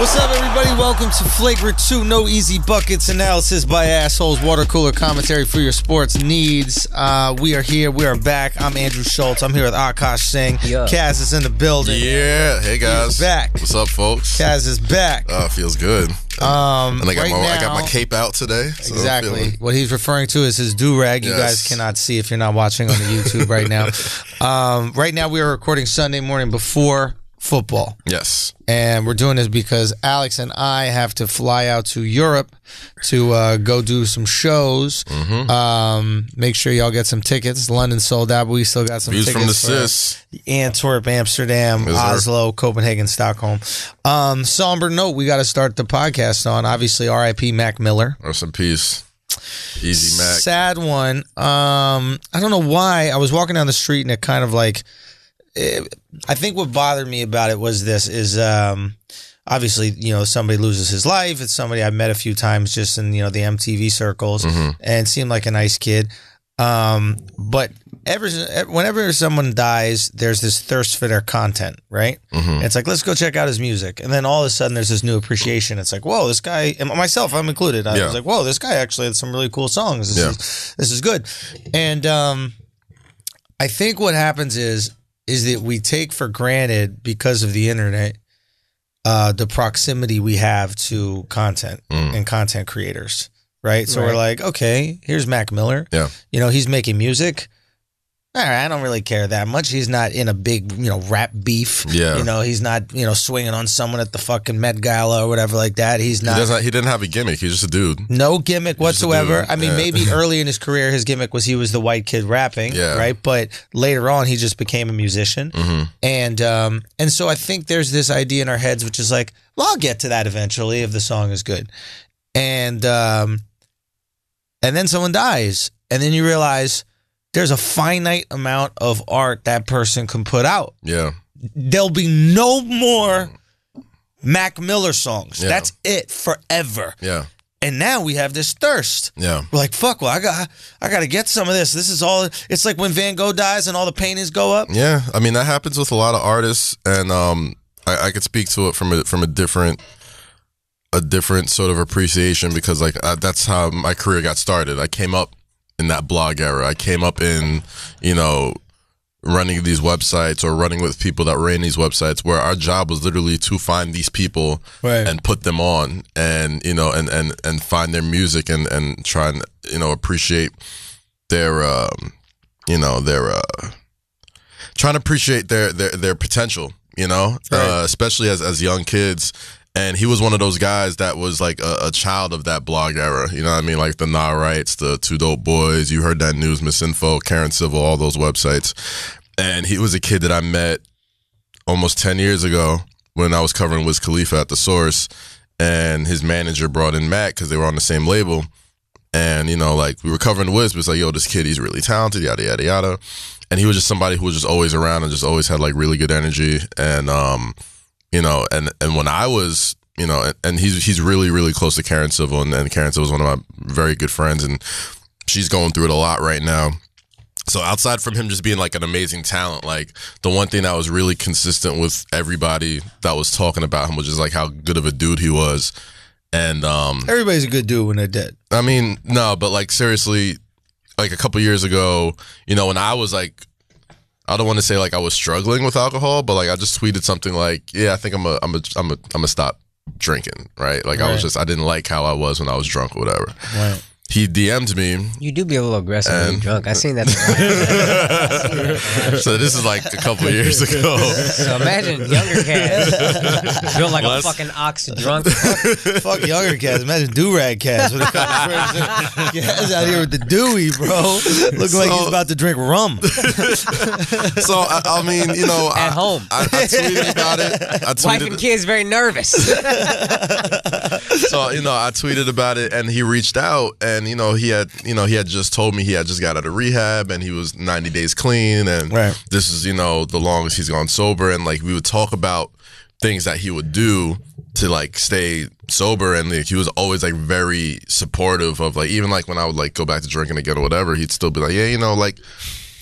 What's up, everybody? Welcome to Flagrant 2, no easy buckets, analysis by assholes, water cooler commentary for your sports needs. We are here. We are back. I'm Andrew Schultz. I'm here with Akash Singh. Yeah. Kaz is in the building. Yeah. Hey, guys. He's back. What's up, folks? Kaz is back. Feels good. And I got my cape out today. So exactly. What he's referring to is his do-rag. You guys cannot see if you're not watching on the YouTube right now. Right now, we are recording Sunday morning before football. Yes. And we're doing this because Alex and I have to fly out to Europe to go do some shows. Mm-hmm. Make sure y'all get some tickets. London sold out, but we still got some Views tickets from the Sis. Antwerp, Amsterdam, Oslo, Copenhagen, Stockholm. Somber note, we got to start the podcast on, obviously, R.I.P. Mac Miller. Rest in peace. Easy Mac. Sad one. I don't know why. I was walking down the street and it kind of like... I think what bothered me about it was obviously, somebody loses his life. It's somebody I've met a few times just in, the MTV circles and seemed like a nice kid. But whenever someone dies, there's this thirst for their content, right? Mm-hmm. It's like, let's go check out his music. And then all of a sudden there's this new appreciation. It's like, whoa, this guy, and myself, I'm included. I was like, whoa, this guy actually had some really cool songs. This is good. And I think what happens is that we take for granted, because of the internet, the proximity we have to content and content creators, right? So we're like, okay, here's Mac Miller. Yeah. He's making music. All right, I don't really care that much. He's not in a big, rap beef. Yeah. He's not, swinging on someone at the fucking Met Gala or whatever like that. He's not. He didn't have a gimmick. He's just a dude. No gimmick whatsoever. I mean, maybe early in his career, his gimmick was he was the white kid rapping, right? But later on, he just became a musician. Mm-hmm. And so I think there's this idea in our heads, which is like, well, I'll get to that eventually if the song is good. And then someone dies, and then you realize there's a finite amount of art that person can put out. Yeah. There'll be no more Mac Miller songs. Yeah. That's it forever. Yeah. And now we have this thirst. Yeah. We're like, fuck, well, I got to get some of this. This is all, it's like when Van Gogh dies and all the paintings go up. Yeah. I mean, that happens with a lot of artists, and I could speak to it from a different sort of appreciation, because that's how my career got started. I came up in that blog era. I came up in, running these websites or running with people that ran these websites, where our job was literally to find these people and put them on, and and find their music and try and appreciate their trying to appreciate their potential, especially as young kids. And he was one of those guys that was like a child of that blog era. You know what I mean? Like the Nah Rights, the Two Dope Boys, You Heard That News, Misinfo, Karen Civil, all those websites. And he was a kid that I met almost 10 years ago when I was covering Wiz Khalifa at The Source. And his manager brought in Mac because they were on the same label. And, we were covering Wiz, but it's like, yo, this kid, he's really talented, yada, yada, yada. And he was just somebody who was just always around and just always had like really good energy. And, and when I was, and he's really, really close to Karen Civil, and Karen Civil is one of my very good friends, and she's going through it a lot right now. So outside from him just being like an amazing talent, like the one thing that was really consistent with everybody that was talking about him was just like how good of a dude he was. And everybody's a good dude when they're dead. I mean, no, but like seriously, like a couple years ago, when I was like, I don't want to say like I was struggling with alcohol, but like I just tweeted something like, yeah, I think I'm gonna stop drinking, right? Like I didn't like how I was when I was drunk or whatever. Right. He DM'd me. You do be a little aggressive when you're drunk. I seen that. So this is like a couple of years ago. So imagine younger cats feel like a fucking ox drunk. Fuck younger cats. Imagine do-rag cats. Cats out here with the Dewey, bro. Looking like he's about to drink rum. So I mean, at home. I tweeted about it. Wife and kids very nervous. So I tweeted about it, and he reached out, and he had just told me he had just got out of rehab, and he was 90 days clean, and this is the longest he's gone sober, and like we would talk about things that he would do to like stay sober, and like, he was always like very supportive of like, even like when I would like go back to drinking again or whatever, he'd still be like, yeah, like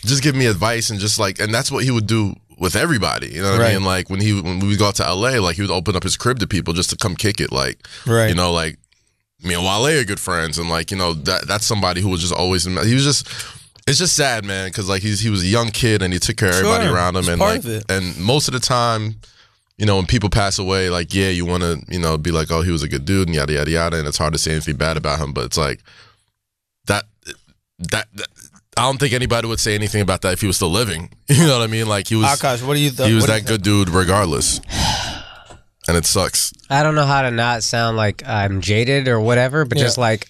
just give me advice, and just like, and that's what he would do with everybody. You know what I mean? Like when we go out to LA, like he would open up his crib to people just to come kick it. Like, you know, like me and Wale are good friends, and like, you know, that's somebody who was just always. He was just. It's just sad, man, because like he was a young kid and he took care of everybody around him, and like, and most of the time, you know, when people pass away, like, yeah, you want to, you know, be like, oh, he was a good dude and yada yada yada, and it's hard to say anything bad about him, but it's like that I don't think anybody would say anything about that if he was still living. You know what I mean? Like he was. Akash, what do you think? He was that good dude regardless, and it sucks. I don't know how to not sound like I'm jaded or whatever, but just like.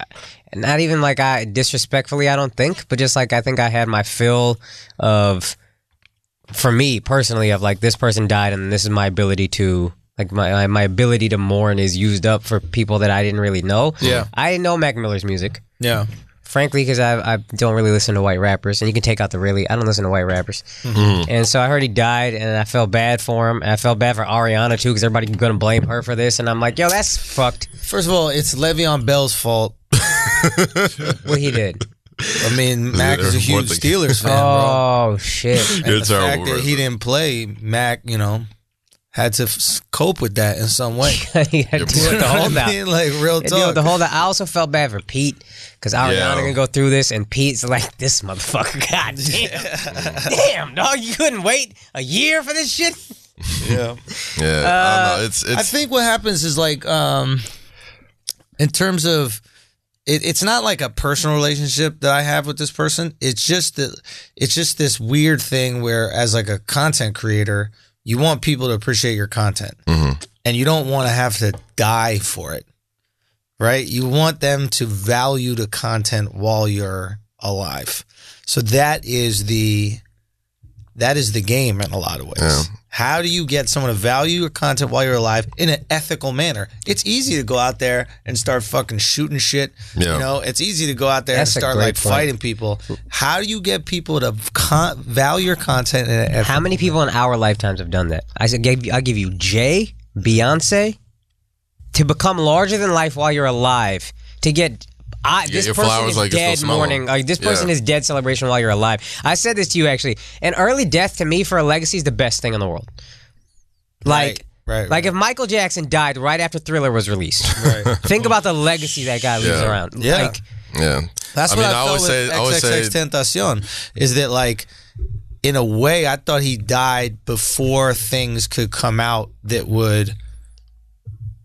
Not even like I disrespectfully, I don't think, but just like I think I had my fill of, for me personally, of like this person died and this is my ability to, like my ability to mourn is used up for people that I didn't really know. Yeah. I didn't know Mac Miller's music. Yeah. Frankly, because I don't really listen to white rappers, and you can take out the really, I don't listen to white rappers. And so I heard he died, and I felt bad for him, and I felt bad for Ariana too, because everybody's going to blame her for this, and I'm like, yo, that's fucked. First of all, it's Le'Veon Bell's fault. What he did. I mean, Mac is a huge Steelers fan, bro. Oh, shit. And the fact that he didn't play, Mac, you know, had to cope with that in some way. He had to deal with the holdout. I mean, like, real talk. The holdout. I also felt bad for Pete, because Ariana gonna go through this, and Pete's like, this motherfucker, god damn. Damn, dog, you couldn't wait a year for this shit? Yeah. I don't know. It's I think what happens is like, in terms of, it's not like a personal relationship that I have with this person. It's just this weird thing where, as like a content creator, you want people to appreciate your content, and you don't want to have to die for it, right? You want them to value the content while you're alive. So that is the game in a lot of ways. Yeah. How do you get someone to value your content while you're alive in an ethical manner? It's easy to go out there and start fucking shooting shit. Yeah. You know, it's easy to go out there and start like fighting people. How do you get people to value your content in an ethical How many people in our lifetimes have done that? I'll give you Jay, Beyonce, to become larger than life while you're alive, to get... this person is dead mourning. This person is dead celebration while you're alive. I said this to you actually. An early death to me for a legacy is the best thing in the world. Like, like if Michael Jackson died right after Thriller was released, think about the legacy that guy leaves around. Yeah, like, that's what I felt with XXX Tentacion. Is that like, in a way, I thought he died before things could come out that would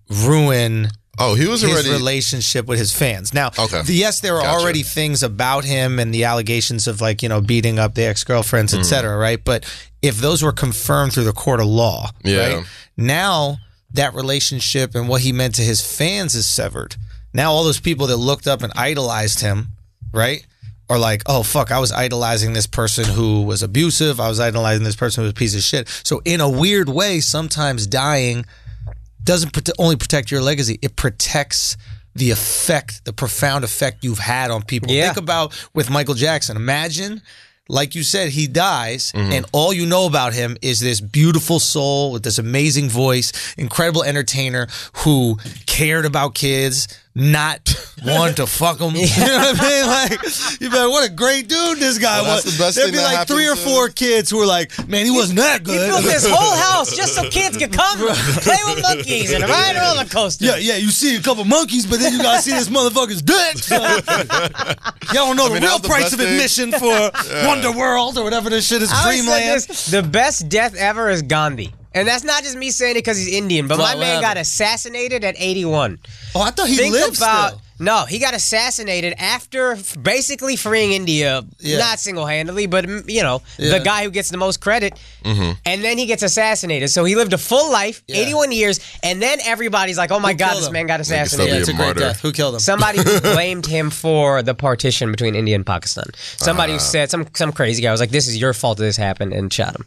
ruin. Oh, he was his relationship with his fans. Now, yes, there were already things about him and the allegations of, like, you know, beating up the ex-girlfriends, etc., right? But if those were confirmed through the court of law, right? Now that relationship and what he meant to his fans is severed. Now all those people that looked up and idolized him, right, are like, oh, fuck, I was idolizing this person who was abusive. I was idolizing this person who was a piece of shit. So in a weird way, sometimes dying doesn't only protect your legacy, it protects the effect, the profound effect you've had on people. Think about with Michael Jackson. Imagine, like you said, he dies, and all you know about him is this beautiful soul with this amazing voice, incredible entertainer who cared about kids, not wanting to fuck them. You know what I mean? Like, you be like, what a great dude this guy was. The best There'd be like 3 or 4 kids who were like, man, he wasn't that good. He built this whole house just so kids could come play with monkeys and ride a roller coaster. Yeah, you see a couple monkeys, but then you gotta see this motherfucker's dick. So, y'all don't know the real price of admission for Wonder World or whatever this shit is, Dreamland. The best death ever is Gandhi. And that's not just me saying it because he's Indian, but my man got assassinated at 81. Oh, I thought he lived still. No, he got assassinated after basically freeing India, not single-handedly, but, you know, the guy who gets the most credit. And then he gets assassinated. So he lived a full life, 81 years, and then everybody's like, oh my God, this man got assassinated. It's a great death. Who killed him? Somebody who blamed him for the partition between India and Pakistan. Somebody who said, some crazy guy was like, this is your fault that this happened, and shot him.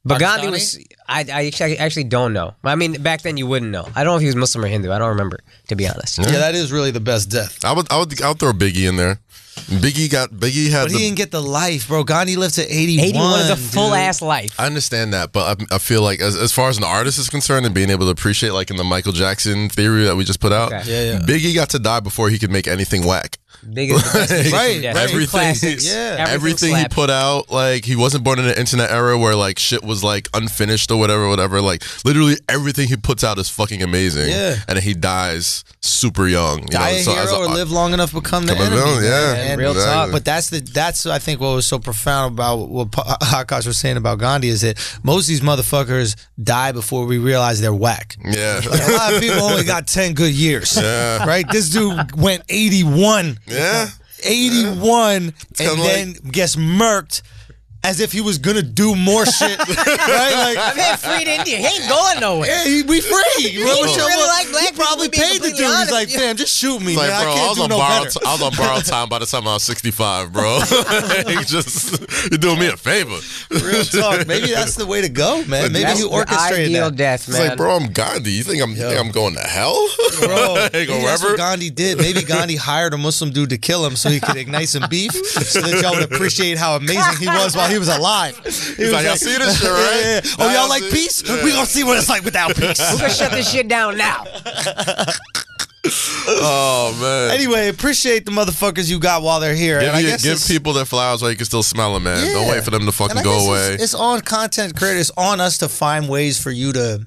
But Gandhi was, I actually don't know. I mean, back then you wouldn't know. I don't know if he was Muslim or Hindu. I don't remember, to be honest. Yeah, that is really the best death. I would throw Biggie in there. Biggie had. But he didn't get the life, bro. Gandhi lived to 81. 81 is a full ass life. I understand that, but I feel like as far as an artist is concerned and being able to appreciate, like in the Michael Jackson theory that we just put out, Biggie got to die before he could make anything whack. Right. Everything he put out, like he wasn't born in an internet era where like shit was like unfinished or whatever. Like literally everything he puts out is fucking amazing. Yeah. And then he dies super young. Die a hero or live long enough to become the enemy. Yeah. And real talk. But that's I think what was so profound about what Akash was saying about Gandhi is that most of these motherfuckers die before we realize they're whack. Yeah. Like a lot of people only got 10 good years. Yeah. Right? This dude went 81. Yeah. 81 and then gets murked as if he was gonna do more shit. Right? Like, I'm here freed India. He ain't going nowhere. Yeah, we free. He really like black he probably paid the dude. He's like, fam, just shoot me, man. Bro, I can't do no better. I was on borrowed time by the time I was 65, bro. You're doing me a favor. Real talk. Maybe that's the way to go, man. Maybe you orchestrated that. Death, man. It's like, bro, I'm Gandhi. You think I'm going to hell? Bro, that's what Gandhi did. Maybe Gandhi hired a Muslim dude to kill him so he could ignite some beef so that y'all would appreciate how amazing he was while he was alive. He was like, y'all see this shit, right? Yeah. Oh, y'all like peace? Yeah. We gonna see what it's like without peace. We're gonna shut this shit down now. Oh, man. Anyway, appreciate the motherfuckers you got while they're here. Give people their flowers while you can still smell them, man. Yeah. Don't wait for them to fucking go away. It's on content creators. It's on us to find ways for you to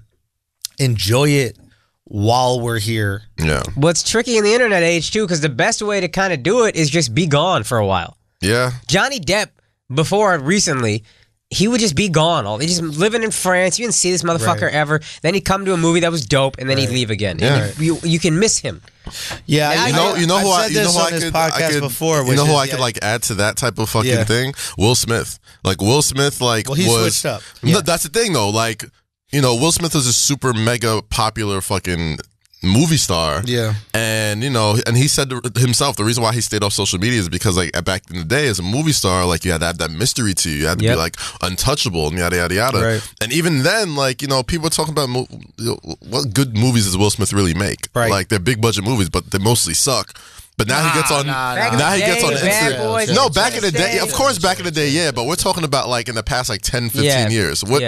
enjoy it while we're here. Yeah. What's tricky in the internet age, too, because the best way to kind of do it is just be gone for a while. Yeah. Johnny Depp, before recently, he would just be gone. He's just living in France. You didn't see this motherfucker ever. Then he'd come to a movie that was dope, and then he'd leave again. Yeah. And you can miss him. Yeah, you know who I could like add to that type of fucking thing? Will Smith. Like Will Smith, like he switched up. No, that's the thing though. Like, you know, Will Smith was a super mega popular fucking movie star. Yeah. And, you know, and he said himself, the reason why he stayed off social media is because, like, back in the day, as a movie star, like, you had to have that mystery to you. You had to be, like, untouchable and yada, yada, yada. Right. And even then, like, you know, people are talking about what good movies does Will Smith really make? Right. Like, they're big budget movies, but they mostly suck. But now he gets on. Now he gets on Instagram. No, back in the day, of course, back in the day, yeah. But we're talking about like in the past, like 10, 15 years. What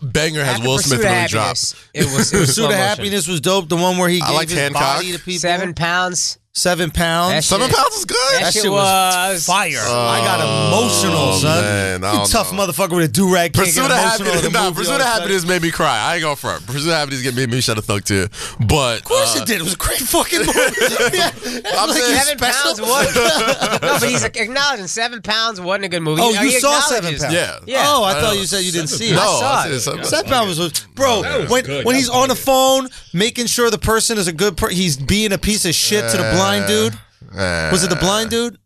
banger has Will Smith really dropped? It was Pursuit of Happiness was dope. The one where he gave his body to people. 7 pounds. 7 pounds. 7 pounds is good. That shit was fire. I got emotional, son. Man, you tough motherfucker with a do-rag. Pursuit of Happiness made me cry. I ain't gonna front. Pursuit of Happiness made me shed a thug tear. But of course it did. It was a great fucking movie. I'm saying 7 pounds wasn't. No, but he's acknowledging 7 pounds wasn't a good movie. Oh, you saw 7 pounds? Yeah. Oh, I thought you said you didn't see it. No, I saw it. 7 pounds was bro. When he's on the phone making sure the person is a good person, he's being a piece of shit to the blind dude. Was it the blind dude?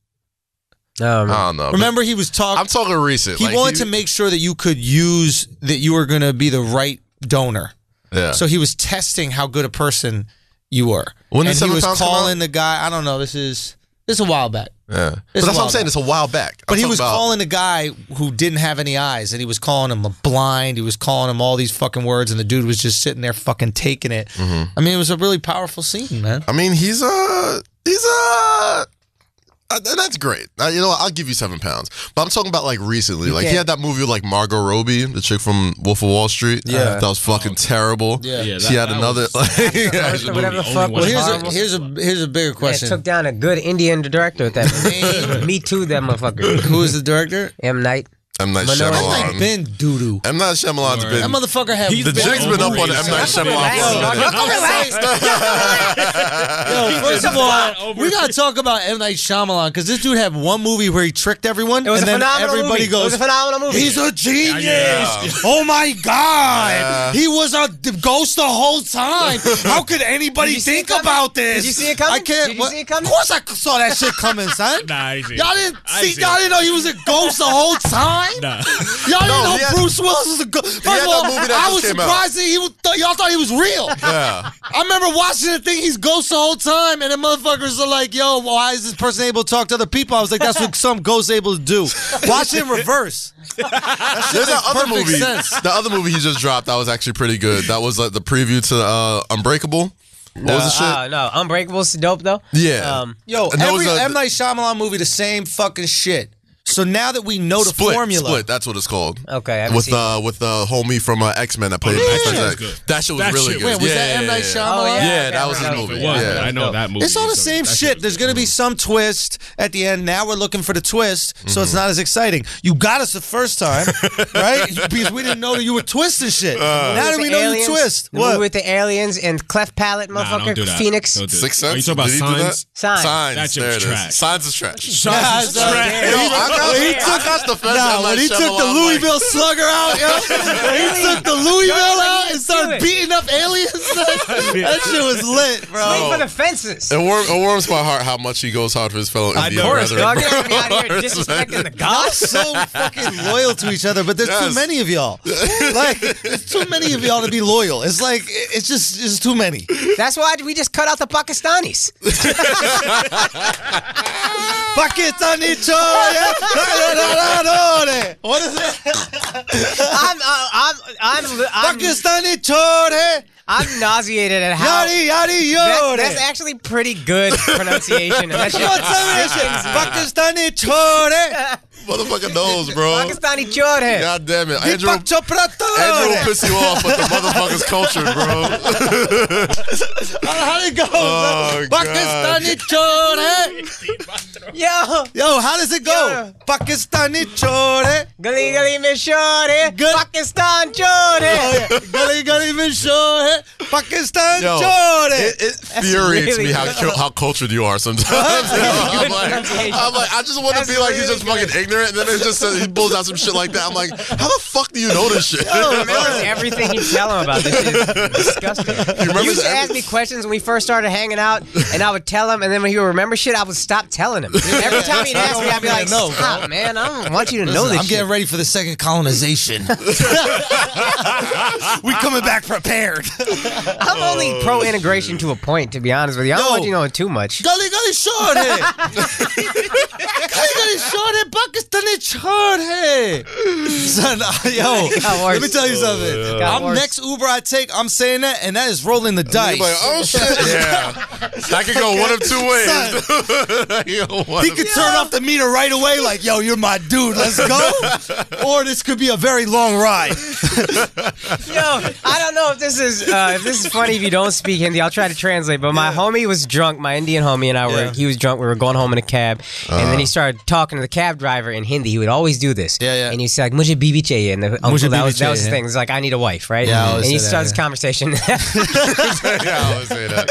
I don't know. Remember, he was talking. I'm talking recent. He wanted to make sure that you could use that you were going to be the right donor. Yeah. So he was testing how good a person you were. And he was calling the guy. I don't know. This is a while back. Yeah. But that's what I'm saying. It's a while back. But he was calling the guy who didn't have any eyes, and he was calling him a blind. He was calling him all these fucking words, and the dude was just sitting there fucking taking it. Mm-hmm. I mean, it was a really powerful scene, man. I mean, he's that's great. You know what? I'll give you 7 pounds. But I'm talking about like recently. Like he had that movie with like Margot Robbie, the chick from Wolf of Wall Street. Yeah. That was fucking terrible. Yeah. She had another. Whatever the fuck was here's a bigger question. It took down a good Indian director at that movie. Me Too, that motherfucker. Who is the director? M. Night. M. Night Shyamalan. M. Night been doo-doo. M. Night Shyamalan's been. That motherfucker have. The jig's been up on M. Night Shyamalan. Yo, first of all, we gotta talk about M. Night Shyamalan because this dude had one movie where he tricked everyone, and then everybody goes, "It was a phenomenal movie. He's a genius! Yeah. Oh my god, he was a ghost the whole time. How could anybody think about this? Did you see it coming? I can't. Did you see it coming? Of course, I saw that shit coming, son. Nah, I see. Y'all didn't see. Y'all didn't know he was a ghost the whole time. Nah. Y'all didn't know Bruce Willis was a ghost. First of all, I was surprised that y'all thought he was real. Yeah. I remember watching the thing. He's ghost the whole time, and the motherfuckers are like, "Yo, why is this person able to talk to other people?" I was like, "That's what some ghosts able to do." Watch it in reverse. There's that other movie. The other movie he just dropped that was actually pretty good. That was like the preview to Unbreakable. What was the shit? No, Unbreakable's dope though. Yeah. Every M. Night Shyamalan movie, the same fucking shit. So now that we know the formula, Split. That's what it's called. Okay, with the homie from X-Men that played. That shit was really good. Wait, was that M. Night Shyamalan? Yeah, that was his movie. Yeah, I know that movie. It's all the same shit. There's gonna be some twist at the end. Now we're looking for the twist, so it's not as exciting. You got us the first time, right? Because we didn't know that you were twisting shit. Now that we know you twist. What? With the aliens and cleft palate, motherfucker. Phoenix. Sixth Sense. Are you talking about Signs? Signs. That shit was trash. Signs is trash. Signs is trash. When he took the Louisville Slugger out, he took the Louisville out and started beating up aliens. That shit was lit, bro. Swing for the fences. It warms my heart how much he goes hard for his fellow Indian brethren. Dog, out here disrespecting the gods. So fucking loyal to each other, but there's too many of y'all. Like, there's too many of y'all to be loyal. It's like, it's just too many. That's why we just cut out the Pakistanis. Pakistani chore. What is it? I'm Pakistani chore. I'm nauseated at how that's actually pretty good pronunciation. And that's Pakistani chore. Motherfucker knows, bro. Pakistani chore. God damn it. Andrew will piss you off, but the motherfucker's cultured, bro. How'd it go? Pakistani chore. Yo, how does it go? Pakistani chore. Gali gali mein shore. Pakistan chore. Gali gali mein shore. Pakistan chore. It infuriates me how cultured you are sometimes. I'm like, I just want to be like he's just fucking ignorant, and then it just says, he pulls out some shit like that. I'm like, how the fuck do you know this shit? He remembers everything you tell him about this shit. Is disgusting. He used to ask me questions when we first started hanging out, and I would tell him, and then when he would remember shit, I would stop telling him. Every time he'd ask me, I'd be like, stop, man, I don't want you to know this I'm getting ready for the second colonization. We coming back prepared. I'm only pro-integration to a point, to be honest with you. I don't want you knowing too much. Gali gali shore. Gali gali shore. Pakistani chore. Son, let me tell you something. I'm next Uber I take, I'm saying that, and that is rolling the dice. Like, oh shit. Yeah. That could go one of two ways. He could turn off the meter right away, like, yo, you're my dude, let's go. Or this could be a very long ride. Yo, I don't know if this is funny if you don't speak Hindi. I'll try to translate. But my homie was drunk. My Indian homie and I he was drunk. We were going home in a cab, and then he started talking to the cab driver in Hindi. He would always do this. And he's like, "Mujhe bibi chahiye," and the uncle, that was his thing. It's like, I need a wife, right? Yeah, and he starts this conversation. Yeah, I always say that.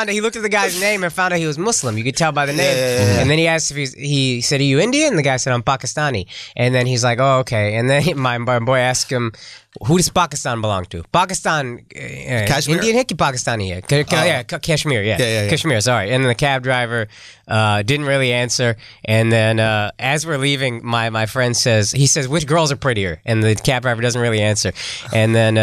He looked at the guy's name and found out he was Muslim. You could tell by the name. And then he asked if he said, "Are you Indian?" And the guy said, "I'm Pakistani." And then he's like, "Oh, okay." And then my boy asked him, "Who does Pakistan belong to?" Pakistan, Kashmir? Indian hai ki Pakistani hai? Kashmir, yeah. Kashmir, sorry. And then the cab driver didn't really answer. And then as we're leaving, my friend says, "Which girls are prettier?" And the cab driver doesn't really answer. And then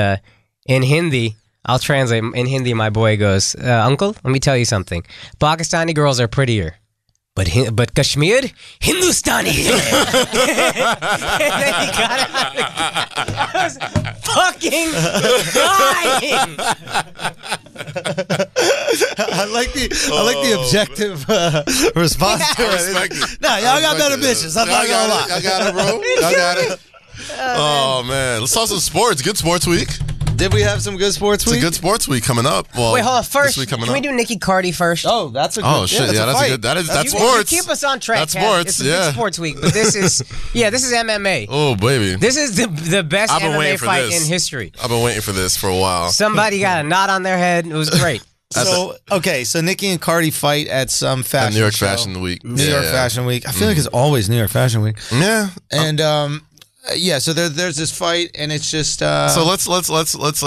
in Hindi, I'll translate. In Hindi, my boy goes, "Uncle, let me tell you something. Pakistani girls are prettier. But Kashmir, Hindustani." And then he got out. I was fucking dying. I like the objective response to it. Nah, y'all got better bitches. I'm not gonna lie. Y'all got it, bro. Y'all got it. Oh man, let's talk some sports. Good sports week. Did we have some good sports week? It's a good sports week coming up. Well, wait, hold on. First, can we do Nikki Cardi first? Oh, that's a good. Oh shit, that's a good. That's sports. You keep us on track. That's sports. It's a good sports week, but this is MMA. Oh baby, this is the best MMA fight in history. I've been waiting for this for a while. Somebody got a knot on their head. It was great. So Nikki and Cardi fight at some fashion New York show. Fashion Week. New York Fashion Week. I feel like it's always New York Fashion Week. Yeah, and so there's this fight, and it's just. So let's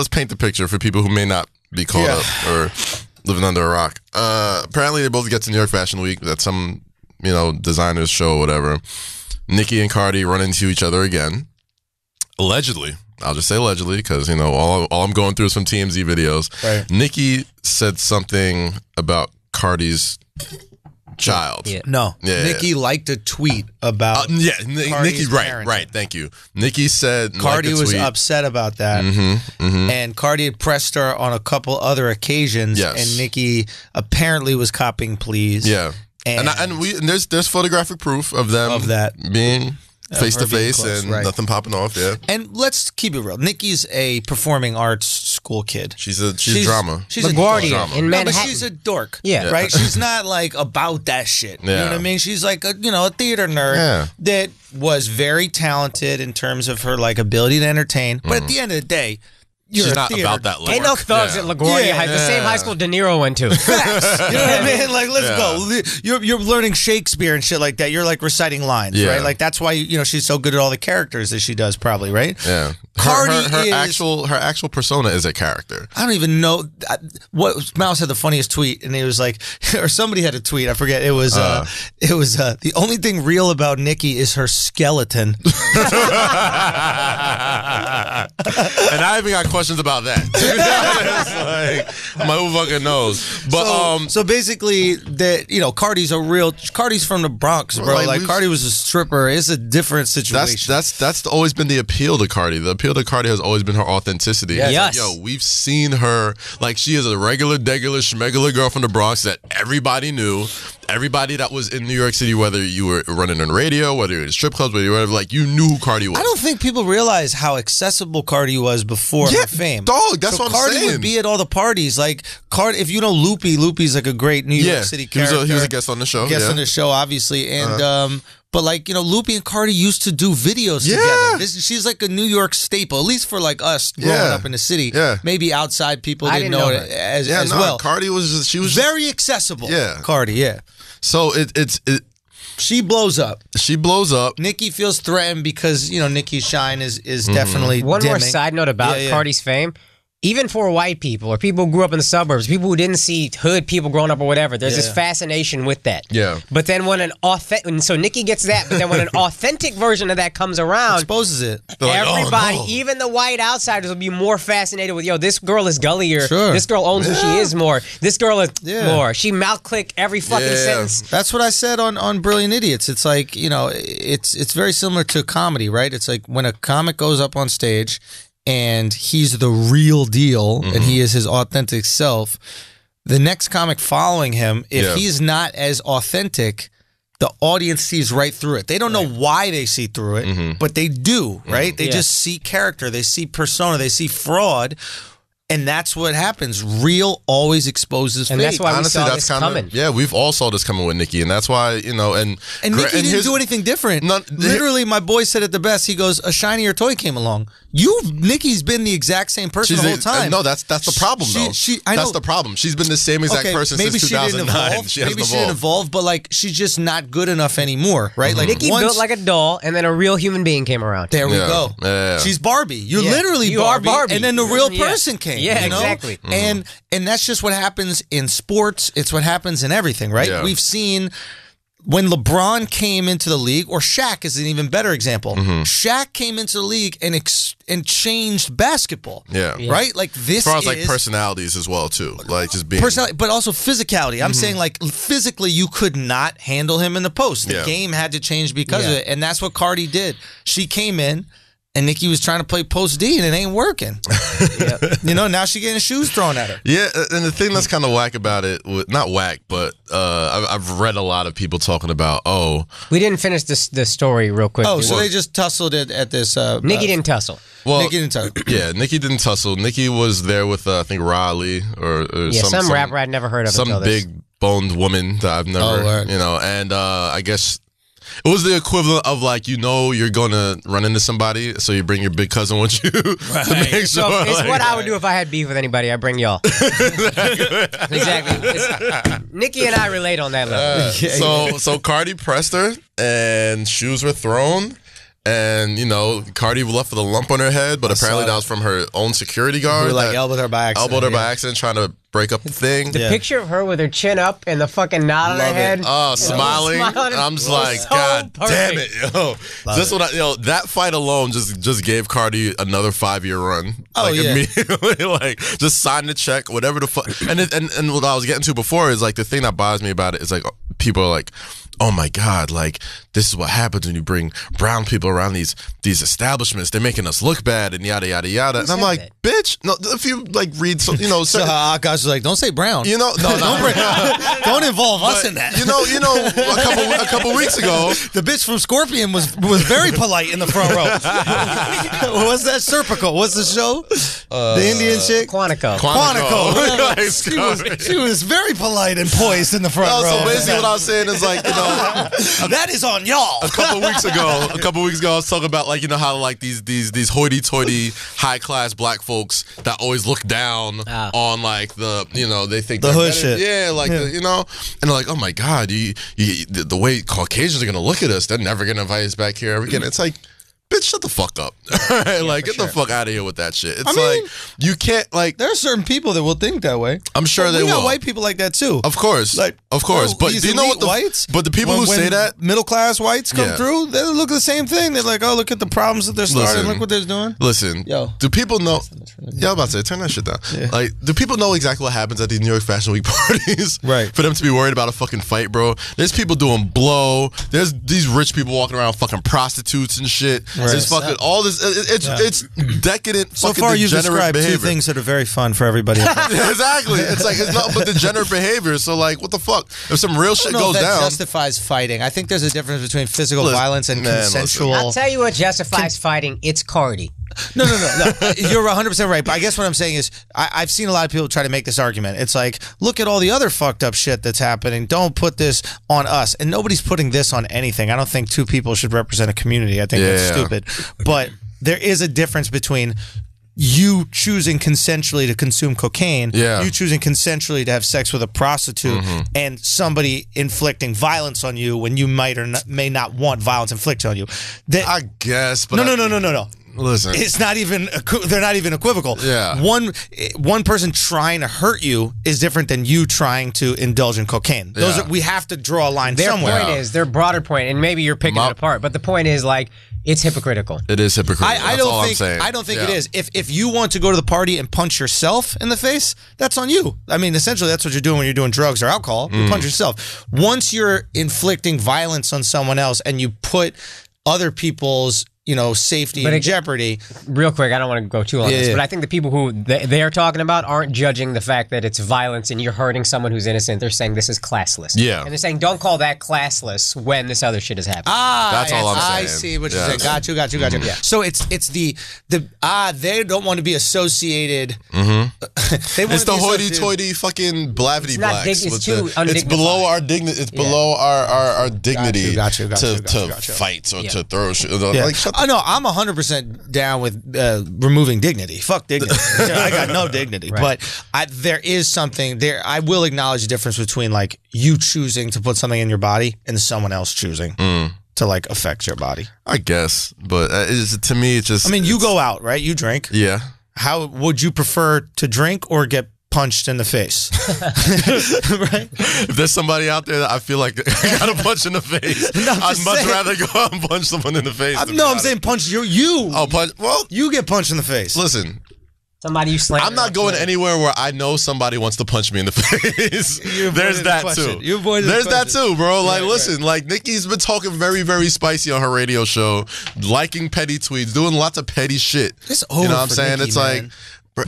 paint the picture for people who may not be caught up or living under a rock. Apparently, they both get to New York Fashion Week at some designers show or whatever. Nikki and Cardi run into each other again. Allegedly. I'll just say allegedly because, all I'm going through is some TMZ videos. Right. Nikki said something about Cardi's child. Yeah. No. Nicki liked a tweet about Nicki, right. Thank you. Nicki said Cardi was upset about that. And Cardi had pressed her on a couple other occasions. Yes. And Nicki apparently was copping pleas. Yeah. And there's photographic proof of them being face to face and nothing popping off. Yeah. And let's keep it real. Nicki's a performing arts school kid. She's drama. She's a LaGuardia in Manhattan. But she's a dork. Yeah. Right. She's not like about that shit. Yeah. You know what I mean? She's like a theater nerd that was very talented in terms of her like ability to entertain. But at the end of the day, she's not about that level. Ain't no thugs at LaGuardia. The same high school De Niro went to. Facts. You know what I mean? Like, let's go. You're learning Shakespeare and shit like that. You're like reciting lines, right? Like that's why she's so good at all the characters that she does, probably, right? Yeah. Her actual persona is a character. I don't even know what Mouse had the funniest tweet, and it was like, or somebody had a tweet. I forget. It was the only thing real about Nicki is her skeleton. And I even got questions about that. Like, my who fucking knows? But so basically, Cardi's from the Bronx, bro. Like Cardi was a stripper. It's a different situation. That's always been the appeal to Cardi. The appeal to Cardi has always been her authenticity. Yes. Like, we've seen her like she is a regular, degular, schmegular girl from the Bronx that everybody knew. Everybody that was in New York City, whether you were running on radio, whether you were in strip clubs, whether you were like, you knew who Cardi was. I don't think people realize how accessible Cardi was before her fame. Dog, that's what I'm saying. Cardi would be at all the parties. Like Cardi, if you know Loopy's like a great New York City character. He was a guest on the show. On the show, obviously, and but like Loopy and Cardi used to do videos together. She's like a New York staple, at least for like us growing up in the city. Yeah. Maybe outside people didn't know it as well. Cardi was very accessible. Yeah, Cardi. Yeah. So she blows up. Nicki feels threatened because Nicki's shine is definitely one dimming. more side note about Cardi's fame. Even for white people or people who grew up in the suburbs, people who didn't see hood people growing up or whatever, there's this fascination with that. Yeah. But then when so Nicki gets that, but then when an authentic version of that comes around, exposes it. Everybody, even the white outsiders, will be more fascinated with, this girl is gullier. Sure. This girl owns who she is more. This girl is more. She mouth click every fucking sentence. That's what I said on Brilliant Idiots. It's like, it's very similar to comedy, right? It's like when a comic goes up on stage and he's the real deal, and he is his authentic self, the next comic following him, if he's not as authentic, the audience sees right through it. They don't know why they see through it, but they do, right? They just see character, they see persona, they see fraud. And that's what happens. Real always exposes fake. And that's why we saw this coming. Yeah, we've all saw this coming with Nicki, and that's why, and Nicki didn't do anything different. Literally, my boy said it the best. He goes, a shinier toy came along. Nicki's been the exact same person the whole time. No, that's the problem, though. That's the problem. She's been the same exact person since 2009. She didn't evolve, but like she's just not good enough anymore, right? Like Nicki built like a doll, and then a real human being came around. There we go. Yeah. She's Barbie. You're literally you Barbie, are Barbie, and then the real person came. Yeah, exactly. And that's just what happens in sports. It's what happens in everything, right? Yeah. We've seen when LeBron came into the league, or Shaq is an even better example. Shaq came into the league and changed basketball. Yeah. Right? Like this as far as like personalities as well too. Like just being personality, but also physicality. I'm saying like physically you could not handle him in the post. The game had to change because of it. And that's what Cardi did. She came in and Nicki was trying to play post D and it ain't working. Now she getting shoes thrown at her. Yeah, and the thing that's kind of whack about it, not whack, but I've read a lot of people talking about, we didn't finish the story real quick. So they just tussled at this. Nicki didn't tussle. Well, Nicki didn't tussle. Yeah, Nicki didn't tussle. Nicki was there with, I think, Riley or some rapper I'd never heard of. Some big-boned woman that I've never, and I guess it was the equivalent of like, you're going to run into somebody, so you bring your big cousin with you to make sure. So it's what I would do if I had beef with anybody. I bring y'all. Exactly. Nicki and I relate on that level. So Cardi pressed her, and shoes were thrown, And, you know, Cardi left with a lump on her head, but apparently that was from her own security guard. Who, like, elbowed her by accident. Trying to break up the thing. The picture of her with her chin up and the fucking knot on her head. Oh, smiling. I'm just like, so God damn it, yo. That fight alone just gave Cardi another 5-year run. Immediately, like, just sign the check, whatever the fuck. And what I was getting to before is, like, the thing that bothers me about it is, like, people are like, oh my God, like, this is what happens when you bring brown people around these establishments. They're making us look bad and yada, yada, yada. And I'm like, bitch, no, if you, like, read, so Akash was like, don't say brown. No. Don't involve us in that. You know, a couple weeks ago. The bitch from Scorpion was very polite in the front row. What's that? Serpico. What's the show? The Indian chick? Quantico. She was very polite and poised in the front row. So basically what I was saying is, like, you know, that is on y'all. A couple weeks ago, I was talking about, like, you know how, like, these hoity-toity high class black folks that always look down on, like, the, you know, they think the hood shit. Yeah, like you know, and they're like, oh my God, the way Caucasians are gonna look at us, they're never gonna invite us back here ever again. It's like, bitch, shut the fuck up. Like, get the fuck out of here with that shit. It's like, you can't, like... There are certain people that will think that way. I'm sure they will. We got white people like that, too. Of course. But do you know what the... whites? But the people who say that... middle-class whites come through, they look at the same thing. They're like, oh, look at the problems that they're starting. Look what they're doing. Listen. Do people know... Yeah, I'm about to say, turn that shit down. Yeah. Like, do people know exactly what happens at these New York Fashion Week parties? Right. For them to be worried about a fucking fight, bro. There's people doing blow. There's these rich people walking around fucking prostitutes and shit. Right. There's fucking all this. It's decadent. So far, you've described behavior. 2 things that are very fun for everybody. Exactly. It's like, it's not but degenerate behavior. So, like, what the fuck? If some real shit goes down, justifies fighting. I think there's a difference between physical violence and consensual. I'll tell you what justifies fighting. It's Cardi. No. You're 100% right. But I guess what I'm saying is I've seen a lot of people try to make this argument. It's like, look at all the other fucked up shit that's happening. Don't put this on us. And nobody's putting this on anything. I don't think 2 people should represent a community. I think that's stupid. But there is a difference between you choosing consensually to consume cocaine, you choosing consensually to have sex with a prostitute, and somebody inflicting violence on you when you might or may not want violence inflicted on you. I guess. But No. Listen, it's not even. They're not even equivocal. Yeah. One person trying to hurt you is different than you trying to indulge in cocaine. We have to draw a line somewhere. Their point is their broader point, and maybe you're picking it apart. But the point is, like, it's hypocritical. It is hypocritical. I don't think it is. If you want to go to the party and punch yourself in the face, that's on you. I mean, essentially, that's what you're doing when you're doing drugs or alcohol. You punch yourself. Once you're inflicting violence on someone else and you put other people's safety in jeopardy. Real quick, I don't want to go too long on this, but I think the people who they're talking about aren't judging the fact that it's violence and you're hurting someone who's innocent. They're saying this is classless. Yeah. And they're saying don't call that classless when this other shit is happening. That's all I'm saying. I see what you're saying. Got you. Yeah. So it's they don't want to be associated. It's the hoity-toity fucking blavity blacks. It's below our dignity. It's below our dignity to fight or to throw shit. Like, no, I'm 100% down with removing dignity. Fuck dignity. I got no dignity. Right. But there is something there. I will acknowledge the difference between, like, you choosing to put something in your body and someone else choosing to, like, affect your body. I guess, but to me, it's just. I mean, you go out, right? You drink. Yeah. How would you prefer to drink or get punched in the face? Right? If there's somebody out there that I feel like I got a punch in the face, I'd much rather go out and punch someone in the face. I'm saying punch you. Oh, punch. Well, you get punched in the face. Listen. Somebody you slam. I'm not going anywhere where I know somebody wants to punch me in the face. There's that too. There's that too, bro. Like, listen, like, Nikki's been talking very, very spicy on her radio show, liking petty tweets, doing lots of petty shit. It's over. You know what I'm saying? Nikki, it's man. like.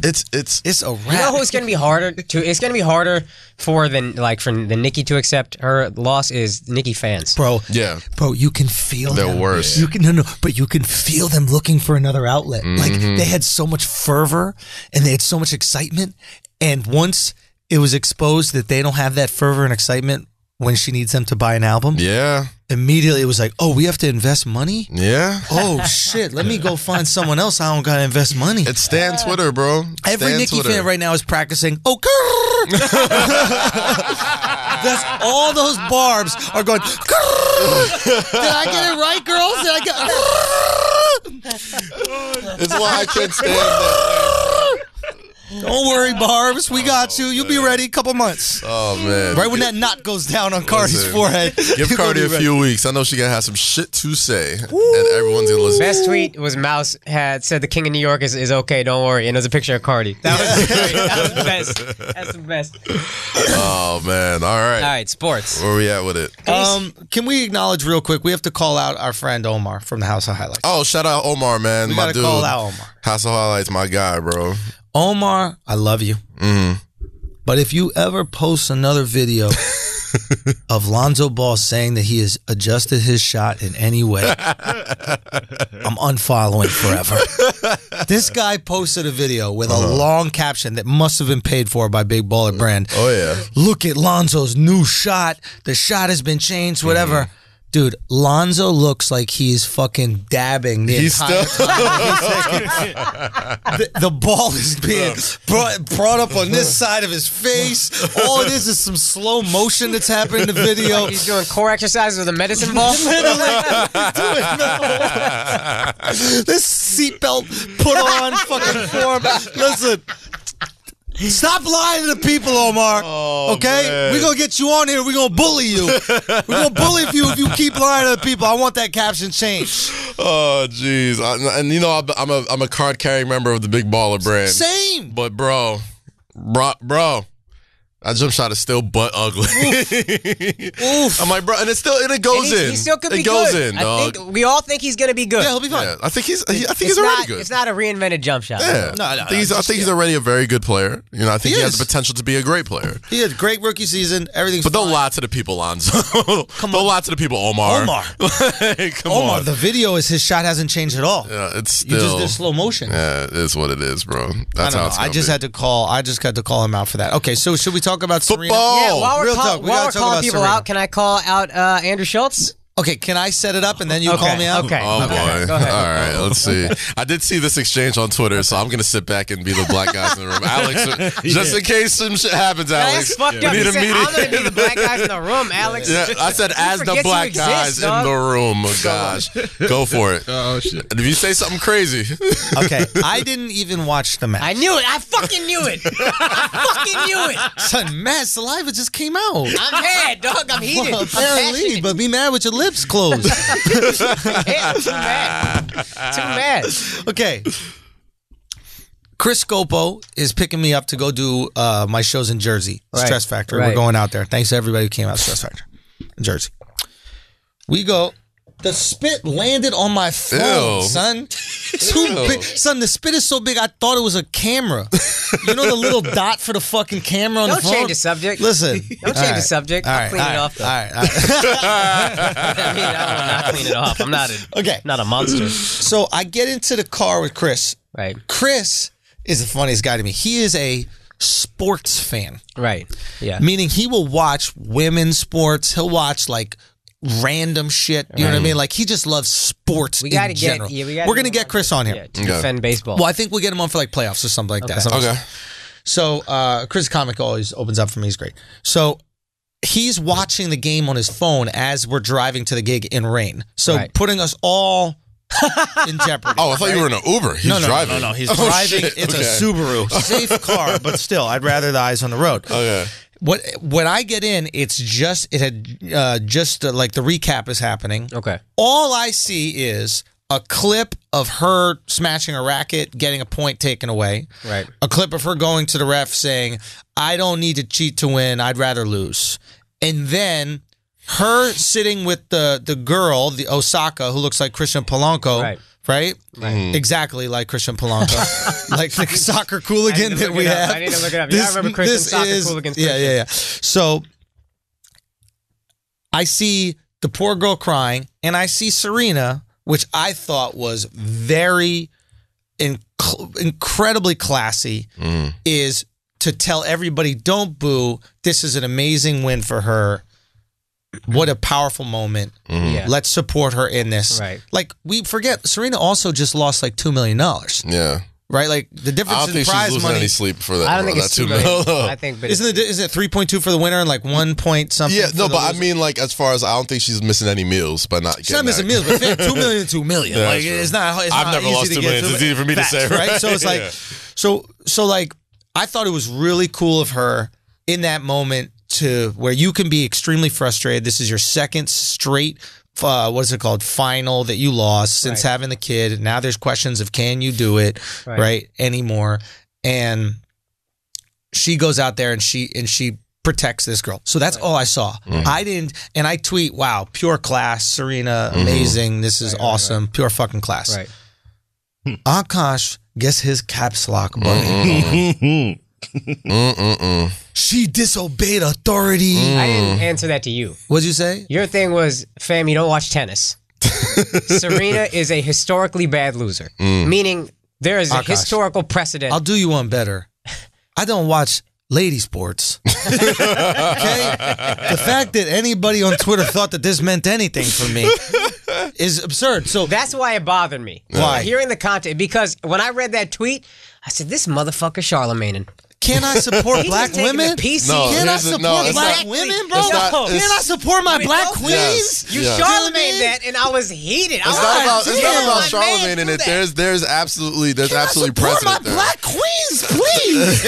It's a wrap. You know who's going to be harder to? It's going to be harder for Nikki to accept her loss is Nikki fans, bro. Yeah, bro. You can feel they're worse. You can but you can feel them looking for another outlet. Like, they had so much fervor and they had so much excitement, and once it was exposed that they don't have that fervor and excitement when she needs them to buy an album. Yeah. Immediately it was like, oh, we have to invest money? Yeah. Oh, shit. Let me go find someone else. I don't got to invest money. It's Stan Twitter, bro. Every Nicki fan right now is practicing, That's all those barbs are going, Did I get it right, girls? Did I get It's why I can't stand that. Don't worry, Barbs. We got you. You'll be ready. Couple months. Oh man! Right when that knot goes down on Cardi's forehead. Give Cardi a few weeks. I know she gonna have some shit to say, and everyone's gonna listen. Best tweet was Mouse had said the King of New York is okay. Don't worry, and there's a picture of Cardi. That was great. That was the best. That's the best. Oh man! All right, sports. Where we at with it? Can we acknowledge real quick? We have to call out our friend Omar from the House of Highlights. Oh, shout out Omar, man. We my gotta dude. call out Omar. House of Highlights, my guy, bro. Omar, I love you. But if you ever post another video of Lonzo Ball saying that he has adjusted his shot in any way, I'm unfollowing forever. This guy posted a video with a long caption that must have been paid for by Big Baller Brand. Oh, yeah. Look at Lonzo's new shot. The shot has been changed, whatever. Dude, Lonzo looks like he's fucking dabbing the entire time. The ball is being brought up on this side of his face. All it is some slow motion that's happening in the video. Like he's doing core exercises with a medicine ball. This seatbelt put on fucking form. Listen. Stop lying to the people, Omar. Okay? Man. We're going to get you on here. We're going to bully you. We're going to bully you if you keep lying to the people. I want that caption changed. Oh, jeez. And you know, I'm a card-carrying member of the Big Baller Brand. Same. But, bro, that jump shot is still butt ugly. Oof. I'm like, bro, and it goes in. He still could be good. It goes good. in, dog. I think we all think he's gonna be good. Yeah, he'll be fine. Yeah, I think he's already good. It's not a reinvented jump shot. Yeah. No, I think he's already a very good player. You know, I think he has the potential to be a great player. He had a great rookie season. Everything's But don't fine. lie to the people, Lonzo. Don't lie to the people, Omar. Come on. The video is his shot hasn't changed at all. Yeah, it's You still. just did slow motion. Yeah, it is what it is, bro. That's how it's I just had to call him out for that. Okay, so should we talk about Serena? Football. Yeah, while Real we're, talk. We while gotta we're talk calling about people Serena. out, can I call out Andrew Schultz? Okay, can I set it up and then you call me out? Okay. Oh, boy. Go ahead. All right, let's see. I did see this exchange on Twitter, so I'm going to sit back and be the black guys in the room. Alex, just in case some shit happens, Alex. That's fucked up. We need a He said, meeting. I'm going to be the black guys in the room, Alex. Yeah, I said as the black guys in the room. Oh, gosh. Go for it. Oh, shit. If you say something crazy. Okay, I didn't even watch the match. I knew it. I fucking knew it. I fucking knew it. Son, Matt Saliva just came out. I'm mad, dog. I'm heated. Well, apparently, but be mad with your lips closed. Yeah, too mad. Too mad. Okay. Chris Scopo is picking me up to go do my shows in Jersey. Right. Stress Factory. Right. We're going out there. Thanks to everybody who came out to Stress Factory in Jersey. We go. The spit landed on my phone, Ew. son. Too big. Son, the spit is so big, I thought it was a camera. You know the little dot for the fucking camera on the phone? Don't change the subject. Listen. Don't change the subject. I'll clean it off, though. All right. I mean, I will not clean it off. I'm not a monster. So I get into the car with Chris. Right. Chris is the funniest guy to me. He is a sports fan. Right. Yeah. Meaning he will watch women's sports. He'll watch like random shit. You know what I mean? Like he just loves sports in general. We're going to get Chris on here. Yeah, to defend baseball. Well, I think we'll get him on for like playoffs or something like that. Okay. So Chris Comic always opens up for me. He's great. So he's watching the game on his phone as we're driving to the gig in rain. So putting us all in jeopardy. Oh, I thought you were in an Uber. He's driving. No. He's driving. Shit. It's a Subaru. Safe car, but still, I'd rather the eyes on the road. Okay. When I get in, like the recap is happening. Okay. All I see is a clip of her smashing a racket, getting a point taken away. Right. A clip of her going to the ref saying, "I don't need to cheat to win. I'd rather lose." And then her sitting with the girl, the Osaka, who looks like Christian Polanco. Right? Exactly like Christian Polanco. Like the soccer cooligan that we have. I need to look it up. I remember Christian soccer hooligans. Yeah. So I see the poor girl crying, and I see Serena, which I thought was very incredibly classy, is to tell everybody, don't boo. This is an amazing win for her. What a powerful moment. Yeah. Let's support her in this. Right. Like, we forget, Serena also just lost like $2 million. Yeah. right? Like the difference I don't in think prize she's losing money. any sleep for that. I don't think bro. it's That's $2 $2 million. I think, but Isn't it 3.2 for the winner and like 1 point something? Yeah, no, for but the I loser? mean, like, as far as I don't think she's missing any meals by not She's getting not missing that. meals, but fam, $2 million, $2 million. Yeah, Like true. it's not. It's I've not never easy lost to $2 get million. to. It's easy for me to say, right? So it's like, so like, I thought it was really cool of her in that moment to where you can be extremely frustrated. This is your second straight. What's it called? Final that you lost since having the kid. Now there's questions of can you do it right anymore? And she goes out there and she protects this girl. So that's all I saw. I didn't, and I tweet, wow, pure class, Serena, amazing. This is awesome. Pure fucking class. right. Akash gets his caps lock button. She disobeyed authority. I didn't answer that to you. What'd you say? Your thing was, fam, you don't watch tennis. Serena is a historically bad loser, meaning there is a Akash, historical precedent. I'll do you one better. I don't watch lady sports. Okay? The fact that anybody on Twitter thought that this meant anything for me is absurd. So That's why it bothered me. Why? Hearing the content, because when I read that tweet, I said, this motherfucker Charlemagne. can I support He's black just taking women? the PC. No, Can I here's the- support no, it's black not- women, bro? it's not- Can I support my black no. queens? Yes. You Yeah. Charlemagne that, and I was heated. It's not about damn. Charlemagne in it. There's absolutely Can I absolutely support my precedent there. black queens, please?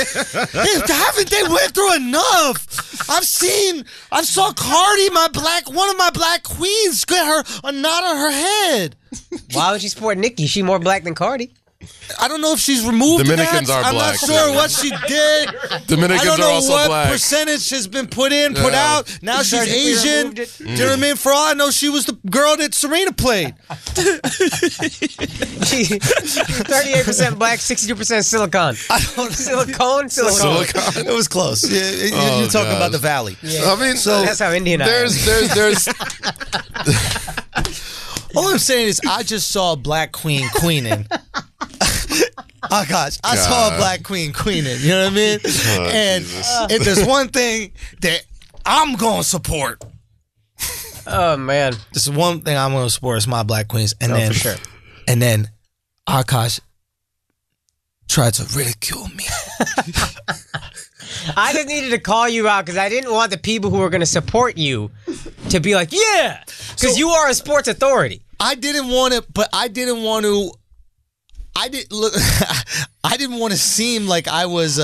Haven't they went through enough? I saw Cardi, one of my black queens, get her a knot on her head. Why would she support Nikki? She more black than Cardi. I don't know if she's removed Dominicans that. are I'm black, not sure too. what she did. Dominicans I don't are know also what black. percentage has been put in, put Yeah. out. Now she's Surgically Asian. removed it. Do you know what I mean? For all I know, she was the girl that Serena played. She 38% black, 62% silicon. Silicone. Silicon. It was close. Yeah, Oh, you're talking gosh. about the Valley. I mean, That's how Indian I am. there's All I'm saying is I just saw a black queen queening. Oh gosh, I saw a black queen queening. You know what I mean? And if there's one thing that I'm gonna support, Oh man. this is one thing I'm gonna support is my black queens. And then, for sure. and then, Akash tried to ridicule me. I just needed to call you out because I didn't want the people who were going to support you to be like, yeah, because you are a sports authority. I didn't want to, but I didn't want to. I didn't want to seem like I was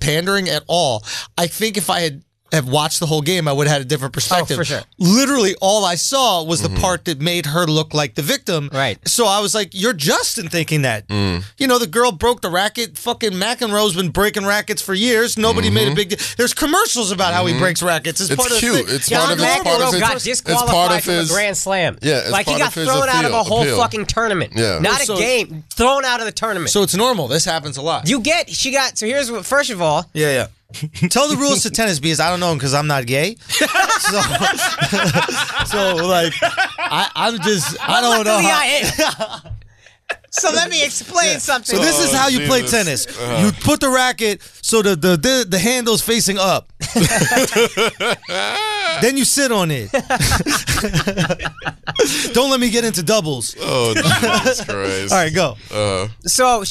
pandering at all. I think if I have watched the whole game, I would have had a different perspective. Oh, for sure. Literally, all I saw was the part that made her look like the victim. Right. So I was like, "You're just in thinking that." You know, the girl broke the racket. Fucking McEnroe's been breaking rackets for years. Nobody made a big deal. There's commercials about how he breaks rackets. It's part of the cute. thing. It's John part of his. McEnroe got disqualified from a his. Grand Slam. Yeah, it's like he part got of his thrown out of a whole appeal. fucking tournament. Yeah. Not So- a game. Thrown out of the tournament. So it's normal. This happens a lot. She got, so here's what, first of all, Yeah. Tell the rules to tennis because I don't know them because I'm not gay. So like, I don't know. luckily I am. So let me explain something. So this is how you play Jesus. tennis. You put the racket so the handle's facing up. Then you sit on it. Don't let me get into doubles. Oh, Jesus Christ. All right, go. So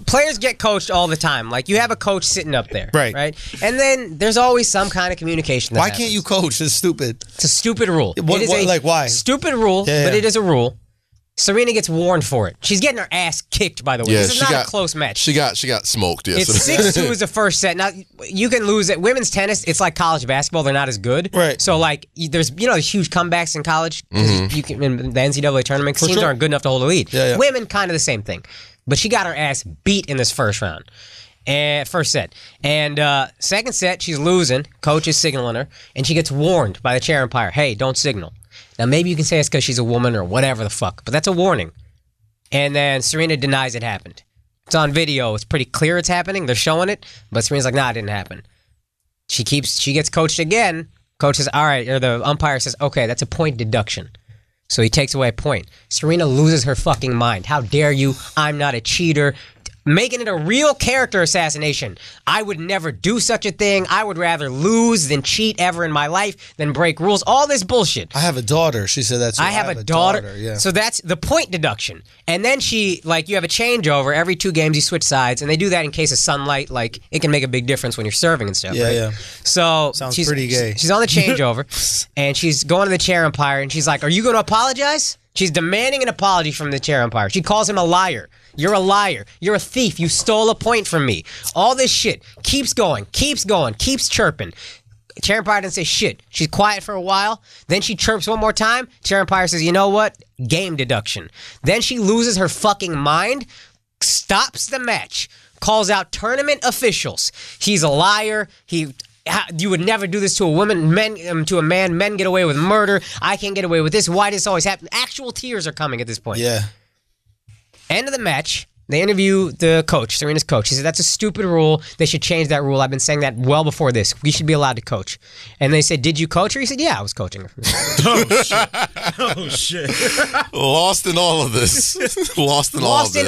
players get coached all the time. Like you have a coach sitting up there, Right. And then there's always some kind of communication. That Why happens. can't you coach? It's stupid. It's a stupid rule. What- It is what- like, why? Stupid rule, Yeah, but yeah. it is a rule. Serena gets warned for it. She's getting her ass kicked, by the way. Yeah, This is she not got a close match. She got smoked It's yesterday. 6-2 is the first set. Now, you can lose it. Women's tennis, it's like college basketball. They're not as good. Right. So, like, there's, huge comebacks in college. 'Cause you can, in the NCAA tournament, 'cause teams sure. aren't good enough to hold a lead. Yeah. Women, kind of the same thing. But she got her ass beat in this first round. And first set. And second set, she's losing. Coach is signaling her. And she gets warned by the chair umpire, hey, don't signal. Now, maybe you can say it's because she's a woman or whatever the fuck. But that's a warning. And then Serena denies it happened. It's on video. It's pretty clear it's happening. They're showing it. But Serena's like, nah, it didn't happen. She gets coached again. Coach says, all right, or the umpire says, okay, that's a point deduction. So he takes away a point. Serena loses her fucking mind. How dare you? I'm not a cheater. making it a real character assassination. I would never do such a thing. I would rather lose than cheat ever in my life than break rules. All this bullshit. I have a daughter. She said that's. I have a daughter. Yeah. So that's the point deduction. And then you have a changeover every 2 games. You switch sides, and they do that in case of sunlight. Like it can make a big difference when you're serving and stuff. Yeah, right? yeah. So sounds pretty gay. She's on the changeover, and she's going to the chair umpire, and she's like, "Are you going to apologize?" She's demanding an apology from the chair umpire. She calls him a liar. You're a liar. You're a thief. You stole a point from me. All this shit keeps going, keeps chirping. Chair umpire didn't say shit. She's quiet for a while. Then she chirps one more time. Chair umpire says, you know what? Game deduction. Then she loses her fucking mind, stops the match, calls out tournament officials. He's a liar. You would never do this to a woman, to a man. Men get away with murder. I can't get away with this. Why does this always happen? Actual tears are coming at this point. Yeah. End of the match. They interview the coach, Serena's coach. He said, that's a stupid rule. They should change that rule. I've been saying that well before this. We should be allowed to coach. And they said, did you coach her? He said, yeah, I was coaching her. Oh, shit. Lost in all of this. Lost in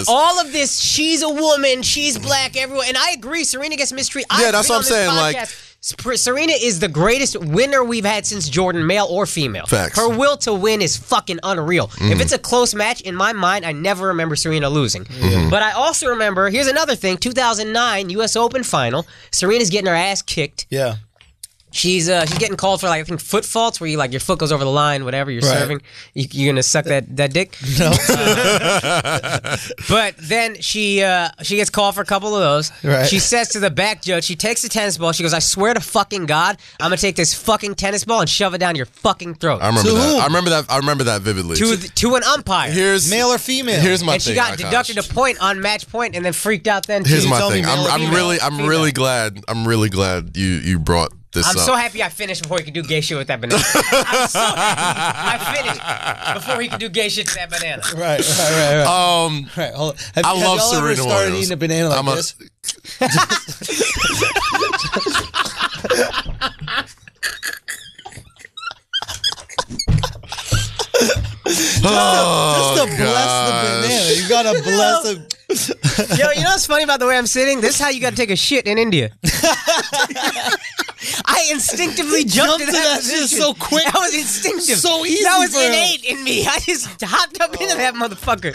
all of this. She's a woman. She's black. Everyone. And I agree. Serena gets mistreated. Yeah, that's what I'm saying. Podcast. Serena is the greatest winner we've had since Jordan, male or female. Facts. Her will to win is fucking unreal. If it's a close match, in my mind, I never remember Serena losing. But I also remember, here's another thing, 2009 U.S. Open final, Serena's getting her ass kicked. Yeah. She's getting called for, like, I think, foot faults, where your foot goes over the line, whatever, you're serving. You're going to suck that dick? No. But then she gets called for a couple of those. Right. She says to the back judge, she takes the tennis ball, she goes, I swear to fucking God, I'm going to take this fucking tennis ball and shove it down your fucking throat. I remember that. I remember that vividly. To an umpire. Here's male or female. Here's my and thing. she got deducted a point on match point and then freaked out then. Here's too. my thing. I'm really glad you brought this up. I'm so happy I finished before he could do gay shit with that banana. I'm so happy I finished before he could do gay shit with that banana. Right. Right, hold on. I love y'all Serena ever started Williams. eating a banana like this? Just to bless the banana. You gotta bless the. Yo, you know what's funny about the way I'm sitting? This is how you gotta take a shit in India. I instinctively jumped to that shit so quick. That was instinctive. So easy. That was for him. innate in me. I just hopped up into that motherfucker.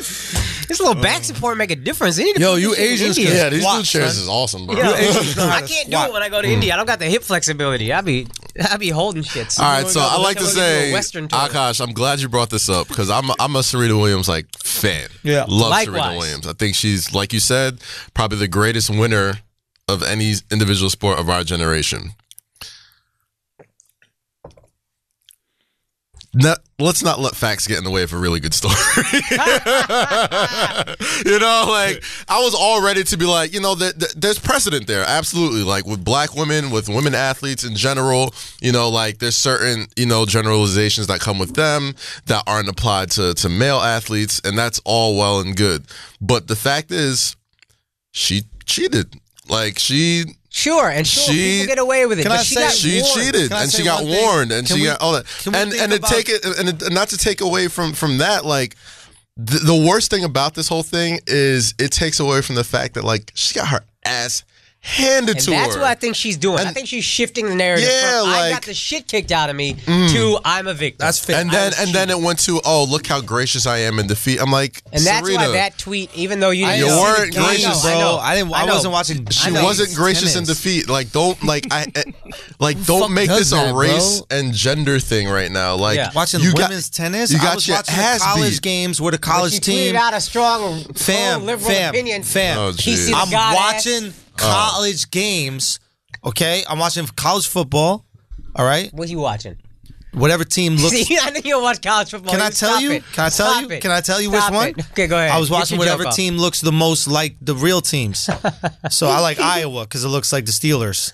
This little back support make a difference. They need to Yo, put you this shit in Asians India. Yeah, these Squat, new chairs son. is awesome, bro. Yo, know how I to can't squat. do it when I go to India. I don't got the hip flexibility. I be holding shit. All right, so I like to We'll give you a say, Western tour. Akash, I'm glad you brought this up because I'm a Serena Williams fan. Yeah. Love Likewise. Serena Williams. I think she's, like you said, probably the greatest winner of any individual sport of our generation. Let's not let facts get in the way of a really good story. You know, like, I was all ready to be like, you know, there's precedent there. Absolutely. Like, with black women, with women athletes in general, you know, like, there's certain, you know, generalizations that come with them that aren't applied to male athletes, and that's all well and good. But the fact is, she cheated. Like, Sure, people get away with it. But she cheated, and she got warned, and she got all that. And not to take away from that, like, the worst thing about this whole thing is it takes away from the fact that, like, she got her ass handed to her. That's what I think she's doing. I think she's shifting the narrative from I got the shit kicked out of me to I'm a victim. That's fair. And then it went to, oh, look how gracious I am in defeat. I'm like, and that's Serena, why that tweet, even though you You weren't gracious, bro. I wasn't watching. She wasn't gracious in defeat. Like, don't make this a race and gender thing right now. Like, watching women's tennis. You got I was your watching ass the college beat. games with a college team. Tweeted out a strong liberal opinion. Oh, geez. I'm watching college games. Okay, I'm watching college football. All right. What are you watching? Whatever team looks. See, I know you don't watch college football. Can I tell you? Can I tell you which one? Okay, go ahead. I was watching whatever team looks the most like the real teams. So I like Iowa because it looks like the Steelers.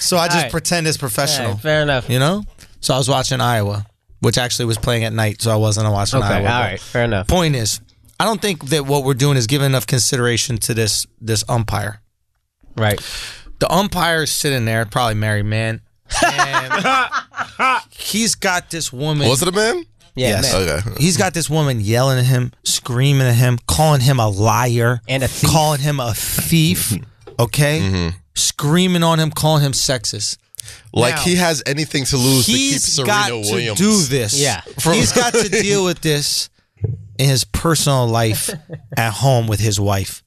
So I just pretend it's professional. Fair enough. You know. So I was watching Iowa, which actually was playing at night, so I wasn't watching Iowa. All right, fair enough. Point is, I don't think that what we're doing is giving enough consideration to this umpire. Right. The umpire is sitting there, probably married man, and he's got this woman. Was it a man? Yeah, yes. Okay. He's got this woman yelling at him, screaming at him, calling him a liar. And a thief. Calling him a thief, okay? Screaming on him, calling him sexist. Like Now, he has anything to lose to keep Serena Williams. To do this. Yeah. He's got to deal with this in his personal life at home with his wife.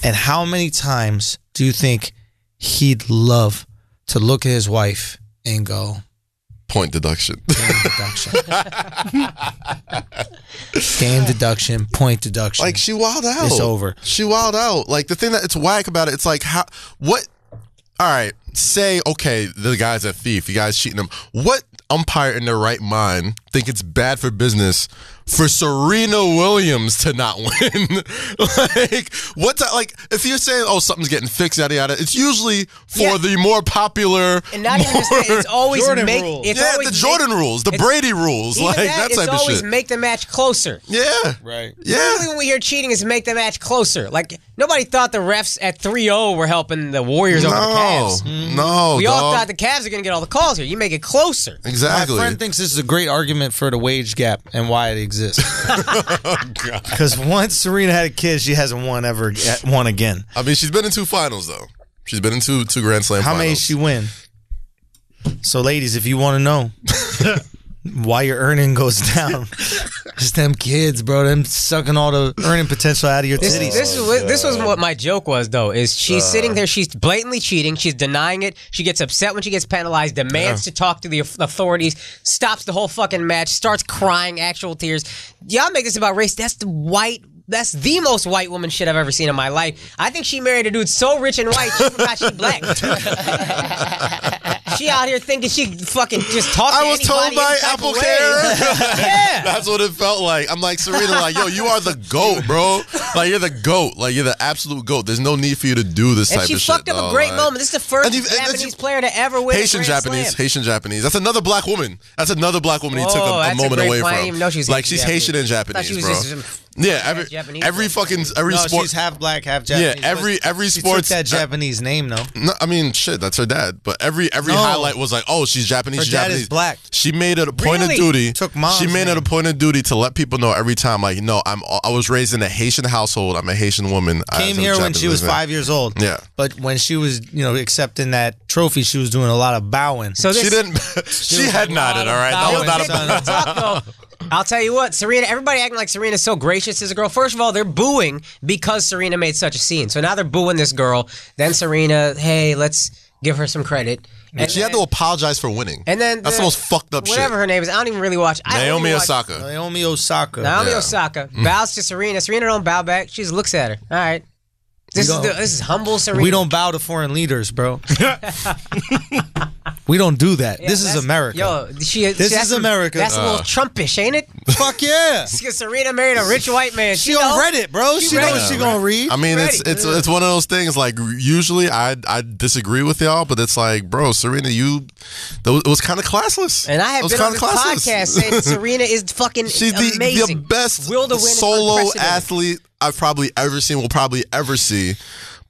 And how many times do you think he'd love to look at his wife and go, Point deduction. game deduction. Game deduction, point deduction. Like she wild out. It's over. She wild out. Like the thing that it's whack about it, it's like what? All right, say okay, the guy's a thief. The guy's cheating him. What umpire in their right mind think it's bad for business for Serena Williams to not win? Like like if you're saying something's getting fixed, yada yada, it's usually for the more popular. And not even just that, it's always Jordan make rules. it's yeah, always the Jordan rules, the Brady rules, even like that it's type of always shit. make the match closer. Yeah, Right. yeah. Usually when we hear cheating is make the match closer. Like nobody thought the refs at 3-0 were helping the Warriors over the Cavs. No, We all dog. thought the Cavs are going to get all the calls here. You make it closer. Exactly. My friend thinks this is a great argument for the wage gap and why it exists. Because once Serena had a kid, she hasn't won again. I mean, she's been in 2 finals though. She's been in two Grand Slam How finals. many did she win? So, ladies, if you want to know why your earning goes down, it's them kids, bro. Them sucking all the earning potential out of your titties. This was what my joke was, though, is she's sitting there, she's blatantly cheating, she's denying it, she gets upset when she gets penalized, demands to talk to the authorities, stops the whole fucking match, starts crying, actual tears. Y'all make this about race. That's the most white woman shit I've ever seen in my life. I think she married a dude so rich and white, she forgot she black. She out here thinking she fucking just talk to I was told anybody by any type Apple of way. Care. Yeah. That's what it felt like. I'm like, Serena, like, yo, you are the GOAT, bro. Like, you're the GOAT. Like, you're the absolute GOAT. There's no need for you to do this And type she of shit. fucked up a great moment. This is the first Japanese player to ever win Haitian a Grand Japanese. Slam. Haitian Japanese. That's another black woman. That's another black woman he took a that's moment great away point. I from. didn't even know she was like, Haitian she's Haitian and Japanese. I thought she Japanese, was bro. just Yeah, Japanese, every No, sport. she's half black, half Japanese. Yeah, every she sports. took that Japanese name, though. No, I mean, shit, that's her dad. But every highlight was like, oh, she's Japanese. Her she's dad Japanese. is black. She made it a point Really? of duty. Took mom's She made it name. a point of duty to let people know every time, like, no, I was raised in a Haitian household. I'm a Haitian woman. Came here when she was 5 years old. Yeah. But when she was, accepting that trophy, she was doing a lot of bowing. So this, She didn't. She head nodded. All right, that was not a. talk though. I'll tell you what, Serena, everybody acting like Serena's so gracious as a girl. First of all, they're booing because Serena made such a scene. So now they're booing this girl. Then Serena, hey, let's give her some credit. And She had to apologize for winning. And then that's the most fucked up shit. whatever her name is, I don't even really watch. Naomi Osaka. Naomi Osaka. Naomi Yeah. Osaka bows to Serena. Serena don't bow back. She just looks at her. All right. This is humble Serena. We don't bow to foreign leaders, bro. We don't do that. Yeah, this is America. Yo, This is America. That's a little Trumpish, ain't it? Fuck yeah. Because Serena married a rich white man. She on Reddit, bro. She know ready. what she gonna read. I mean, Ready. it's one of those things. Like usually, I disagree with y'all, but it's like, bro, Serena, it was kind of classless. And I have It was been on kinda this podcast saying Serena is fucking She's amazing. the best Will to win is solo unprecedented. athlete I've probably ever seen. Will probably ever see.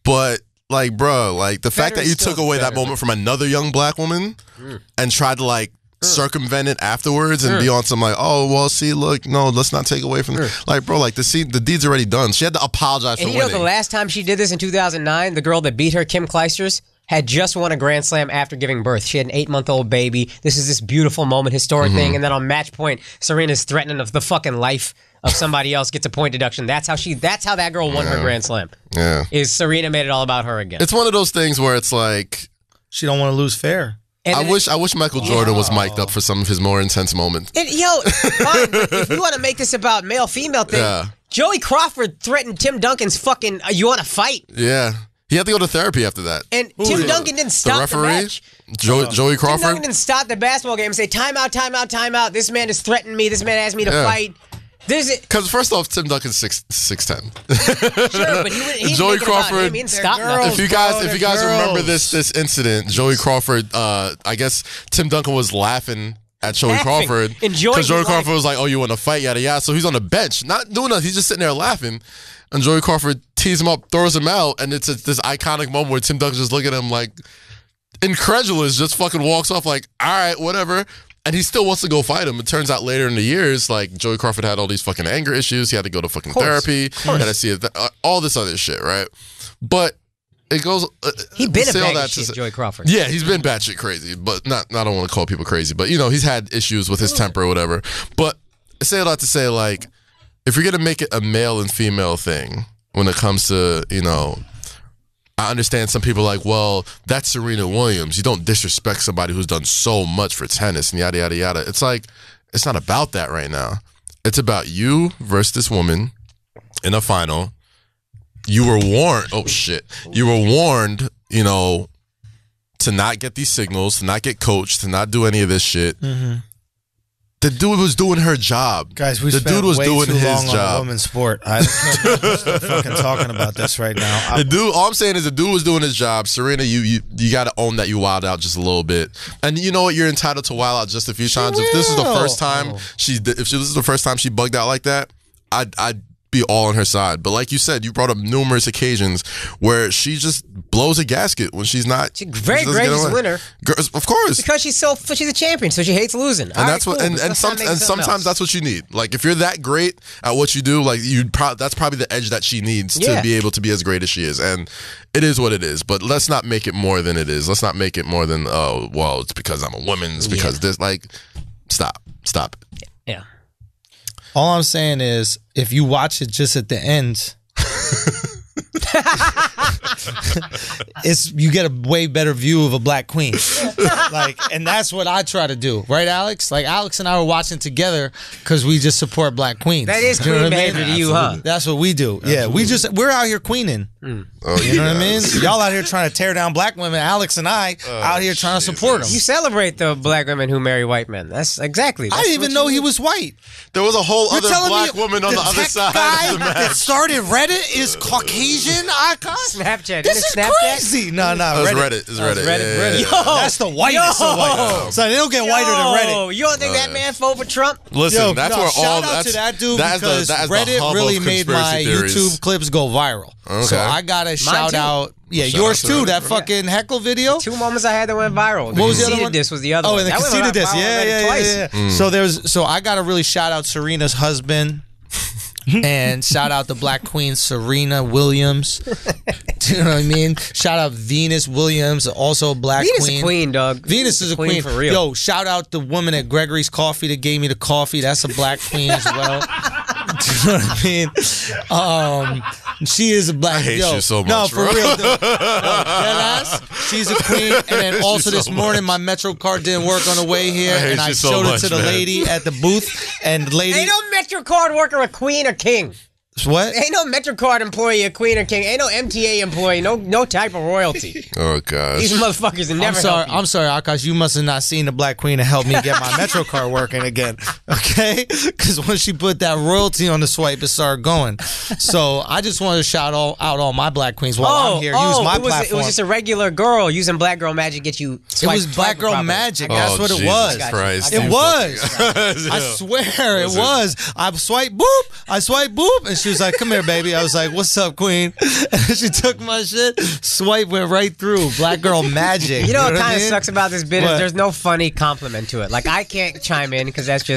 But like, bro, like the fact that Better you still took away that better, moment from another young black woman and tried to like circumvent it afterwards and be on some like, oh well, see, look, no, let's not take away from like, bro, like the deed's already done. She had to apologize And for you know winning. the last time she did this in 2009, the girl that beat her, Kim Clijsters, had just won a Grand Slam after giving birth. She had an 8-month-old baby. This is this beautiful moment, historic thing. And then on match point, Serena's threatening the fucking life of somebody else, gets a point deduction. That's how that girl won her Grand Slam. Yeah, Is Serena made it all about her again. it's one of those things where it's like, She don't want to lose fair. And I then wish Michael Jordan was mic'd up for some of his more intense moments. Yo, fine, but if you want to make this about male-female thing, Yeah. Joey Crawford threatened Tim Duncan's fucking, you want to fight? Yeah, he had to go to therapy after that. And Tim Duncan didn't stop the match. Joey Tim Crawford. Duncan didn't stop the basketball game and say, time out, time out, time out. This man has threatened me. This man asked me to Yeah. fight. Because first off, Tim Duncan's 6'10". Sure, but he Joey didn't make it about Crawford- him. He didn't stop They're nothing. If you guys remember this incident, Joey Crawford, I guess Tim Duncan was laughing at Joey Laughing. Crawford Enjoying because Joey his Crawford life. was like, "Oh, you want to fight?" Yada yada. So he's on the bench, not doing nothing. He's just sitting there laughing, and Joey Crawford tees him up, throws him out, and it's this iconic moment where Tim Duncan just looking at him like incredulous, just fucking walks off like, "All right, whatever." And he still wants to go fight him. It turns out later in the years, like, Joey Crawford had all these fucking anger issues. He had to go to fucking therapy. Had to see all this other shit, right? But it goes. He been a bag of shit, Joey Crawford. Yeah, he's been batshit crazy, but not. I don't want to call people crazy, but you know, he's had issues with his temper or whatever. But I say a lot to say, like, if you're gonna make it a male and female thing when it comes to, you know, I understand some people are like, well, that's Serena Williams. You don't disrespect somebody who's done so much for tennis and yada yada yada. It's like, it's not about that right now. It's about you versus this woman in a final. You were warned. Oh shit! You were warned. You know, to not get these signals, to not get coached, to not do any of this shit. Mm-hmm. The dude was doing her job, guys. The dude was doing his job. On a women's sport. I can't stop fucking talking about this right now. All I'm saying is the dude was doing his job. Serena, you got to own that you wild out just a little bit, and you know what? You're entitled to wild out just a few times. If this is the first time this is the first time she bugged out like that, I'd be all on her side. But like you said, you brought up numerous occasions where she just blows a gasket when she's not. She's very gracious winner, of course, because she's a champion, so she hates losing. And that's what, and sometimes that's what you need. Like, if you're that great at what you do, like, that's probably the edge that she needs to be able to be as great as she is. And it is what it is. But let's not make it more than it is. Let's not make it more than, oh, well, it's because I'm a woman. It's because this. Like, stop it. Yeah. All I'm saying is, if you watch it just at the end, you get a way better view of a black queen. Like, and that's what I try to do, right, Alex? Like, Alex and I were watching together because we just support black queens. That is queen behavior to you, huh? That's what we do. Absolutely. Yeah, we're out here queening. Oh, you know what I mean? Y'all out here trying to tear down black women. Alex and I out here trying to support them. You celebrate the black women who marry white men. That's exactly. I didn't even know he was white. There was a whole other black woman on the other side. The guy that started Reddit is Caucasian icon. Snapchat. This is crazy. No, Reddit. It's Reddit. Reddit. Yo, that's the whitest of white. So they don't get whiter than Reddit. You don't think that man voted for Trump? Listen, that's where all. Shout out to that dude because Reddit really made my YouTube clips go viral. Okay. So I gotta shout out. Yeah, yours too. That fucking heckle video. 2 moments I had that went viral. What was the other one? This was the other one. Oh, and the conceited this. Yeah. So I gotta really shout out Serena's husband. And shout out the black queen Serena Williams. Do you know what I mean? Shout out Venus Williams, also a black queen. Venus is a queen, dog. Venus is a queen for real. Yo, shout out the woman at Gregory's Coffee that gave me the coffee. That's a black queen as well. Do you know what I mean? She is a black. I hate you so much. No, for real. She's a queen. And then also this morning, my Metro card didn't work on the way here, and I showed it to the lady at the booth. And the lady, ain't no Metro card worker a queen or king. What? Ain't no MetroCard employee a queen or king. Ain't no MTA employee. No type of royalty. Oh gosh. These motherfuckers are never. I'm sorry, Akash. You must have not seen the black queen to help me get my MetroCard working again. Okay? Because when she put that royalty on the swipe, it started going. So I just wanted to shout out all my black queens while I'm here. Use my platform. It was just a regular girl using black girl magic get you. It was black girl magic. That's what it was. It was. I swear it was. I swipe boop, and she was like, "Come here, baby." I was like, "What's up, queen?" And she took my shit. Swipe went right through. Black girl magic. You know what kind of sucks about this bit is there's no funny compliment to it. Like, I can't chime in because that's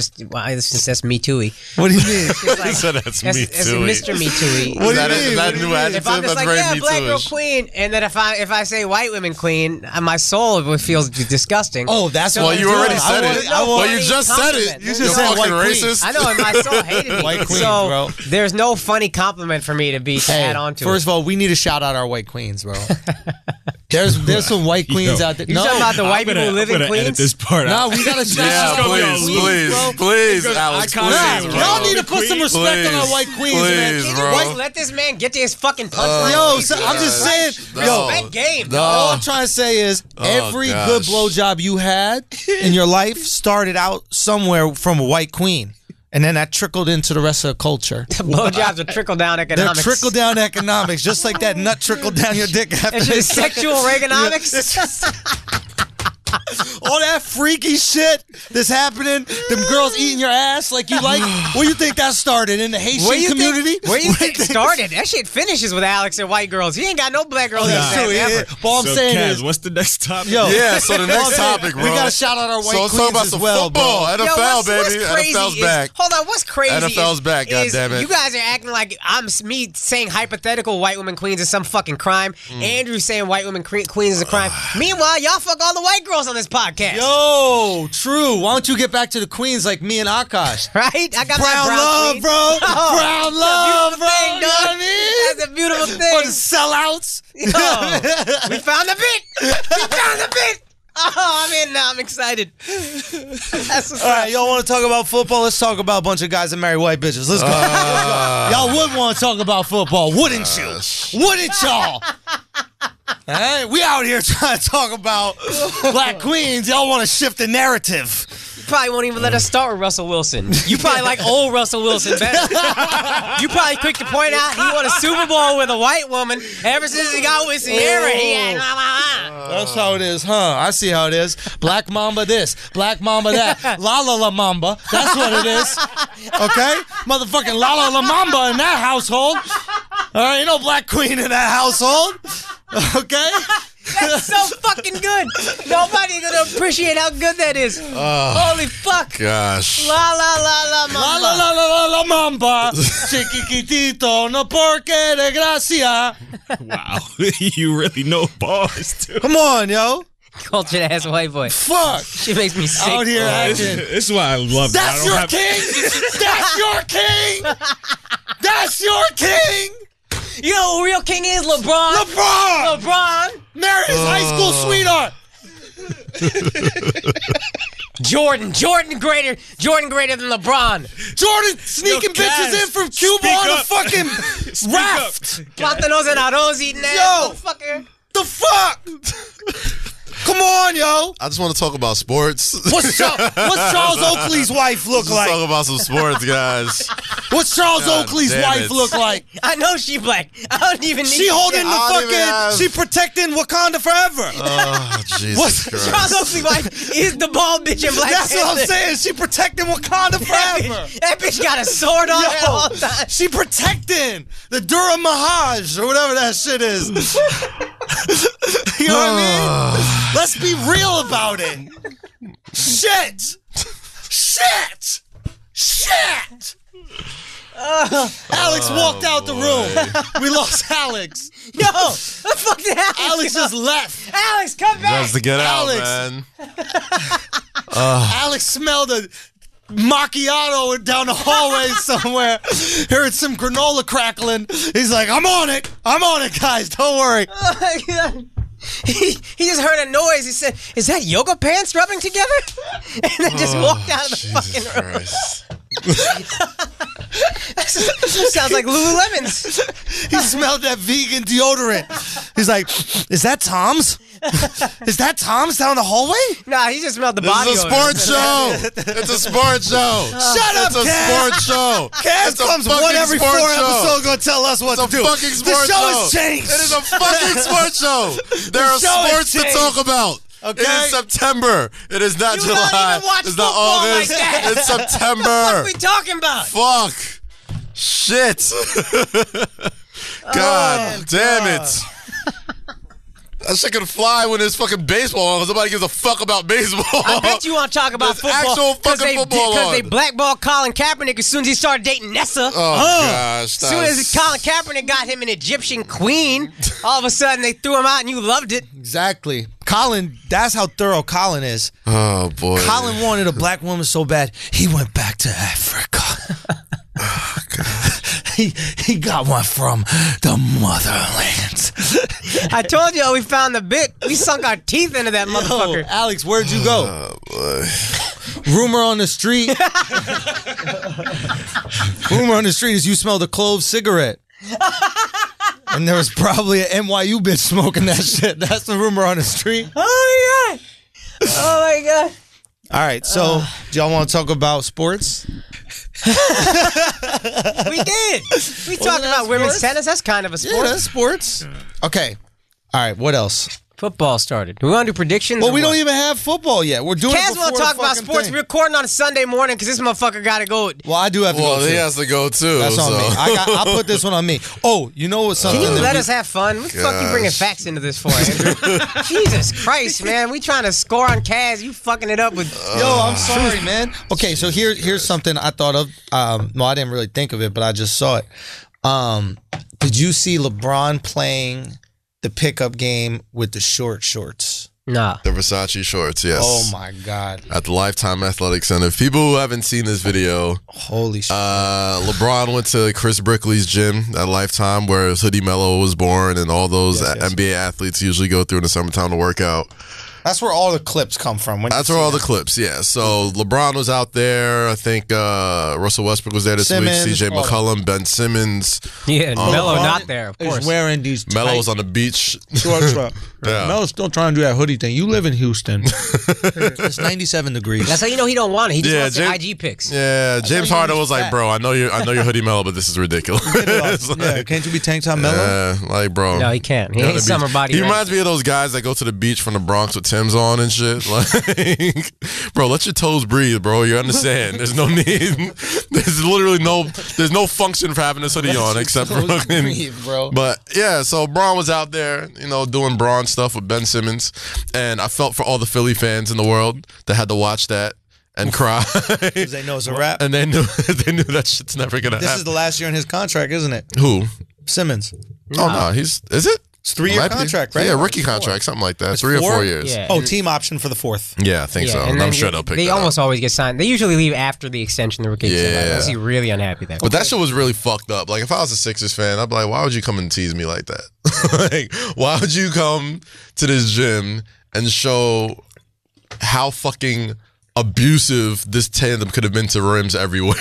me too-y. What do you mean? He said that's me too-y. It's Mr. Me too-y. What do you mean? Is that a new adjective? If I'm just like, yeah, black girl queen, and then if I say white women queen, my soul feels disgusting. Oh, that's well, you already said it. Well, you just said it. You just said white racist. I know, and my soul hated me. White queen, so bro. There's no funny compliment for me to add on to. First of all, we need to shout out our white queens, bro. There's some white queens out there. You talking about the white people who live in Queens? Edit this part out. No, we gotta shout out. Please, Alex. Y'all need to put some respect on our white queens, man. Can you let this man get to his fucking punchline? I'm just saying. Respect game. All I'm trying to say is every good blowjob you had in your life started out somewhere from a white queen. And then that trickled into the rest of the culture. Blowjobs are trickle-down economics. They're trickle-down economics, just like that nut trickled down your dick after sexual Reaganomics? All that freaky shit that's happening, them girls eating your ass like you like. Where you think that started? In the Haitian community? Where you think it started? That shit finishes with Alex and white girls. He ain't got no black girls. But all I'm saying Kaz, is, what's the next topic? Yeah, so the next topic, bro. We got to shout out our white queens talk about as some well, football. bro. NFL, baby. NFL's back. Hold on, what's crazy NFL's back, goddammit. You guys are acting like me saying hypothetical white women queens is some fucking crime. Andrew saying white women queens is a crime. Meanwhile, y'all fuck all the white girls on this podcast. Yo, true. Why don't you get back to the queens like me and Akash? Right? I got brown my love, queen. bro. Brown love, bro. Thing, You know what I mean? That's a beautiful thing. For the sellouts. Yo, we found the bit. We found the bit. Oh, I'm in now. I'm excited. That's what's All right, y'all want to talk about football? Let's talk about a bunch of guys that marry white bitches. Let's go. Y'all would want to talk about football, wouldn't you? Wouldn't y'all? All right, we out here trying to talk about black queens. Y'all want to shift the narrative. Probably won't even let us start with Russell Wilson. You probably like old Russell Wilson better. You probably quick to point out he won a Super Bowl with a white woman ever since he got with Sierra. He had That's how it is, huh? I see how it is. Black Mamba this, Black Mamba that. La La La Mamba. That's what it is. Okay? Motherfucking La La La Mamba in that household. All right, ain't no black queen in that household. Okay? That's so fucking good. Nobody's gonna appreciate how good that is. Holy fuck. Gosh. La la la la mamba. La la la la la la mamba. Chiquitito, no porque de gracia. Wow. You really know bars, too. Come on, yo. Cultured ass white boy. Fuck. She makes me sick. Out here acting. This is why I love That's it. your king? That's your king? That's your king? You know who real king is? LeBron. LeBron. Marry his high school sweetheart. Jordan greater than LeBron. Jordan sneaking bitches in from Cuba on a fucking raft. Platanos and arroz eating ass. Motherfucker. The fuck? Come on, yo. I just want to talk about sports. What's Charles Oakley's wife look like? Let's talk about some sports, guys. What's Charles Oakley's wife it. look like? I know she black. I don't even need She holding the I don't even have- fucking, she protecting Wakanda forever. Oh, Jesus What's Christ. Charles Oakley's wife is the bald bitch in Black That's what I'm Panther. saying. She protecting Wakanda forever. That bitch got a sword on her at all times. She protecting the Dura Mahaj or whatever that shit is. You know what I mean? Let's be real about it. Shit. Alex walked out the room. We lost Alex. Yo, the fuck did Alex just left. Alex, come back. Just to get Alex. out, man. Alex smelled a macchiato down the hallway somewhere. Heard some granola crackling. He's like, I'm on it, guys. Don't worry. Oh my God. He just heard a noise. He said, "Is that yoga pants rubbing together?" And then just walked out of the Jesus fucking room. Christ. That sounds like Lululemon's. He smelled that vegan deodorant. He's like, is that Tom's? Is that Tom's down the hallway? Nah, he just smelled the This body is a odor. sports show. It's a sports show. Shut up, It's a Kaz. sports show. Kaz It's a comes fucking one every 4 sports show. episodes gonna tell us what It's to a do. fucking The sports show show. has changed. It is a fucking sports show. There are show has sports to changed. talk about. Okay. It is September. It is not You July. don't even watch It's not football August. like that. It's What September. are we talking about? Fuck. Shit. God damn it. That shit can fly when there's fucking baseball on because nobody gives a fuck about baseball. I bet you want to talk about There's football actual fucking football because they on. blackballed Colin Kaepernick as soon as he started dating Nessa. Gosh. As soon as Colin Kaepernick got him an Egyptian queen, all of a sudden they threw him out and you loved it. Exactly. Colin, that's how thorough Colin is. Oh, boy. Colin wanted a black woman so bad, he went back to Africa. Oh, he got one from the motherland. I told you we found the bit. We sunk our teeth into that motherfucker. Alex, where'd you go? Oh, boy. Rumor on the street. Rumor on the street is you smelled a clove cigarette. And there was probably an NYU bitch smoking that shit. That's the rumor on the street. Oh my God. Oh my God. All right, so do y'all want to talk about sports? We did. We talked that about women's sports? tennis. That's kind of a sport. Yeah, that's sports. Okay. All right, what else? Football started. Do we want to do predictions? Well, we don't even have football yet. We're doing Kaz it before want to talk about sports. thing. We're recording on a Sunday morning because this motherfucker got to go. Well, I do have to go, too. Well, he has to go, too. That's on me. I'll put this one on me. Oh, you know what's something? Can you let us have fun? What the fuck you bringing facts into this for, Andrew? Jesus Christ, man. We trying to score on Kaz. You fucking it up with... Yo, I'm sorry, man. Okay, so here's something I thought of. Well, I didn't really think of it, but I just saw it. Did you see LeBron playing the pickup game with the shorts? Nah. The Versace shorts, yes. Oh, my God. At the Lifetime Athletic Center. People who haven't seen this video. Holy shit. LeBron went to Chris Brickley's gym at Lifetime where Hoodie Melo was born and all those NBA athletes usually go through in the summertime to work out. That's where all the clips come from. That's where all the clips, yeah. So LeBron was out there. I think Russell Westbrook was there this week. CJ McCollum, Ben Simmons. Yeah, Melo not there, of course. Is wearing these Melo was on the beach. Shorts. Melo's still trying to do that hoodie thing. You live in Houston. It's 97 degrees. That's how you know he don't want it. He just wants the IG pics. Yeah, James Harden was like, bro, I know you're Hoodie Melo, but this is ridiculous. Like, can't you be tank top Melo? Yeah, like, bro. No, he can't. He ain't summer body. He reminds me of those guys that go to the beach from the Bronx with Tim's on and shit. Like, bro, let your toes breathe, bro. You understand? There's no need. There's literally there's no function for having this hoodie on except for fucking. Breathe, bro. But yeah, so Braun was out there, doing Braun stuff with Ben Simmons, and I felt for all the Philly fans in the world that had to watch that and cry because they know it's a wrap, and they knew that shit's never gonna happen. This is the last year in his contract, isn't it? Who? Simmons. Oh no, is it? It's 3-year contract, right? Yeah, rookie contract, something like that. 3 or 4 years. Yeah. Oh, team option for the 4th. Yeah, I think so. And I'm sure they'll pick that up. They almost always get signed. They usually leave after the extension, the rookie extension. Unless he's really unhappy then. But that shit was really fucked up. Like, if I was a Sixers fan, I'd be like, why would you come and tease me like that? Like, why would you come to this gym and show how fucking abusive this tandem could have been to rims everywhere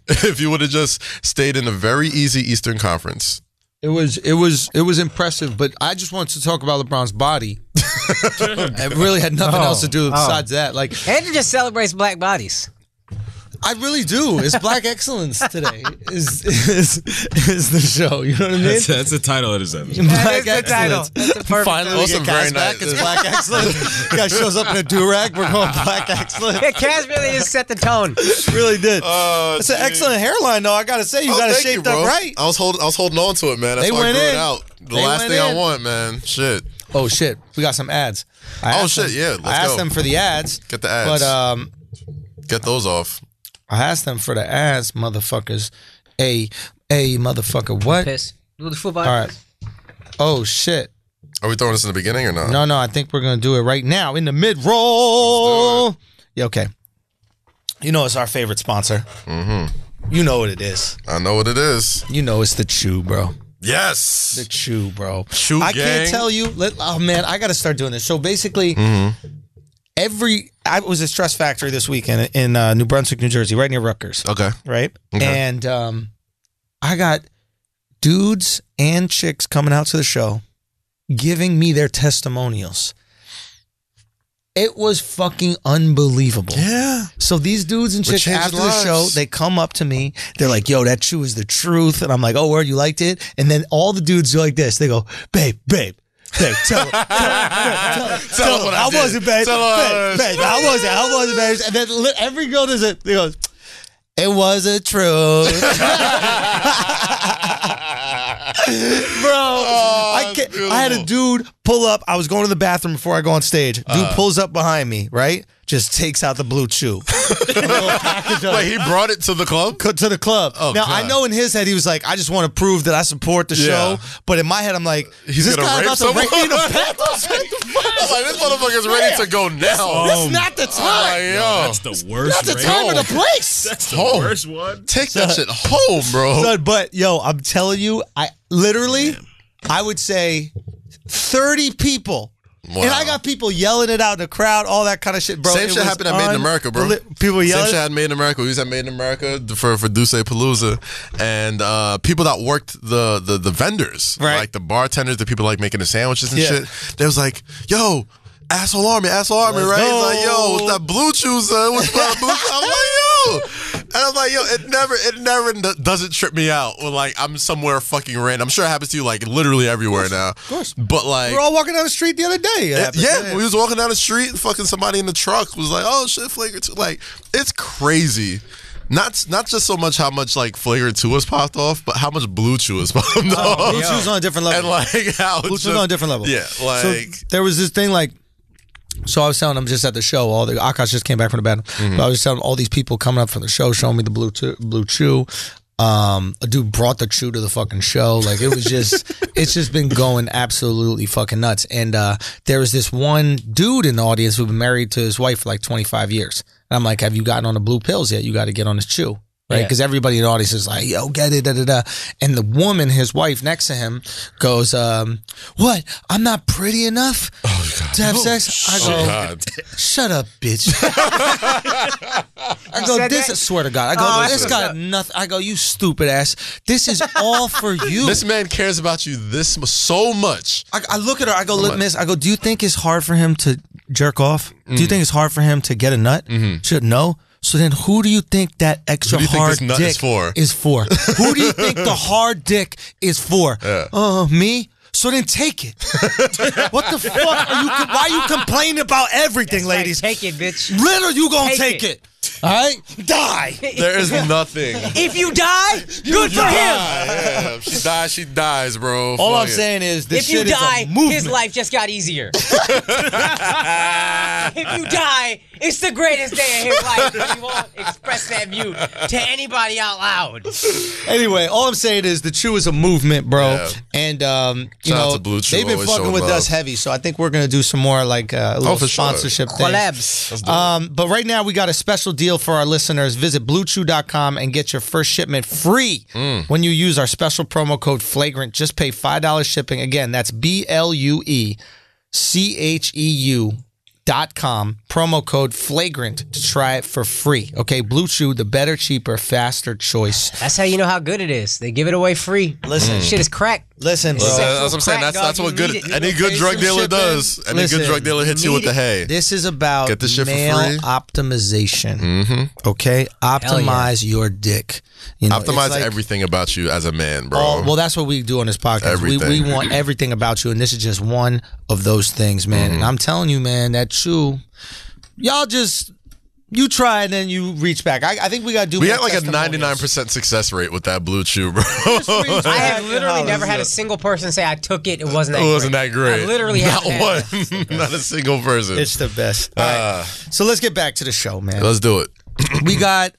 if you would have just stayed in a very easy Eastern Conference? It was impressive, but I just wanted to talk about LeBron's body. It really had nothing else to do besides that. Like, Andrew just celebrates black bodies. I really do. It's Black Excellence today. Is the show? You know what I mean? That's the title of this episode. Black Excellence. That's a perfect Finally, we get Kaz back. It's Black Excellence. Guy shows up in a do-rag. We're going Black Excellence. Yeah, Kaz really just set the tone. Really did. It's an excellent hairline, though. I got to say, you got it shaped up right. I was holding on to it, man. That's why I grew it out. The last thing I want, man. Shit. Oh shit, we got some ads. Yeah. Let's go. I asked them for the ads. Get the ads. But get those off. I asked them for the ads, motherfuckers. A motherfucker, what? Piss. Do the football. All right. Oh shit. Are we throwing this in the beginning or not? No. I think we're gonna do it right now in the mid-roll. Yeah, okay. You know it's our favorite sponsor. Mm-hmm. You know what it is. I know what it is. You know it's the Chew, bro. Yes. The Chew, bro. Chew I gang. can't tell you. Oh man, I got to start doing this. So basically, I was at Stress Factory this weekend in New Brunswick, New Jersey, right near Rutgers. Okay. Right? Okay. And I got dudes and chicks coming out to the show giving me their testimonials. It was fucking unbelievable. Yeah. So these dudes and chicks after the show, they come up to me. They're like, yo, that chew is the truth. And I'm like, oh, word, you liked it? And then all the dudes do like this. They go, babe, tell her. I wasn't, babe. Babe, I wasn't, babe. And then every girl does it. They go, it was a truth. Bro, I had a dude pull up. I was going to the bathroom before I go on stage. Dude pulls up behind me, right? Just takes out the blue chew. Wait, he brought it to the club? To the club. Oh, now, God. I know in his head, he was like, I just want to prove that I support the show. But in my head, I'm like, he's is this guy about to rape me in the bathroom? I'm like, this motherfucker's ready to go now. That's not the time. That's the worst. That's the time of the place. That's the worst one. Take that shit home, bro. Son, but, yo, I'm telling you, I would say 30 people. Wow. And I got people yelling it out in the crowd, all that kind of shit, bro. Same shit happened at Made in America, bro. People yelling. Same shit at Made in America. We was at Made in America for Duce Palooza, and people that worked the vendors, right? Like the bartenders, the people like making the sandwiches and shit. They was like, yo, asshole army, right? He's like, yo, what's that blue chew, son? What's that blue chew? I'm like, yo. And I'm like, yo, it never doesn't trip me out when like I'm somewhere fucking random. I'm sure it happens to you like literally everywhere now. Of course. But like, we were all walking down the street the other day. We was walking down the street and fucking somebody in the truck was like, oh shit, Flagrant 2. Like, it's crazy. Not just so much how much like Flagrant 2 was popped off, but how much Blue Chew was popped off. Blue Chew's on a different level. And like how Blue Chew's on a different level. Yeah, like so there was this thing like. So I was telling them just at the show, Akash just came back from the battle. But I was telling all these people coming up from the show, showing me the Blue Chew. A dude brought the chew to the fucking show. Like it was just, it's just been going absolutely fucking nuts. And there was this one dude in the audience who'd been married to his wife for like 25 years. And I'm like, have you gotten on the blue pills yet? You got to get on this chew. Right, because everybody in the audience is like, "Yo, get it, da da da," and the woman, his wife, next to him, goes, "What? I'm not pretty enough to have sex?" I go, "Shut up, bitch." I go, "This, I swear to God," I go, "This got nothing." I go, "You stupid ass. This is all for you." This man cares about you so much. I look at her. I go, "Look, miss." I go, "Do you think it's hard for him to jerk off? Do you think it's hard for him to get a nut?" Should no. So then who do you think that extra hard dick is for? Who do you think the hard dick is for? Me? So then take it. What the fuck why are you complaining about everything, ladies? Take it, bitch. Literally, you gonna take it. All right? Die. There is nothing. If you die, good for him. Yeah. If she dies, bro. All I'm saying is this shit is a movement. If you die, his life just got easier. If you die, it's the greatest day of his life. But he won't express that view to anybody out loud. Anyway, all I'm saying is the Chew is a movement, bro. Yeah. And you know, they've been fucking with us heavy, so I think we're gonna do some more like little sponsorship things. Collabs. But right now we got a special deal for our listeners. Visit BlueChew.com and get your first shipment free when you use our special promo code Flagrant. Just pay $5 shipping. Again, that's BlueChew.com, promo code Flagrant to try it for free. Okay, Blue Chew, the better, cheaper, faster choice. That's how you know how good it is. They give it away free. Listen, shit is crack. Listen, bro. That's what I'm saying. That's what any good drug dealer does. Any good drug dealer hits you with the hey. This is about get this shit male for free. Optimization. Okay, optimize your dick. You know, optimize like, everything about you as a man, bro. Well, that's what we do on this podcast. We want everything about you, and this is just one of those things, man. And I'm telling you, man, that Chew, y'all just. You try and then you reach back. I think we got to do. We had like a 99% success rate with that Blue Chew, bro. I have literally never had a single person say I took it. It wasn't that great. It wasn't that great. I literally not one. Not a single person. It's the best. All right. So let's get back to the show, man. Let's do it. We got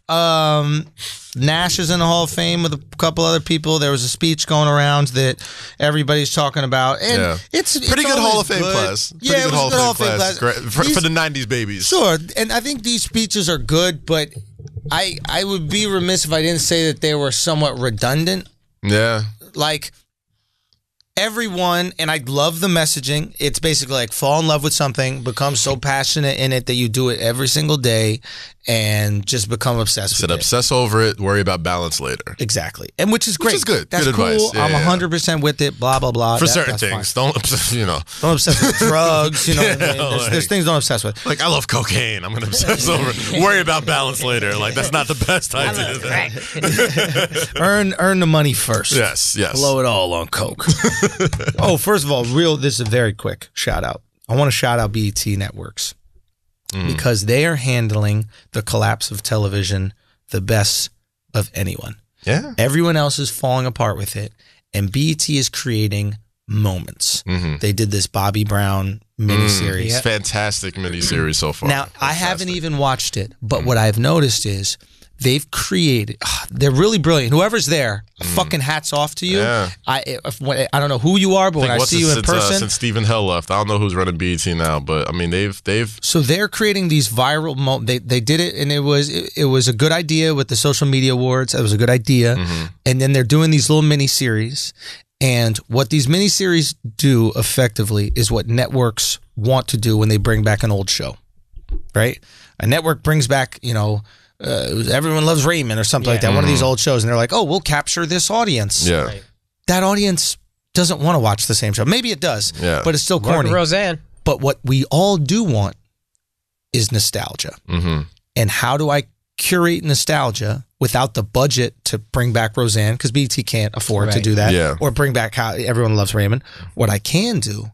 Nash is in the Hall of Fame with a couple other people. There was a speech going around that everybody's talking about, and it's pretty good Hall of Fame class. Yeah, it was a good Hall of Fame class for the '90s babies. Sure, and I think these speeches are good, but I would be remiss if I didn't say that they were somewhat redundant. Yeah, like. Everyone, and I love the messaging. It's basically like fall in love with something, become so passionate in it that you do it every single day and just become obsessed with it. Obsess over it, worry about balance later. Exactly. And which is great. Which is good. That's good cool. Advice. Yeah, I'm 100% with it, blah, blah, blah. For certain things. Fine. Don't obsess, Don't obsess with drugs, you know what I mean? There's things don't obsess with. Like, I love cocaine. I'm going to obsess over it. Worry about balance later. Like, that's not the best idea. Earn the money first. Yes. Blow it all on coke. Oh, first of all, this is a very quick shout out. I want to shout out BET Networks because they are handling the collapse of television the best of anyone. Yeah. Everyone else is falling apart with it, and BET is creating moments. They did this Bobby Brown miniseries. Fantastic miniseries so far. Now, I haven't even watched it, but what I've noticed is they've created, they're really brilliant. Whoever's there, fucking hats off to you. Yeah. I don't know who you are, but when I see you in person. Since Stephen Hill left, I don't know who's running BET now, but I mean, they've. So they're creating these viral moments. They did it, and it was a good idea with the social media awards. It was a good idea. And then they're doing these little mini-series. And what these mini-series do effectively is what networks want to do when they bring back an old show, right? A network brings back, Everyone Loves Raymond or something like that, one of these old shows, and they're like, oh, we'll capture this audience. Yeah. Right. That audience doesn't want to watch the same show. Maybe it does, but it's still corny. Roseanne. But what we all do want is nostalgia. And how do I curate nostalgia without the budget to bring back Roseanne, because BET can't afford to do that, or bring back How Everyone Loves Raymond. What I can do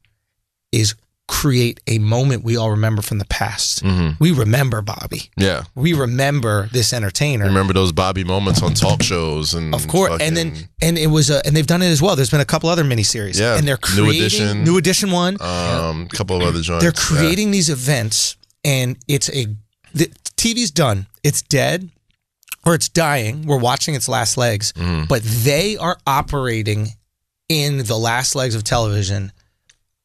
is create a moment we all remember from the past. We remember Bobby. Yeah. We remember this entertainer. Remember those Bobby moments on talk shows, and of course, and it was and they've done it as well. There's been a couple other miniseries. Yeah. And they're creating New Edition one. A couple of other joints. They're creating these events, and the TV's done. It's dead or it's dying. We're watching its last legs, but they are operating in the last legs of television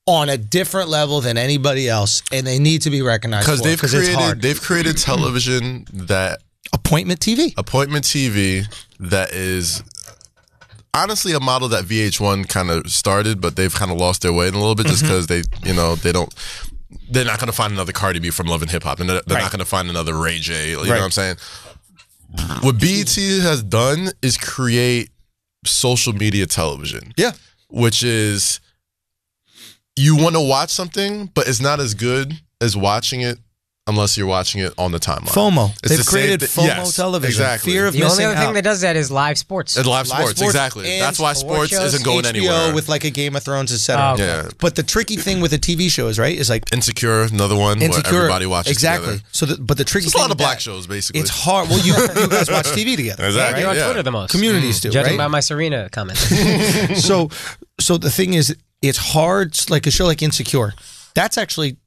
on a different level than anybody else, and they need to be recognized because it's hard. They've created television that appointment TV that is honestly a model that VH1 kind of started, but they've kind of lost their way in a little bit just because they're not going to find another Cardi B from Love and Hip Hop, and they're not going to find another Ray J. You know what I'm saying? What BET has done is create social media television. Yeah, which is, you want to watch something, but it's not as good as watching it unless you're watching it on the timeline. FOMO. They've created FOMO television. Exactly. Fear of the missing only other out. thing that does that is live sports. And live sports, exactly. That's why sports isn't going HBO anywhere. with like a Game of Thrones, etc. Yeah. But the tricky thing with a TV show is like Insecure, another one where everybody watches together. So, but the tricky thing, a lot of black shows, basically. It's hard. Well, you guys watch TV together. Exactly. You're on Twitter the most. Communities do, judging right? by my Serena comments. So the thing is, it's hard. Like a show like Insecure, that's actually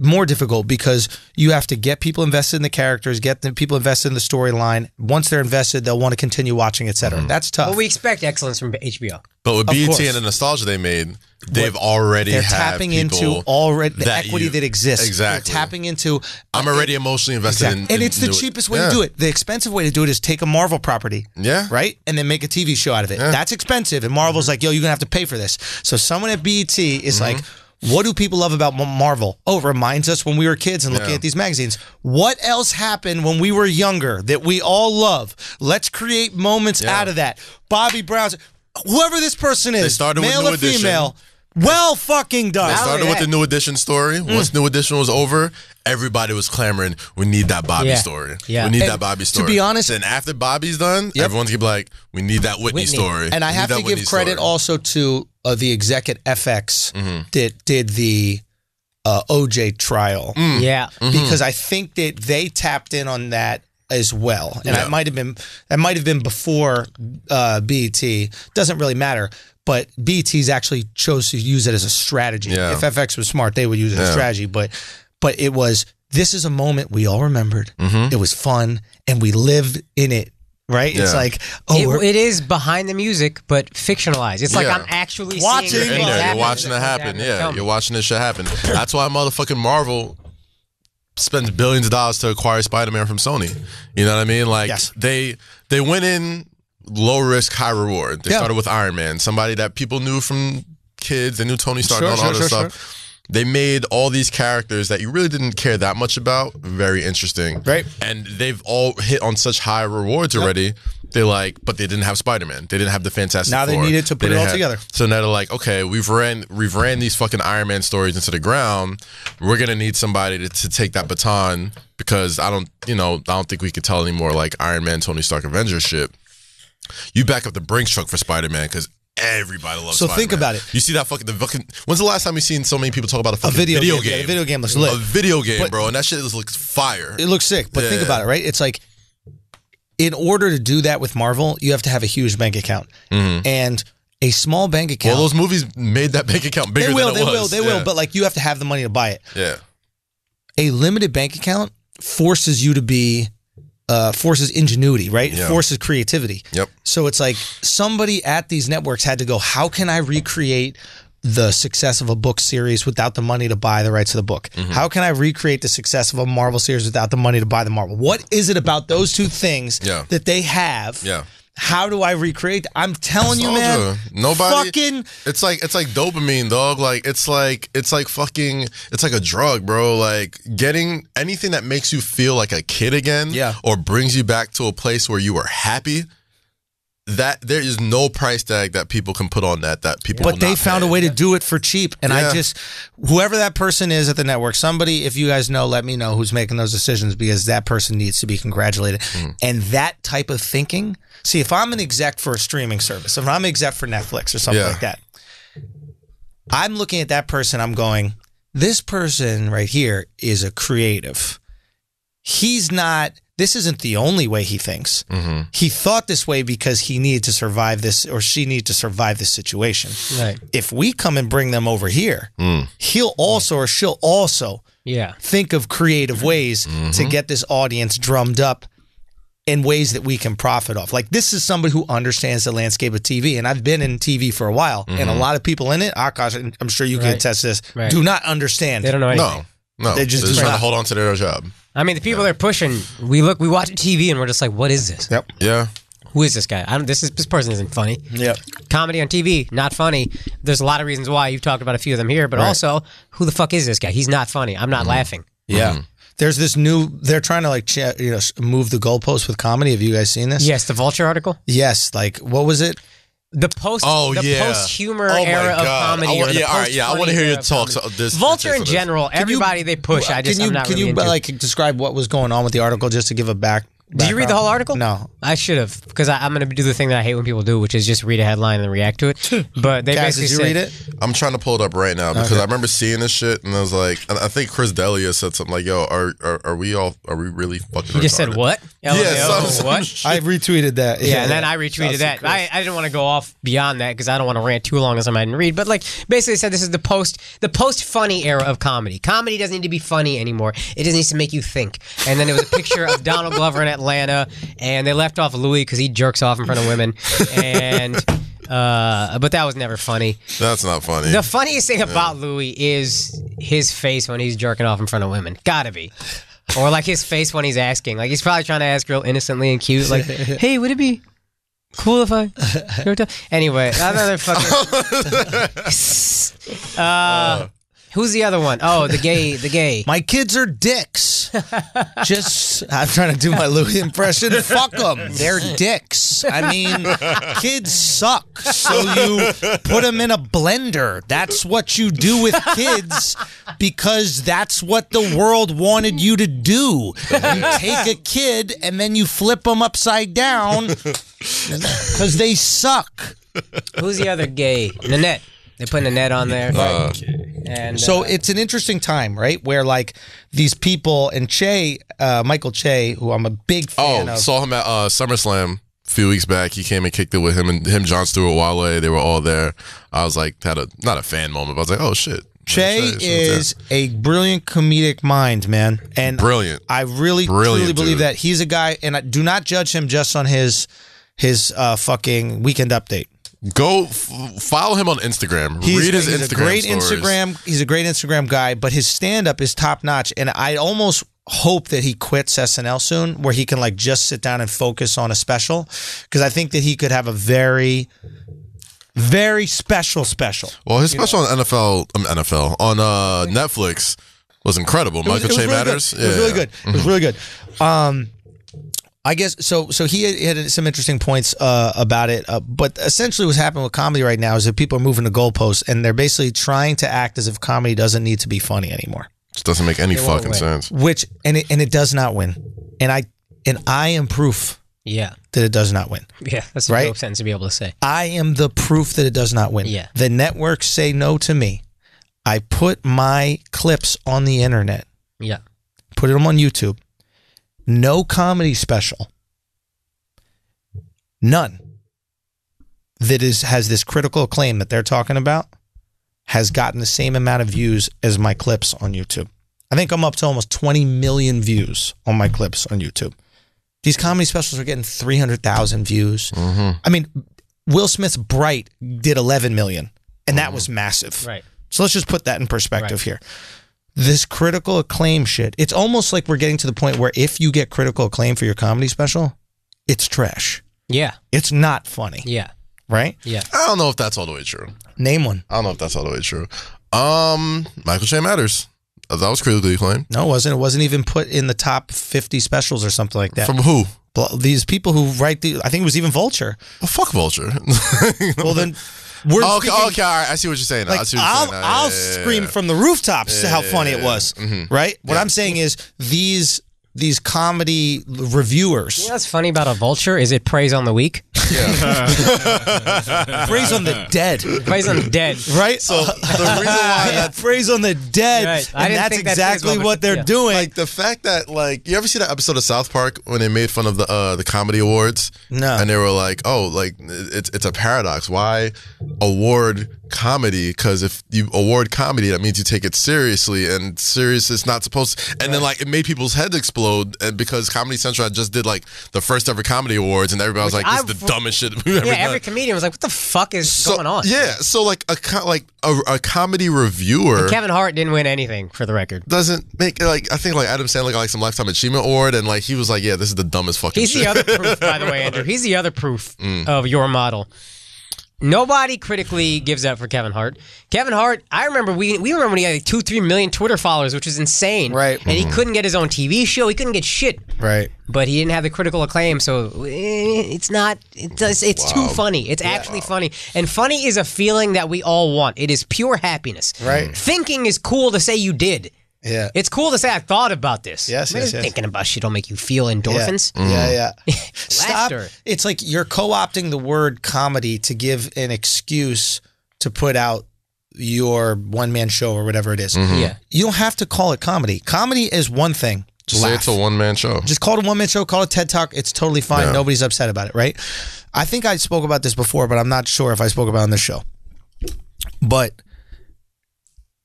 more difficult because you have to get people invested in the characters, get the people invested in the storyline. Once they're invested, they'll want to continue watching, etc. That's tough. Well, we expect excellence from HBO. But with BET and the nostalgia they made, they're tapping into the equity that exists. Exactly. They're tapping into. I'm already emotionally invested in. And it's the cheapest way to do it. The expensive way to do it is take a Marvel property. Yeah. Right? And then make a TV show out of it. Yeah. That's expensive. And Marvel's like, yo, you're going to have to pay for this. So someone at BET is like, what do people love about Marvel? Oh, it reminds us when we were kids and looking at these magazines. What else happened when we were younger that we all love? Let's create moments out of that. Bobby Brown's, whoever this person is, male or female, well fucking done. They started with the New Edition story. Once New Edition was over, everybody was clamoring, we need that Bobby story. Yeah. We need that Bobby story. To be honest. And after Bobby's done, everyone's going to be like, we need that Whitney story. And I have to give credit also to the exec at FX that did the OJ trial. Because I think that they tapped in on that as well. And it might have been before BET. Doesn't really matter. But BET's actually chose to use it as a strategy. Yeah. If FX was smart, they would use it as a strategy. But it was, this is a moment we all remembered. It was fun, and we lived in it. Right? Yeah. It's like, it is behind the music, but fictionalized. It's like I'm actually watching seeing it. You're watching it happen. Yeah, you're watching this shit happen. That's why motherfucking Marvel spends billions of dollars to acquire Spider-Man from Sony. You know what I mean? Like, they went in low risk, high reward. They started with Iron Man, somebody that people knew from kids. They knew Tony Stark and all this stuff. They made all these characters that you really didn't care that much about very interesting. Right. And they've all hit on such high rewards already. They're like, but they didn't have Spider-Man. They didn't have the Fantastic Four. Now they needed to put it all together. So now they're like, okay, we've ran these fucking Iron Man stories into the ground. We're gonna need somebody to take that baton, because I don't think we could tell anymore like Iron Man, Tony Stark, Avengers shit. You back up the Brinks truck for Spider-Man, because everybody loves Spider-Man. So think about it. You see that fucking when's the last time you seen so many people talk about a video game? Yeah, the video game looks lit. A video game, bro, and that shit looks fire. It looks sick, but think about it, right? It's like, in order to do that with Marvel, you have to have a huge bank account. And a small bank account. Well, those movies made that bank account bigger than it was. They will, but like, you have to have the money to buy it. Yeah. A limited bank account forces you to be forces ingenuity, right? Yeah. Forces creativity. Yep. So it's like somebody at these networks had to go, how can I recreate the success of a book series without the money to buy the rights to the book? How can I recreate the success of a Marvel series without the money to buy the Marvel? What is it about those two things that they have? Yeah. How do I recreate? I'm telling you, man. Nobody. Fucking. It's like dopamine, dog. Like it's like a drug, bro. Like getting anything that makes you feel like a kid again, or brings you back to a place where you were happy. that there is no price tag that people can put on that people. But they found a way to do it for cheap, and I just whoever that person is at the network, somebody, if you guys know, let me know who's making those decisions because that person needs to be congratulated. And that type of thinking. See, if I'm an exec for a streaming service, if I'm an exec for Netflix or something like that, I'm looking at that person. I'm going, this person right here is a creative. He's not. This isn't the only way he thinks. He thought this way because he needed to survive this, or she needed to survive this situation. Right. If we come and bring them over here, he'll also or she'll also think of creative ways to get this audience drummed up in ways that we can profit off. Like, this is somebody who understands the landscape of TV, and I've been in TV for a while, and a lot of people in it, Akash, I'm sure you can attest to this, do not understand. They don't know anything. No. They're just trying to hold on to their job. I mean, the people they're pushing, we watch TV and we're just like, what is this? Yep. Yeah. Who is this guy? This person isn't funny. Yep. Comedy on TV, not funny. There's a lot of reasons why. You've talked about a few of them here, but also, who the fuck is this guy? He's not funny. I'm not laughing. Yeah. There's this they're trying to move the goalposts with comedy. Have you guys seen this? Yes, the Vulture article? Yes. Like, what was it? The post-humor era of comedy. I want to hear your talks. Vulture in general, everybody they push. Can you describe what was going on with the article just to give a background? Did you read the whole article? No. I should have, because I'm going to do the thing that I hate when people do, which is just read a headline and then react to it. But they basically did you read it? I'm trying to pull it up right now because I remember seeing this shit and I was like, I think Chris D'Elia said something like, "Yo, are we really fucking?" You just said what? Yeah, what? I retweeted that. Yeah, and then I retweeted that. I didn't want to go off beyond that because I don't want to rant too long as I didn't read. But like, basically said this is the post funny era of comedy. Comedy doesn't need to be funny anymore. It just needs to make you think. And then there was a picture of Donald Glover in Atlanta. And they left off Louis because he jerks off in front of women, and but that was never funny. That's not funny. The funniest thing about Louis is his face when he's jerking off in front of women. Gotta be, or like his face when he's asking. Like he's probably trying to ask real innocently and cute. Like, hey, would it be cool if I? Anyway, another fucking. Who's the other one? Oh, the gay. My kids are dicks. I'm trying to do my Louis impression. Fuck them. They're dicks. I mean, kids suck. So you put them in a blender. That's what you do with kids because that's what the world wanted you to do. You take a kid and then you flip them upside down because they suck. Who's the other gay? Nanette. They put Nanette on there. And so it's an interesting time, right? Where like these people and Michael Che, who I'm a big fan of. Saw him at SummerSlam a few weeks back. He came and kicked it with him, Jon Stewart, Wale. They were all there. I was like, not a fan moment, but I was like, oh shit. Che is a brilliant comedic mind, man. And brilliant. I really truly believe that he's a guy, and I do not judge him just on his fucking Weekend Update. Go follow him on Instagram. Read his Instagram stories. He's a great Instagram guy, but his stand-up is top-notch, and I almost hope that he quits SNL soon, where he can like just sit down and focus on a special, because I think that he could have a very, very special. Well, his special on NFL on Netflix was incredible. Michael Che Matters. It was really good. It was really good. I guess so. He had some interesting points about it, but essentially, what's happening with comedy right now is that people are moving the goalposts, and they're basically trying to act as if comedy doesn't need to be funny anymore. It doesn't make any fucking sense. It does not win, and I am proof. Yeah, that it does not win. Yeah, that's a dope sentence to be able to say. I am the proof that it does not win. Yeah, the networks say no to me. I put my clips on the internet. Yeah, put them on YouTube. No comedy special, none, that has this critical acclaim that they're talking about has gotten the same amount of views as my clips on YouTube. I think I'm up to almost 20 million views on my clips on YouTube. These comedy specials are getting 300,000 views. Mm-hmm. I mean, Will Smith's Bright did 11 million, and that was massive. Right. So let's just put that in perspective here. This critical acclaim shit, it's almost like we're getting to the point where if you get critical acclaim for your comedy special, it's trash. Yeah. It's not funny. Yeah. Right? Yeah. I don't know if that's all the way true. Name one. I don't know if that's all the way true. Michael Che Matters. That was critically acclaimed. No, it wasn't. It wasn't even put in the top 50 specials or something like that. From who? These people who write I think it was even Vulture. Well, fuck Vulture. Well, then okay, all right. I see what you're saying. Like, I'll scream from the rooftops to how funny it was. Right? What I'm saying is these comedy reviewers. You know what's funny about a Vulture is it preys on the weak. Yeah. Preys on the dead. Preys on the dead. Right? So the reason why that preys on the dead. Right. And that's exactly what they're doing. Like the fact that, like, you ever see that episode of South Park when they made fun of the comedy awards? No. And they were like, oh, like it's a paradox. Why award comedy? Because if you award comedy, that means you take it seriously, and serious is not supposed to. And then, like, it made people's heads explode, and because Comedy Central had just did like the first ever comedy awards, and everybody was like, "This is the dumbest shit we've ever done." Every comedian was like, "What the fuck is going on?" Yeah, so like a comedy reviewer. And Kevin Hart didn't win anything, for the record. Doesn't make, like, I think like Adam Sandler got like some Lifetime Achievement Award, and like he was like, "Yeah, this is the dumbest fucking He's shit." the other proof, by the way, Andrew. He's the other proof of your model. Nobody critically gives up for Kevin Hart. Kevin Hart, I remember we remember when he had like 2-3 million Twitter followers, which was insane. Right. And he couldn't get his own TV show. He couldn't get shit. Right. But he didn't have the critical acclaim, so it's too funny. It's actually funny. And funny is a feeling that we all want. It is pure happiness. Right. Thinking is cool to say you did. Yeah. It's cool to say I thought about this. Yes. Thinking about shit will make you feel endorphins. Yeah. Stop. Laughter. It's like you're co-opting the word comedy to give an excuse to put out your one-man show or whatever it is. Yeah. You don't have to call it comedy. Comedy is one thing. Just say it's a one-man show. Just call it a one-man show. Call it TED Talk. It's totally fine. Yeah. Nobody's upset about it, right? I think I spoke about this before, but I'm not sure if I spoke about it on this show. But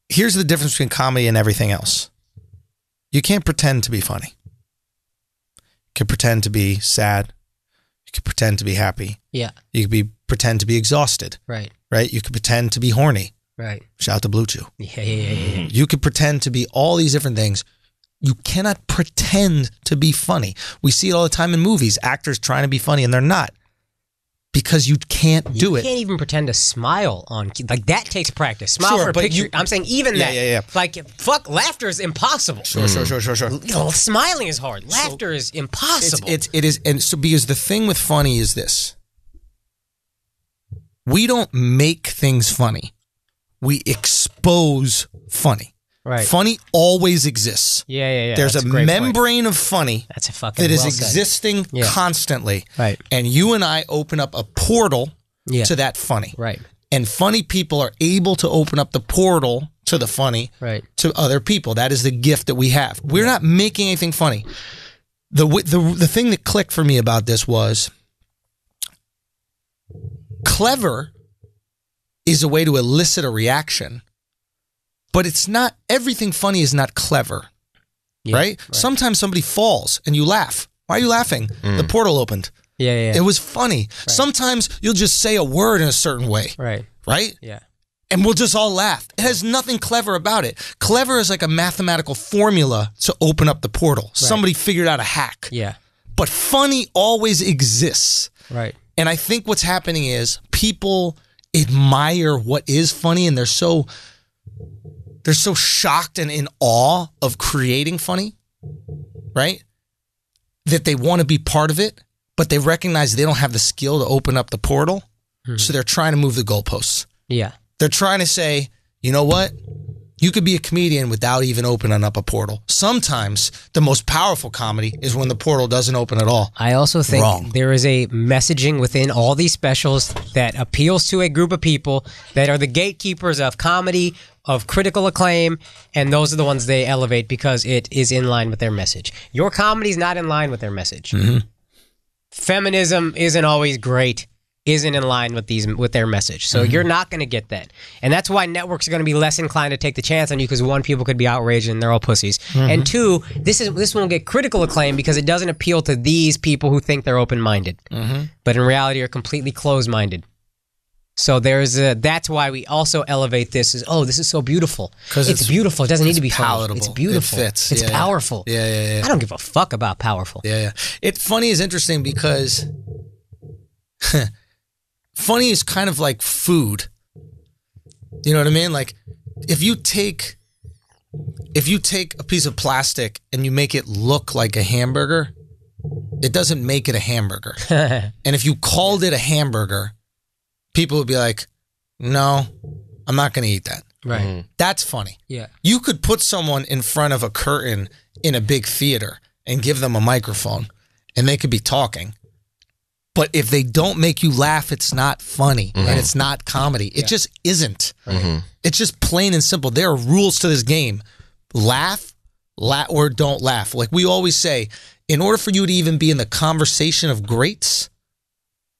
here's the difference between comedy and everything else. You can't pretend to be funny. You can pretend to be sad. You can pretend to be happy. Yeah. You can pretend to be exhausted. Right. Right? You could pretend to be horny. Right. Shout out to Blue Chew. Yeah. You could pretend to be all these different things. You cannot pretend to be funny. We see it all the time in movies. Actors trying to be funny and they're not. Because you can't do it. You can't even pretend to smile on, like, that takes practice. Smile for a picture. I'm saying even that. Yeah. Like, fuck, laughter is impossible. Sure. You know, smiling is hard. Laughter is impossible. It is, and so because the thing with funny is this. We don't make things funny. We expose funny. Right. Funny always exists. Yeah. There's That's a great membrane of funny That's a fucking that is well said. existing constantly. Right. And you and I open up a portal to that funny. Right. And funny people are able to open up the portal to the funny to other people. That is the gift that we have. We're not making anything funny. The thing that clicked for me about this was clever is a way to elicit a reaction. But it's not, everything funny is not clever, right? Sometimes somebody falls and you laugh. Why are you laughing? The portal opened. Yeah. It was funny. Right. Sometimes you'll just say a word in a certain way. Right? Yeah. And we'll just all laugh. It has nothing clever about it. Clever is like a mathematical formula to open up the portal. Right. Somebody figured out a hack. Yeah. But funny always exists. Right. And I think what's happening is people admire what is funny and they're so shocked and in awe of creating funny, right? That they want to be part of it, but they recognize they don't have the skill to open up the portal. So they're trying to move the goalposts. Yeah. They're trying to say, you know what? You could be a comedian without even opening up a portal. Sometimes the most powerful comedy is when the portal doesn't open at all. I also think there is a messaging within all these specials that appeals to a group of people that are the gatekeepers of comedy, of critical acclaim, and those are the ones they elevate because it is in line with their message. Your comedy is not in line with their message. Feminism isn't always great. Isn't in line with their message. So you're not going to get that. And that's why networks are going to be less inclined to take the chance on you because one, people could be outraged and they're all pussies. And two, this one will get critical acclaim because it doesn't appeal to these people who think they're open-minded. But in reality are completely closed-minded. So that's why we also elevate this as, this is so beautiful. Because it's beautiful. It doesn't need to be palatable. Funny. It's beautiful. It fits. It's powerful. Yeah. I don't give a fuck about powerful. Yeah. Funny is interesting because funny is kind of like food. You know what I mean? Like if you take a piece of plastic and you make it look like a hamburger, it doesn't make it a hamburger. And if you called it a hamburger, people would be like, no, I'm not going to eat that. Right. Mm-hmm. That's funny. Yeah. You could put someone in front of a curtain in a big theater and give them a microphone and they could be talking. But if they don't make you laugh, it's not funny and it's not comedy. It just isn't. It's just plain and simple. There are rules to this game. Laugh or don't laugh. Like we always say, in order for you to even be in the conversation of greats,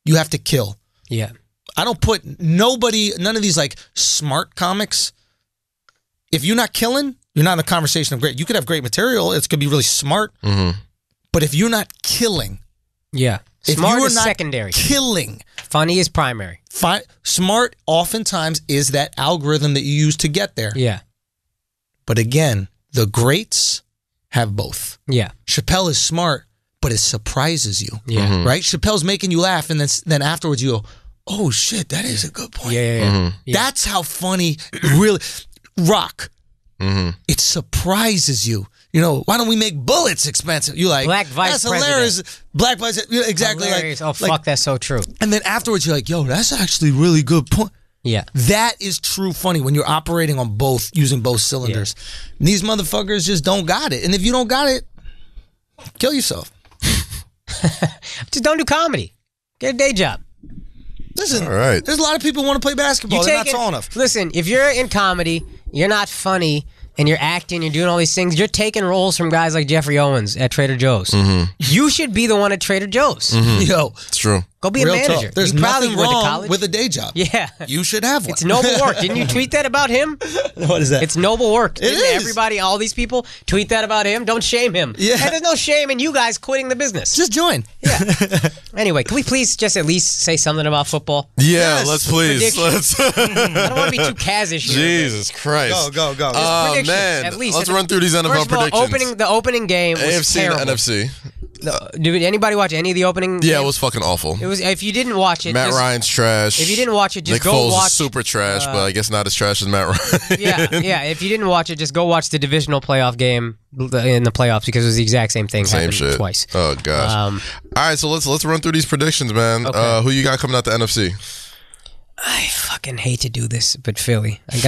you have to kill. Yeah. I don't put none of these like smart comics. If you're not killing, you're not in the conversation of great. You could have great material. It's going to be really smart. But if you're not killing. Yeah. Smart is secondary. Killing. Funny is primary. Smart oftentimes is that algorithm that you use to get there. Yeah. But again, the greats have both. Yeah. Chappelle is smart, but it surprises you. Yeah. Right? Chappelle's making you laugh, and then afterwards you go, oh shit, that is a good point. Yeah. That's how funny really Rock. It surprises you. You know, why don't we make bullets expensive? You like Black Vice That's hilarious. President. Black Vice, exactly. Hilarious. Like, fuck, that's so true. And then afterwards, you're like, yo, that's actually really good point. Yeah, that is true funny when you're operating on both, using both cylinders. And these motherfuckers just don't got it. And if you don't got it, kill yourself. Just don't do comedy. Get a day job. Listen, all right. There's a lot of people who want to play basketball. They're not tall enough. Listen, if you're in comedy, you're not funny, and you're acting, you're doing all these things, you're taking roles from guys like Jeffrey Owens at Trader Joe's. You should be the one at Trader Joe's. Yo, it's true. Go be a manager. There's nothing wrong with a day job. Yeah. You should have one. It's noble work. Didn't you tweet that about him? What is that? It's noble work. It is. Everybody, all these people tweet that about him? Don't shame him. Yeah. And there's no shame in you guys quitting the business. Just join. Yeah. Anyway, can we please just at least say something about football? Yeah, let's please. I don't want to be too Kazish here. Jesus Christ. Go. Oh, man. At least. Let's run through these NFL predictions. The opening game was AFC terrible. and NFC. Did anybody watch any of the opening? Yeah, game? It was fucking awful. It was. If you didn't watch it, Matt Ryan's trash. If you didn't watch it, just Nick go Foles watch. Is super trash, but I guess not as trash as Matt Ryan. yeah. If you didn't watch it, just go watch the divisional playoff game in the playoffs because it was the exact same thing. Same happened shit. Twice. Oh gosh. All right, so let's run through these predictions, man. Okay. Who you got coming out the NFC? I fucking hate to do this, but Philly. I think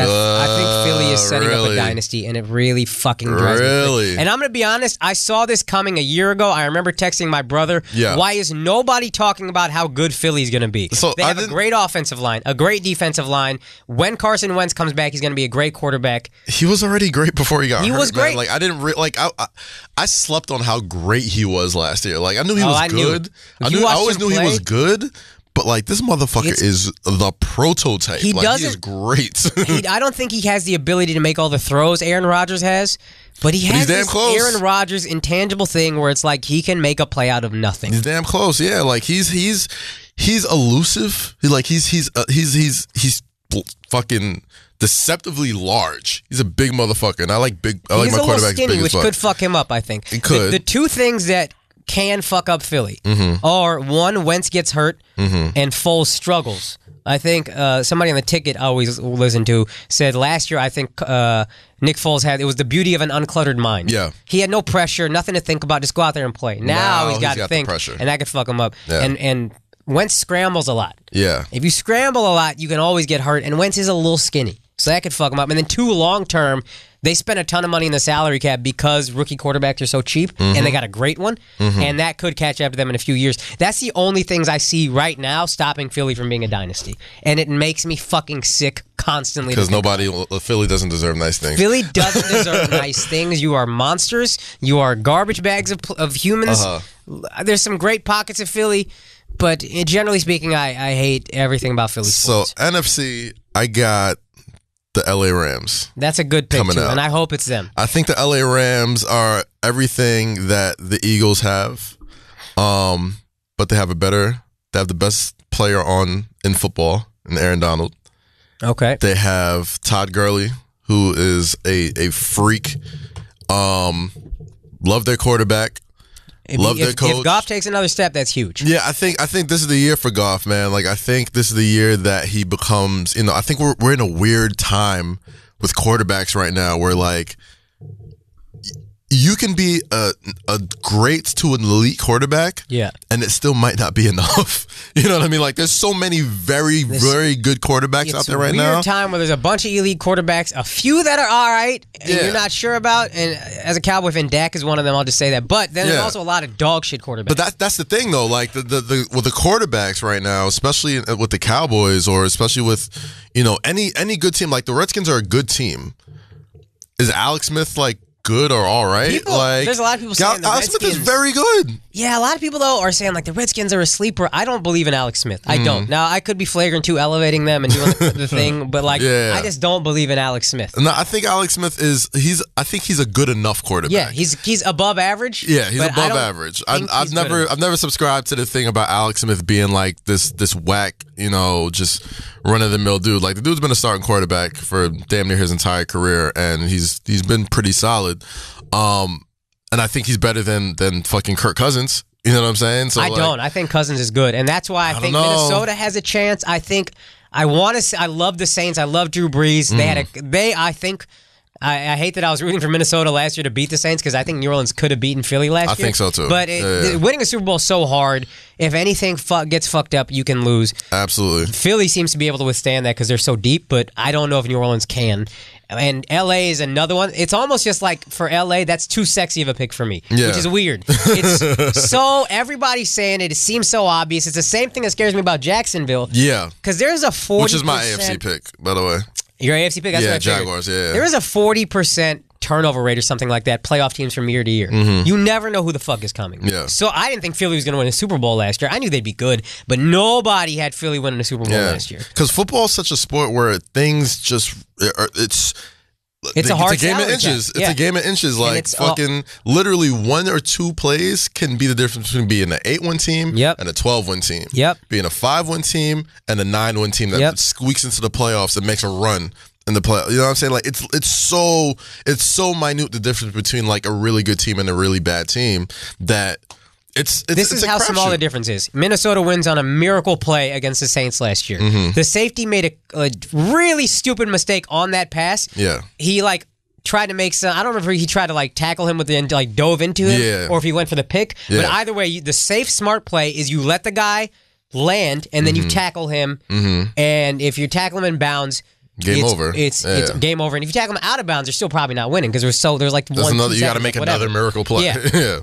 Philly is setting up a dynasty, and it really fucking drives me crazy. And I'm going to be honest, I saw this coming a year ago. I remember texting my brother, why is nobody talking about how good Philly's going to be? So they have a great offensive line, a great defensive line. When Carson Wentz comes back, he's going to be a great quarterback. He was already great before he got hurt. He was great. Man. Like I didn't I slept on how great he was last year. Like I knew he was good. I always knew he was good. But like this motherfucker is the prototype. He is great. I don't think he has the ability to make all the throws Aaron Rodgers has, but he has this Aaron Rodgers intangible thing where it's like he can make a play out of nothing. He's damn close. Yeah, like he's elusive. He's fucking deceptively large. He's a big motherfucker, and I like my quarterbacks skinny, big as which fuck. could fuck him up. I think it could. The two things that can fuck up Philly are one, Wentz gets hurt and Foles struggles. I think somebody on the ticket I always listen to said last year I think Nick Foles it was the beauty of an uncluttered mind. Yeah. He had no pressure, nothing to think about, just go out there and play. Now he's got to think, pressure. and that could fuck him up. Yeah. And Wentz scrambles a lot. Yeah. If you scramble a lot, you can always get hurt, and Wentz is a little skinny. So that could fuck him up. And then two, long term, they spent a ton of money in the salary cap because rookie quarterbacks are so cheap, and they got a great one, and that could catch up to them in a few years. That's the only things I see right now stopping Philly from being a dynasty, and it makes me fucking sick constantly. Because Philly doesn't deserve nice things. Philly doesn't deserve nice things. You are monsters. You are garbage bags of humans. There's some great pockets of Philly, but generally speaking, I hate everything about Philly sports. So NFC, I got the LA Rams. That's a good pick too, and I hope it's them. I think the LA Rams are everything that the Eagles have, but they have the best player in football, in Aaron Donald. Okay. They have Todd Gurley, who is a freak. Love their quarterback. Love their coach. If Goff takes another step, that's huge. Yeah, I think this is the year for Goff, man. Like I think this is the year that he becomes. I think we're in a weird time with quarterbacks right now, where like you can be a great to an elite quarterback, and it still might not be enough. You know what I mean? Like, there's so many very good quarterbacks out there right now. It's a weird time where there's a bunch of elite quarterbacks, a few that are all right, and you're not sure about. And as a Cowboy fan, Dak is one of them. I'll just say that. But then there's also a lot of dog shit quarterbacks. But that's the thing, though. Like with the quarterbacks right now, especially with the Cowboys, or especially with any good team. Like the Redskins are a good team. Is Alex Smith like good or all right? There's a lot of people saying the Alex Redskins, Smith is very good. Yeah, a lot of people though are saying like the Redskins are a sleeper. I don't believe in Alex Smith. I don't. Now I could be Flagrant 2 elevating them and doing the thing, but I just don't believe in Alex Smith. No, I think Alex Smith he's a good good quarterback. Yeah, he's above average. Yeah, he's above average. I've never subscribed to the thing about Alex Smith being like this whack, just run of the mill dude. Like the dude's been a starting quarterback for damn near his entire career, and he's been pretty solid. And I think he's better than fucking Kirk Cousins. You know what I'm saying? So I think Cousins is good, and that's why I think Minnesota has a chance. I think I love the Saints. I love Drew Brees. I hate that I was rooting for Minnesota last year to beat the Saints because I think New Orleans could have beaten Philly last year. I think so too. But winning a Super Bowl is so hard. If anything gets fucked up, you can lose. Absolutely. Philly seems to be able to withstand that because they're so deep, but I don't know if New Orleans can. And LA is another one. It's almost just like for LA, that's too sexy of a pick for me, which is weird. It's so everybody's saying it. It seems so obvious. It's the same thing that scares me about Jacksonville. Yeah. Because there's a 40%. Which is my AFC pick, by the way. Your AFC pick? That's what I figured. Jaguars, yeah. There is a 40% turnover rate or something like that, playoff teams from year to year. You never know who the fuck is coming. Yeah. So I didn't think Philly was going to win a Super Bowl last year. I knew they'd be good, but nobody had Philly winning a Super Bowl last year. Because football is such a sport where things just, it's a hard game of inches. It's a game of inches. Like fucking literally 1 or 2 plays can be the difference between being an 8-win team and a 12-win team. Being a 5-win team and a 9-win team that squeaks into the playoffs and makes a run in the play. You know what I'm saying? Like it's so minute, the difference between like a really good team and a really bad team, that this is how small the difference is. Minnesota wins on a miracle play against the Saints last year. The safety made a really stupid mistake on that pass. Yeah. He tried to make some, I don't remember if he tried to tackle him with the dove into him or if he went for the pick. But either way, the safe, smart play is you let the guy land and then you tackle him. And if you tackle him in bounds, Game over. It's game over. And if you tackle him out of bounds, you're still probably not winning because there's like you got to make another miracle play. Yeah.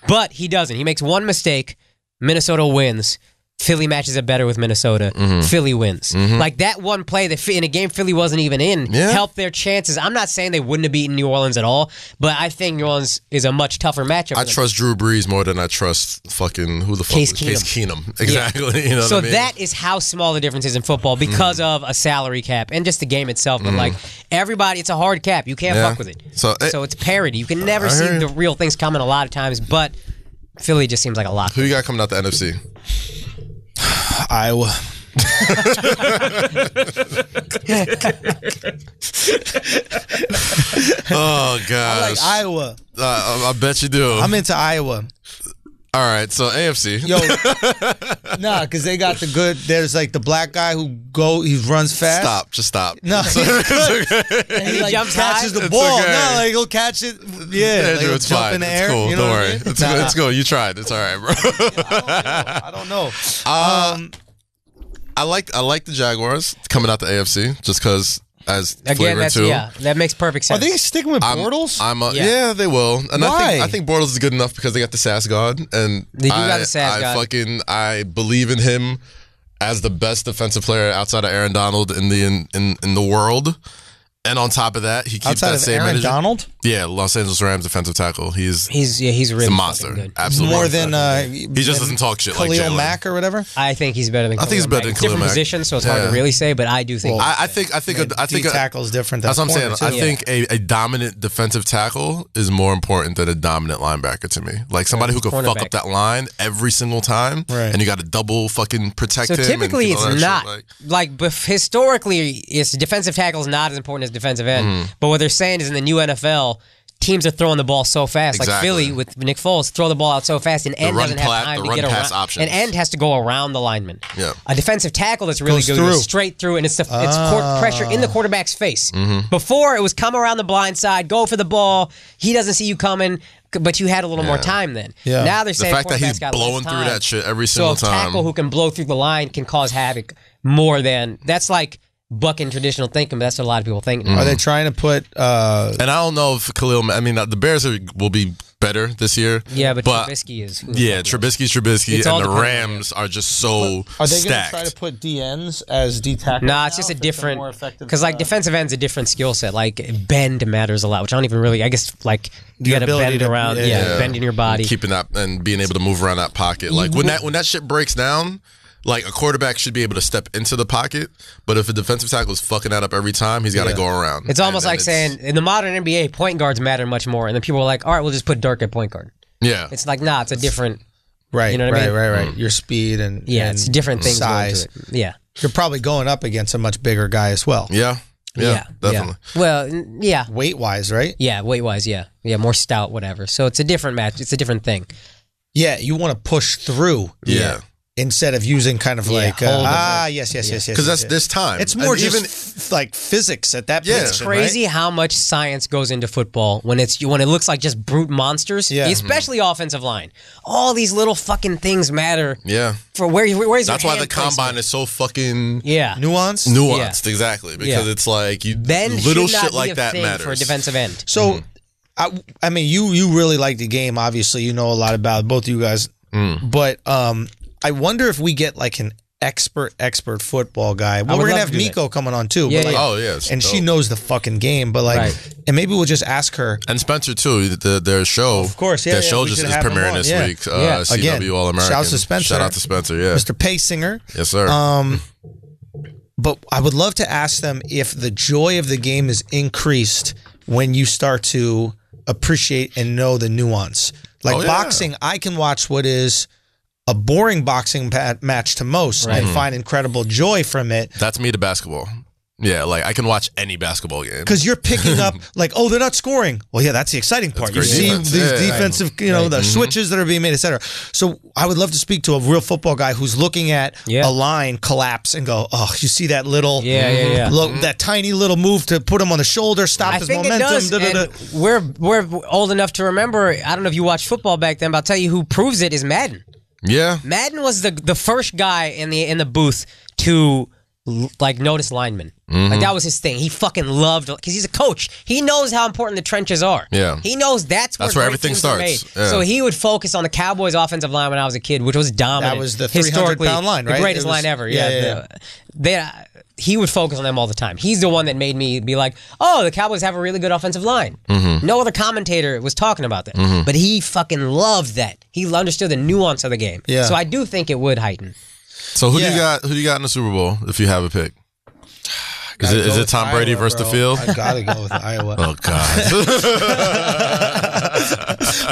But he doesn't. He makes one mistake. Minnesota wins. Philly matches it better with Minnesota. Philly wins. Like that one play that in a game Philly wasn't even in helped their chances. I'm not saying they wouldn't have beaten New Orleans at all, but I think New Orleans is a much tougher matchup. I trust Drew Brees more than I trust fucking who the fuck Case Keenum. Exactly. You know so what I mean? That is how small the difference is in football because of a salary cap and just the game itself. But everybody, it's a hard cap. You can't fuck with it. So it's parity. You can never see the real things coming a lot of times, but Philly just seems like a lot. Who you got coming out the NFC? Iowa. Oh gosh, I like Iowa. I bet you do. I'm into Iowa. All right, so AFC. Yo, because they got the good. There's like the black guy he runs fast. Just stop. No, and he jumps catches the ball. Okay. No, like he'll catch it. Yeah, Andrew, it's fine. In the air. Cool. You know Don't worry. It's cool. You tried. It's all right, bro. I don't know. I like the Jaguars coming out the AFC just because. As again, that makes perfect sense. Are they sticking with Bortles? Yeah, they will. And why? I think Bortles is good enough because they got the Sass God, and they do got the Sass God. I believe in him as the best defensive player outside of Aaron Donald in the world. And on top of that, he keeps outside that of same Aaron energy. Donald? Yeah, Los Angeles Rams defensive tackle. He's really a monster. Good. Absolutely more than he just doesn't talk shit Khalil like Jalen Mack or whatever. I think he's better than. I think he's better than Khalil different Mack. Positions, so it's hard to really say. But I do think. Well, I think tackle is different. That's what I'm saying. I think a dominant defensive tackle is more important than a dominant linebacker to me. Like somebody who could fuck up that line every single time, and you got to double fucking protect him. So typically, it's not but historically, defensive tackle is not as important as defensive end. But what they're saying is in the new NFL, teams are throwing the ball so fast. Like Philly with Nick Foles, throw the ball out so fast, and End doesn't have time to get around. And End has to go around the lineman. Yeah. A defensive tackle that's really good is straight through, and it's court pressure in the quarterback's face. Before, it was come around the blind side, go for the ball. He doesn't see you coming, but you had a little more time then. Yeah. Now they're saying the fact that he's blowing through that shit every single time. So a tackle who can blow through the line can cause havoc more than... That's like bucking traditional thinking, but that's what a lot of people think. Are they trying to put... and I don't know if Khalil... I mean, the Bears will be better this year. Yeah, but Trubisky is... Trubisky's and the Rams are just so stacked. Are they going to try to put DNs as D tackles? Nah, it's just a different... Because like defensive end's a different skill set. Like bend matters a lot, which I don't even really... I guess like you got to bend around. Bending your body. Keeping that and being able to move around that pocket. Like when that shit breaks down... Like, a quarterback should be able to step into the pocket, but if a defensive tackle is fucking that up every time, he's got to go around. It's almost like saying, in the modern NBA, point guards matter much more, and then people are like, all right, we'll just put Dirk at point guard. Yeah. It's like, nah, it's a different... Right, you know what I mean? Right. Your speed and it's different things. Size. Yeah. You're probably going up against a much bigger guy as well. Yeah, definitely. Yeah. Well, yeah. Weight-wise, right? Yeah, weight-wise, yeah. Yeah, more stout, whatever. So it's a different match. It's a different thing. Yeah, you want to push through. Yeah. Instead of using kind of like, yes. Because that's this time. It's more just like physics at that point. It's crazy how much science goes into football when it looks like just brute monsters, especially offensive line. All these little fucking things matter. Yeah. For where's that's why the combine is so fucking nuanced, exactly. Because it's like little shit like that matters for a defensive end. So, I mean, you really like the game. Obviously, you know a lot about it, both of you guys. But I wonder if we get like an expert football guy. Well, we're gonna have Miko coming on too. Yeah, but like, oh yes, and she knows the fucking game. But like, and maybe we'll just ask her. And Spencer too. Their show, of course, their show just is premiering this week. CW All American. Shout out to Spencer. Shout out to Spencer. Yeah, Mr. Paysinger. Yes, sir. But I would love to ask them if the joy of the game is increased when you start to appreciate and know the nuance. Like boxing, I can watch what is a boring boxing match to most and find incredible joy from it. That's me to basketball. Yeah, like I can watch any basketball game. Because you're picking up, like, oh, they're not scoring. Well, yeah, that's the exciting part. You see these defensive, the switches that are being made, et cetera. So I would love to speak to a real football guy who's looking at a line collapse and go, oh, you see that little, that tiny little move to put him on the shoulder, stop his momentum. It does. We're old enough to remember, I don't know if you watched football back then, but I'll tell you who proves it is Madden. Yeah, Madden was the first guy in the booth to like notice linemen. Like that was his thing. He fucking loved because he's a coach. He knows how important the trenches are. Yeah, he knows that's where everything starts. Yeah. So he would focus on the Cowboys' offensive line when I was a kid, which was dominant. That was the 300-pound line, right? The greatest line ever. He would focus on them all the time. He's the one that made me be like, oh, the Cowboys have a really good offensive line. No other commentator was talking about that. But he fucking loved that. He understood the nuance of the game. Yeah. So I do think it would heighten. So who do you got in the Super Bowl if you have a pick? Is it Tom Brady versus the field? I gotta go with Iowa. Oh God!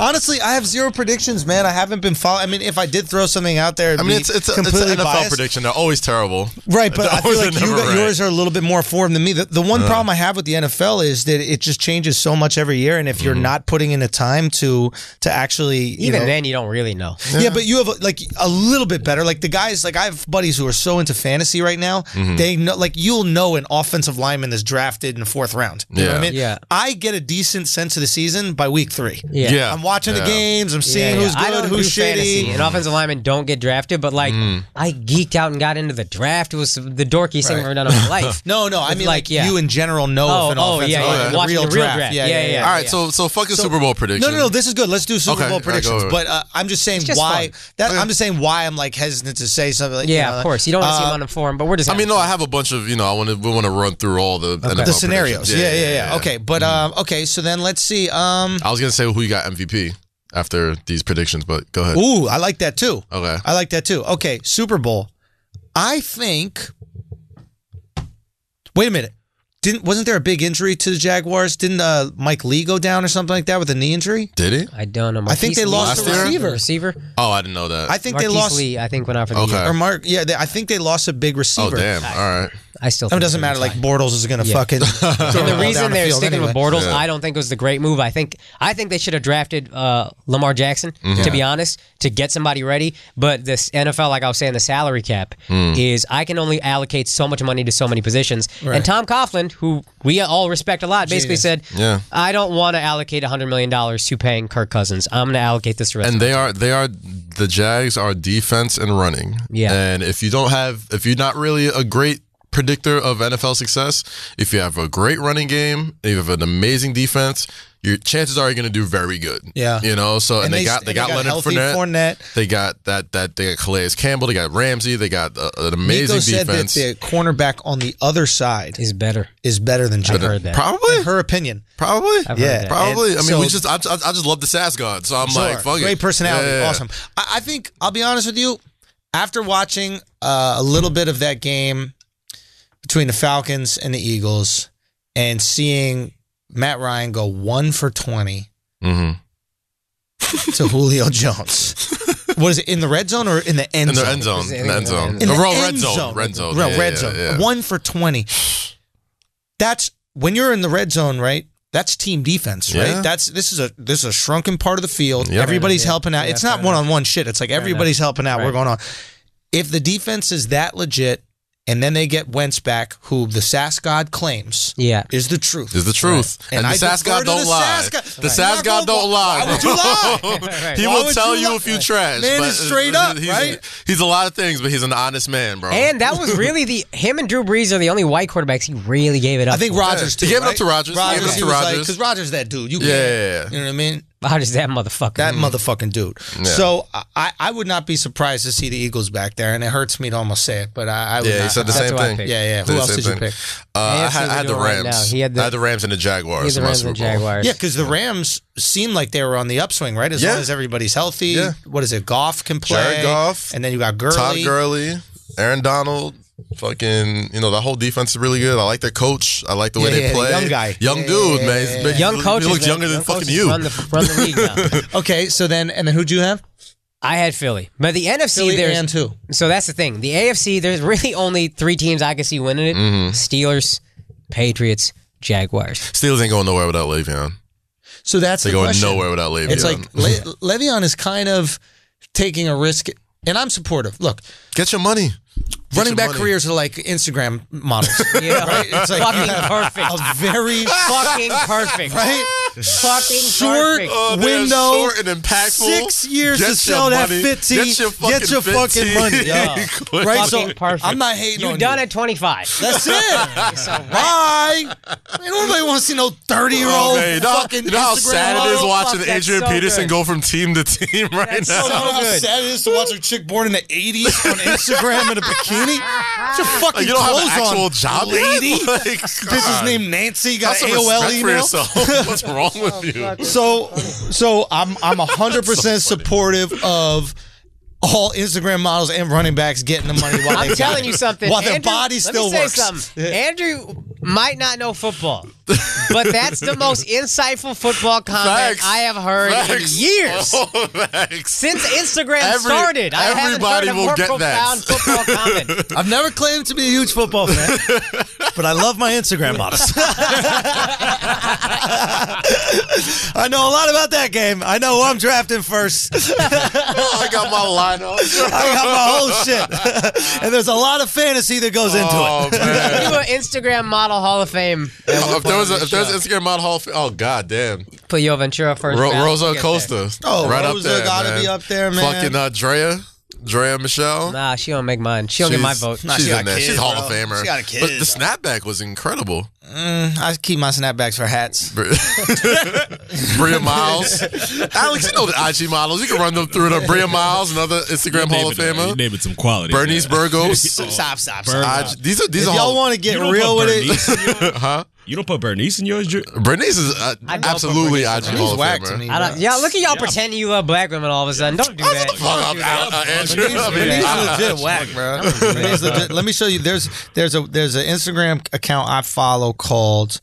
Honestly, I have zero predictions, man. I haven't been following. I mean, if I did throw something out there, it's an NFL prediction. They're always terrible, right? But I feel like yours are a little bit more informed than me. The one problem I have with the NFL is that it just changes so much every year, and if you're not putting in the time to actually, then you don't really know. Yeah, but you have like a little bit better. Like the guys, like I have buddies who are so into fantasy right now. They know, like you'll know an offensive lineman that's drafted in the 4th round. You know what I mean? Yeah. I get a decent sense of the season by week 3. Yeah. I'm watching the games. I'm seeing who's good, who's shitty. And offensive linemen don't get drafted, but like I geeked out and got into the draft. It was the dorkiest thing I've ever done in my life. No, I mean like you in general know if an offensive lineman watching the real draft. Yeah. All right, so fucking Super Bowl prediction. No, this is good. Let's do Super Bowl predictions. But I'm just saying why. I'm just saying why I'm like hesitant to say something. Like, of course. You don't want to see him uninformed, but we're just. I mean, no, I have a bunch of we want to run through all the NFL scenarios. Yeah. Okay, but okay. So then let's see. I was gonna say who you got MVP after these predictions, but go ahead. Ooh, I like that too. Okay, I like that too. Okay, Super Bowl. I think. Wait a minute. Wasn't there a big injury to the Jaguars? Didn't Mike Lee go down or something like that with a knee injury? Did he? I don't know. I think they lost a receiver. Oh, I didn't know that. I think Marquise they lost Lee. I think went out for the year. Or I think they lost a big receiver. Oh damn! All right. I still think it doesn't matter. Like Bortles is going to fucking. And the reason they're sticking with Bortles, I don't think was the great move. I think they should have drafted Lamar Jackson, to be honest, to get somebody ready. But this NFL, like I was saying, the salary cap is I can only allocate so much money to so many positions. Right. And Tom Coughlin, who we all respect a lot, basically said, I don't want to allocate $100 million to paying Kirk Cousins. I'm going to allocate this to the rest. And the Jags are defense and running. Yeah. And if you're not really a great predictor of NFL success, if you have a great running game, if you have an amazing defense, your chances are you're going to do very good. Yeah, you know. So and they got Leonard Fournette. They got they got Calais Campbell. They got Ramsey. They got an amazing defense. Said that the cornerback on the other side is better than Jimmy. I've heard that. Probably, in her opinion. Probably, yeah, probably. I mean, I just love the Sass God. So I'm like, fuck it. Great personality, awesome. I think I'll be honest with you. After watching a little bit of that game between the Falcons and the Eagles, and seeing Matt Ryan go 1 for 20 to Julio Jones. Was it in the red zone or in the end zone? In the end zone. In the end zone. In the red zone. Red zone. 1 for 20. That's when you're in the red zone, right? That's team defense, right? This is a shrunken part of the field. Yep. Everybody's helping out. It's not one-on-one shit. It's like everybody's helping out. Right. We're going on. If the defense is that legit, and then they get Wentz back, who the Sass God claims is the truth. Is the truth. Right. And the Sass God don't lie. The Sass God don't lie. Why would you lie? He will tell you if you trash. Man is straight up, right? He's a lot of things, but he's an honest man, bro. And that was really him and Drew Brees are the only white quarterbacks he really gave it up. I think Rodgers too. He gave it up to Rodgers. Because Rodgers that dude. You know what I mean? Rodgers that motherfucker. That motherfucking dude. Yeah. So I would not be surprised to see the Eagles back there, and it hurts me to almost say it, but I would not. He said the same thing. Yeah. Who else did you pick? I had the Rams. Right, I had the Rams and the Jaguars. He had the Rams and the Jaguars. Yeah, because the Rams seemed like they were on the upswing, right? As long as everybody's healthy. Yeah. What is it? Goff can play. Jared Goff. And then you got Gurley. Todd Gurley. Aaron Donald. Fucking, the whole defense is really good. I like their coach. I like the way they play. Young guy. Young dude, man. Young coach. He looks younger than fucking you. Run the league now. Okay, so then who'd you have? I had Philly. But the NFC, Philly and who? So that's the thing. The AFC, there's really only 3 teams I can see winning it. Steelers, Patriots, Jaguars. Steelers ain't going nowhere without Le'Veon. So that's They're going nowhere without Le'Veon. It's like Le'Veon is kind of taking a risk, and I'm supportive. Look. Get your money. Running back careers are like Instagram models. Right? It's like fucking perfect. A very fucking perfect. Right? Fucking short window, short and impactful. 6 years to sell that fit tee. Get your fucking money. Yeah. Right? So perfect. I'm not hating on you. You've done it 25. That's it. Bye. Nobody wants to see no 30-year-old fucking. You know how sad it is watching Adrian Peterson go from team to team right now? You know how sad it is to watch a chick born in the 80s on Instagram in a bikini? Get your fucking you don't clothes have an actual on, job, lady. This is named Nancy. You got an AOL email. For yourself. What's wrong with you? So I'm 100% supportive of all Instagram models and running backs getting the money while I'm telling you something. While their body still works. Something. Andrew might not know football, but that's the most insightful football comment I have heard in years. Since Instagram started. I haven't heard a more profound football comment. I've never claimed to be a huge football fan, but I love my Instagram models. I know a lot about that game. I know who I'm drafting first. I got my lineup. I got my whole shit. And there's a lot of fantasy that goes into it. Man. You an Instagram model Hall of Fame. If there's Instagram model Hall of Fame, oh god damn. Put Yo Ventura first. Rosa Acosta. Right Rosa up there. Gotta be up there, man. Fucking Drea Michelle. Nah, she don't make mine. She don't get my vote. She's in there. She's Hall of Famer. She got a kid. But the snapback was incredible. I keep my snapbacks for hats. Bria Miles. Alex, you know the IG models. You can run them through the Bria Miles, another Instagram Hall of Famer. You named it some quality. Bernice Burgos. Stop. These if are y'all want to get real with it. Huh? You don't put Bernice in yours, Drew? Bernice is absolutely IG Hall of Famer. Y'all look at y'all pretending you love black women all of a sudden. Don't do that. Andrew. Bernice is legit whack, bro. Bernice legit. Let me show you. There's an Instagram account I follow called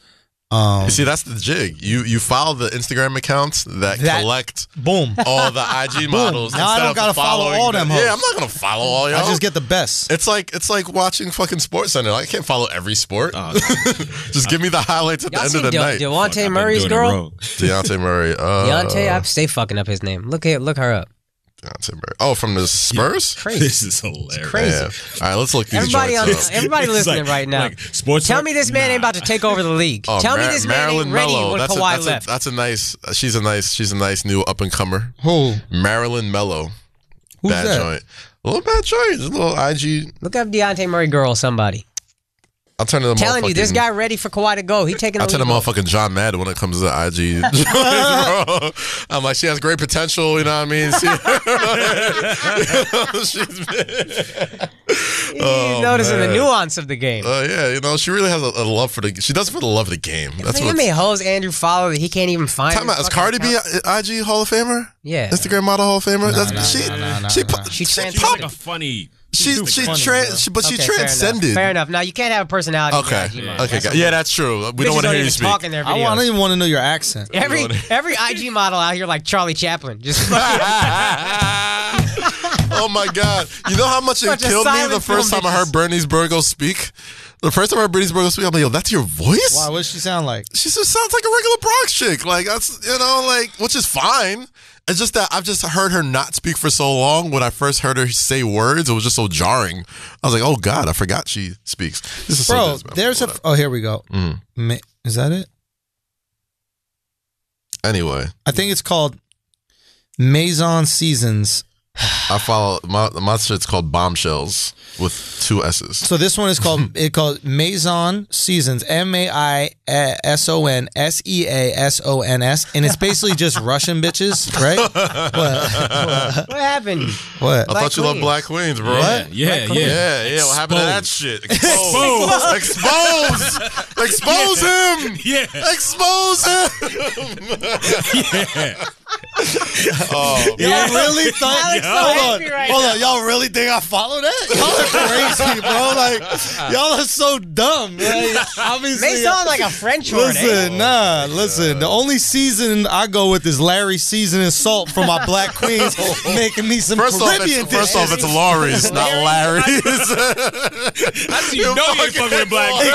You see, that's the jig. You follow the Instagram accounts that collect all the IG models. Now I don't gotta follow all them hoes. Yeah, I'm not gonna follow all y'all. I just get the best. It's like watching fucking Sports Center. I can't follow every sport. Just give me the highlights at the end of the night. Deontay Murray's girl. Deontay Murray. Deontay, I stay fucking up his name. Look her up. Oh, from the Spurs? Crazy. This is hilarious. It's crazy. Yeah. All right, let's look these Everybody everybody listening right now. Tell me this man ain't about to take over the league. Tell me this man ain't ready when Kawhi left. That's a nice. She's a nice new up and comer. Who? Marilyn Mello. Who's bad that? joint. A little bad joint. Just a little IG. Look up Deontay Murray girl, somebody. I'll turn to the telling you, this guy ready for Kawhi to go. He taking. I'll turn to motherfucking John Madden when it comes to the IG. I'm like, she has great potential. You know what I mean? He's noticing the nuance of the game. Yeah, she really has a love for the. She does it for the love of the game. That's what. How many hoes Andrew follow that he can't even find? Time out. Is Cardi B IG Hall of Famer? Yeah. Instagram model Hall of Famer. She She's like a funny. She transcended. Fair enough. Now you can't have a personality. Okay. Yeah, that's true. We don't want to hear you speak. I don't even want to know your accent. Every IG model out here like Charlie Chaplin. Just. Oh my God! You know how much it killed me the first time I heard Bernice Burgos speak. The first time I heard Bernice Burgos speak, I'm like, yo, that's your voice? Why? What does she sound like? She just sounds like a regular Bronx chick. Like that's which is fine. It's just that I've just heard her not speak for so long. When I first heard her say words, it was just so jarring. I was like, oh God, I forgot she speaks. This is bro. There's here we go. Is that it? Anyway, I think it's called Maison Seasons. I follow my shit's called Bombshells with 2 S's. So this one is called Maison Seasons, MAISONSEASONS, and it's basically just Russian bitches, right? What happened? What? I thought you loved Black Queens, bro. What? Yeah. What happened to that shit? Expose him. Yeah. Expose him. Yeah. Y'all really thought? Hold on. Y'all really think I follow that? Y'all are crazy, bro. Like y'all are so dumb. Like, obviously, they sound like a French word. Listen. The only season I go with is Larry's seasoning salt for my Black Queens, making me some Caribbean dishes. First off, it's Laurie's, not Larry's. How do you know you're fucking with Black Queens?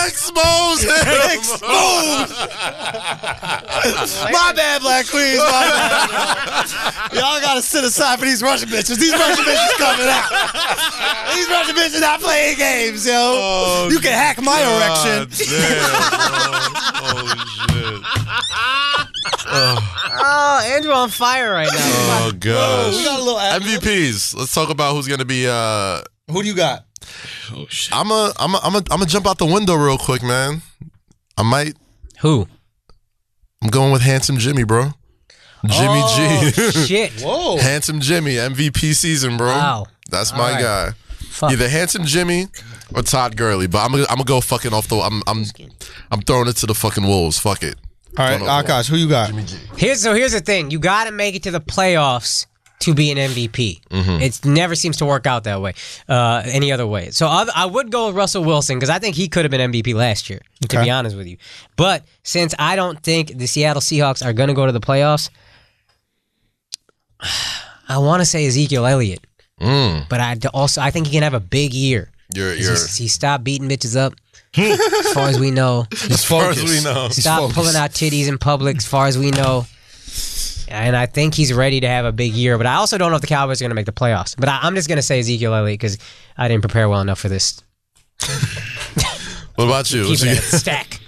Expose him. My bad, Black Queens. My bad. Y'all gotta sit aside for these Russian bitches. These Russian bitches coming out. These Russian bitches not playing games, yo. You can hack my erection. Oh, Andrew on fire right now. Oh gosh. We got a little MVPs. Let's talk about who's gonna be. Who do you got? Oh shit. I'm a jump out the window real quick, man. I might. Who? I'm going with Handsome Jimmy, bro. Jimmy G. Shit. Whoa. Handsome Jimmy, MVP season, bro. Wow. That's my guy. Fuck. Either Handsome Jimmy or Todd Gurley, but I'm gonna go fucking off the. I'm throwing it to the fucking wolves. Fuck it. All right, Akash, who you got? Jimmy G. Here's the thing. You got to make it to the playoffs to be an MVP. It never seems to work out that way, any other way. So I would go with Russell Wilson because I think he could have been MVP last year, to be honest with you. But since I don't think the Seattle Seahawks are going to go to the playoffs, I want to say Ezekiel Elliott. But I think he can have a big year. He stopped beating bitches up. As far as we know. Stop pulling out titties in public, as far as we know. And I think he's ready to have a big year. But I also don't know if the Cowboys are going to make the playoffs. But I'm just going to say Ezekiel Elliott because I didn't prepare well enough for this. What about you? Keep it stack.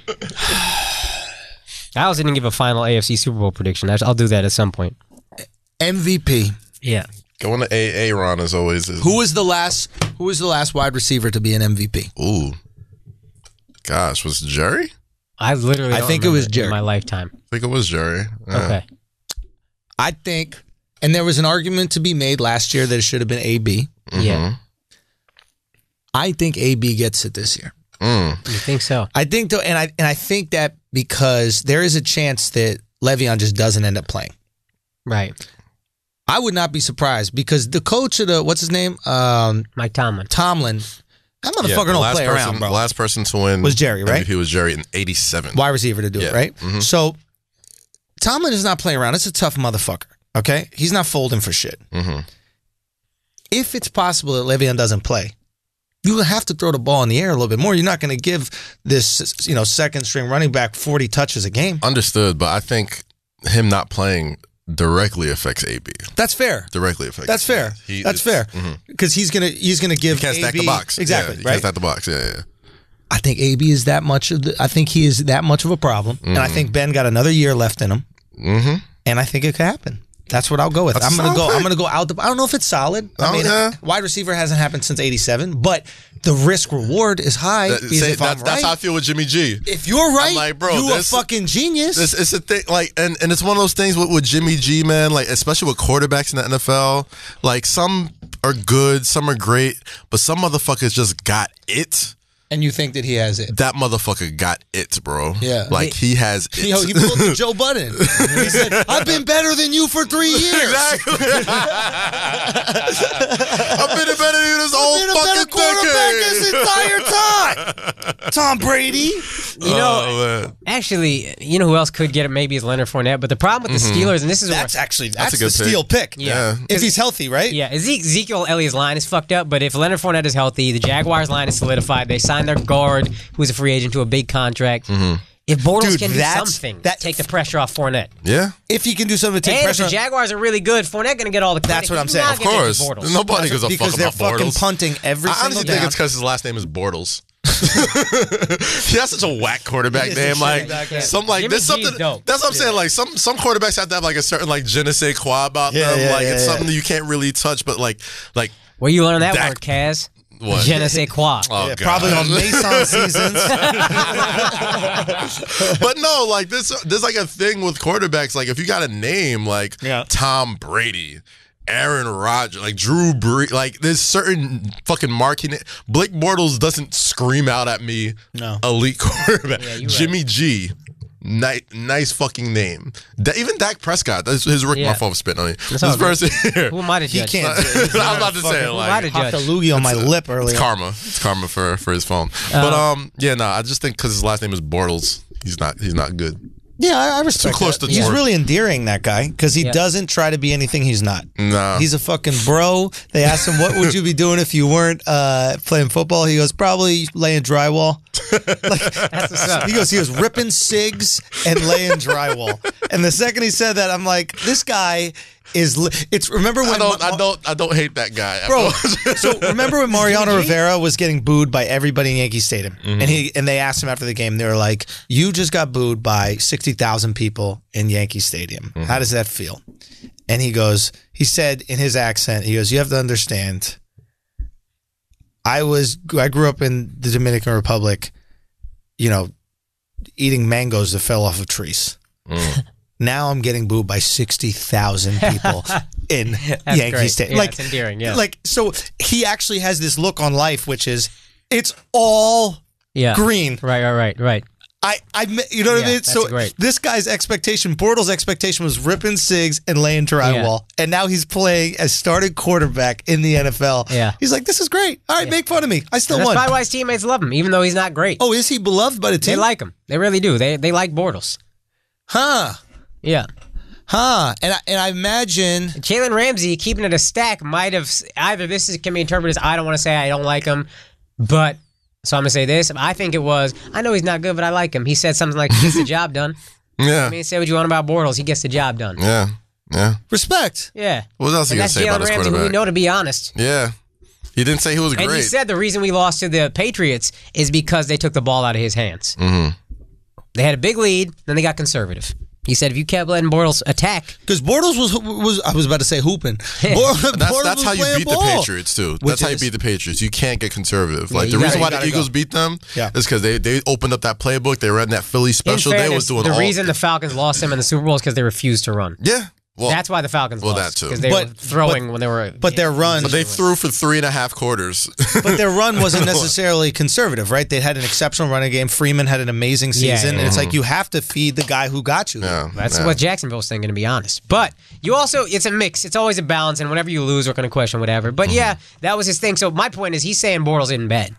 I also didn't give a final AFC Super Bowl prediction. I'll do that at some point. MVP. Yeah. Going to Aaron as always. Who was the last wide receiver to be an MVP? Ooh. Gosh, was it Jerry? I think it was Jerry in my lifetime. I think it was Jerry. Yeah. Okay. I think, and there was an argument to be made last year that it should have been AB. Yeah. I think AB gets it this year. You think so? I think though, and I think that because there is a chance that Le'Veon just doesn't end up playing. Right. I would not be surprised because the coach of what's his name? Mike Tomlin. That motherfucker don't play around, bro. The last person to win was Jerry, right? MVP was Jerry in 87. Wide receiver to do it, right? So Tomlin is not playing around. It's a tough motherfucker, okay? He's not folding for shit. If it's possible that Le'Veon doesn't play, you have to throw the ball in the air a little bit more. You're not going to give this, second string running back 40 touches a game. Understood, but I think him not playing directly affects AB. That's fair. Directly affects. That's fair. That's fair. Because he's gonna give. He can't stack the box. Exactly. He right. Can't stack the box. Yeah. I think AB is that much. I think he is that much of a problem, and I think Ben got another year left in him, and I think it could happen. That's what I'll go with. I'm gonna go out. I don't know if it's solid. I mean, wide receiver hasn't happened since '87, but the risk reward is high. That's how I feel with Jimmy G. If you're right, I'm like, bro, you a fucking genius. It's a thing, like, and it's one of those things with Jimmy G, man. Like, especially with quarterbacks in the NFL, like some are good, some are great, but some motherfuckers just got it. And you think that he has it? That motherfucker got it, bro. Yeah. Like, he has it. He pulled the Joe Budden. He said, I've been better than you for 3 years. Exactly. I've been better than you this whole fucking quarterback this entire time. Tom Brady. Actually, you know who else could get it? Maybe is Leonard Fournette. But the problem with the Steelers, and this is that's a good the steal pick. Yeah. If he's healthy, right? Yeah. Ezekiel Elliott's line is fucked up, but if Leonard Fournette is healthy, the Jaguars' line is solidified. They signed their guard, who's a free agent, to a big contract. If Bortles can do something, take the pressure off Fournette. Yeah. If he can do something to take pressure. And if the Jaguars are really good, Fournette going to get all the credit. That's what I'm saying. Of course. Nobody gives a fuck because about they're Bortles. fucking punting every single I honestly think it's because his last name is Bortles. He has such a whack quarterback name. Like, some like there's something. That's what I'm saying. Like some quarterbacks have to have like a certain like je ne sais quoi about them. Like it's something that you can't really touch. But like where you learn that word, Kaz? What? Je ne sais quoi. Oh, God. Probably on Mason seasons. But no, like there's like a thing with quarterbacks. Like if you got a name like Tom Brady, Aaron Rodgers, like Drew Brees, like there's certain fucking marking. Blake Bortles doesn't scream out at me. No. Elite quarterback. Yeah, Jimmy G. Nice fucking name. Even Dak Prescott. That's his Rick. My fault for spitting on you. This person here. Who am I to judge? He can't. I was about to say Who am I to Popped judge? a loogie on my lip earlier. It's karma. It's karma for his phone. But I just think because his last name is Bortles, he's not good. Yeah, I respect Too close that. to He's Jordan. really endearing, that guy, because he doesn't try to be anything he's not. No. He's a fucking bro. They asked him, what would you be doing if you weren't playing football? He goes, probably laying drywall. That's what's up. He goes ripping cigs and laying drywall. And the second he said that, I'm like, this guy is. Remember when I don't hate that guy, bro. So remember when Mariano Rivera was getting booed by everybody in Yankee Stadium, and they asked him after the game. They were like, "You just got booed by 60,000 people in Yankee Stadium. How does that feel?" And he said in his accent, he goes, "You have to understand. I grew up in the Dominican Republic, eating mangoes that fell off of trees." Now I'm getting booed by 60,000 people in Yankee Stadium. Yeah, it's endearing, yeah. So he actually has this look on life, which is, it's all green. Right. You know what I mean? So great. this guy's expectation, Bortles' expectation was ripping cigs and laying drywall. And now he's playing as starting quarterback in the NFL. Yeah. He's like, this is great. All right, make fun of me. I still won. That's probably why his teammates love him, even though he's not great. Oh, is he beloved by the team? They like him. They really do. They like Bortles. Huh. Yeah. And I imagine Jalen Ramsey keeping it a stack might have either can be interpreted as I don't want to say I don't like him, but so I'm gonna say this. I think it was I know he's not good, but I like him. He said something like he gets the job done. Yeah. I mean, say what you want about Bortles, he gets the job done. Yeah. respect. Yeah. What else are you gonna say about his Ramsey, quarterback? We know, to be honest. Yeah. He didn't say he was great. And he said the reason we lost to the Patriots is because they took the ball out of his hands. They had a big lead, then they got conservative. He said if you kept letting Bortles attack. Because Bortles was I was about to say hooping. That's how you beat the Patriots, too. That's how you beat the Patriots. You can't get conservative. Like the reason why the Eagles beat them is because they opened up that playbook. They ran that Philly special. Fairness, they was doing the reason the Falcons lost them in the Super Bowl is because they refused to run. Yeah. Well, that's why the Falcons lost. That too. Because they were throwing when they were. But their run. But they threw for 3.5 quarters. But their run wasn't necessarily conservative, right? They had an exceptional running game. Freeman had an amazing season. And it's like you have to feed the guy who got you. That's what Jacksonville's thinking, to be honest. But you also, it's a mix. It's always a balance. And whenever you lose, we're going to question whatever. But that was his thing. So my point is he's saying Bortles isn't bad.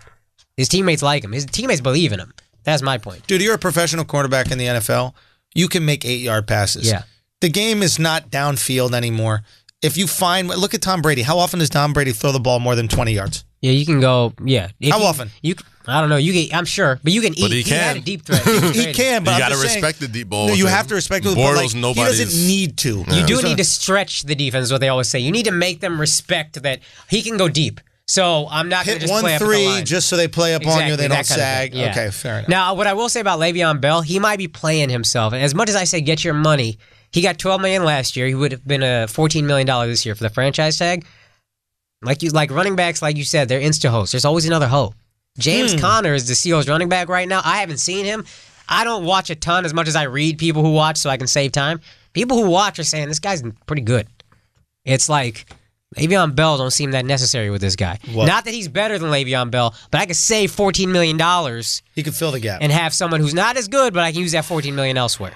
His teammates like him. His teammates believe in him. That's my point. Dude, you're a professional quarterback in the NFL. You can make 8-yard passes. Yeah. The game is not downfield anymore. If you find, look at Tom Brady. How often does Tom Brady throw the ball more than 20 yards? Yeah, you can go. Yeah. How often? I don't know. I'm sure, but you can eat. But he can. Had a deep threat. He can, but you got to respect the deep ball. No, you have to respect it. But like, he doesn't need to. You do need to stretch the defense. Is what they always say. You need to make them respect that he can go deep. So I'm not going to just play up the line. 1-3 just so they play up on you. They don't sag. Yeah. Okay, fair enough. Now, what I will say about Le'Veon Bell, he might be playing himself. And as much as I say, get your money. He got $12 million last year. He would have been a $14 million this year for the franchise tag. Like running backs, like you said, they're insta hosts. There's always another hoe. James Conner is the Seahawks running back right now. I haven't seen him. I don't watch a ton as much as I read people who watch so I can save time. People who watch are saying this guy's pretty good. It's like Le'Veon Bell don't seem that necessary with this guy. What? Not that he's better than Le'Veon Bell, but I could save $14 million. He could fill the gap. And have someone who's not as good, but I can use that $14 million elsewhere.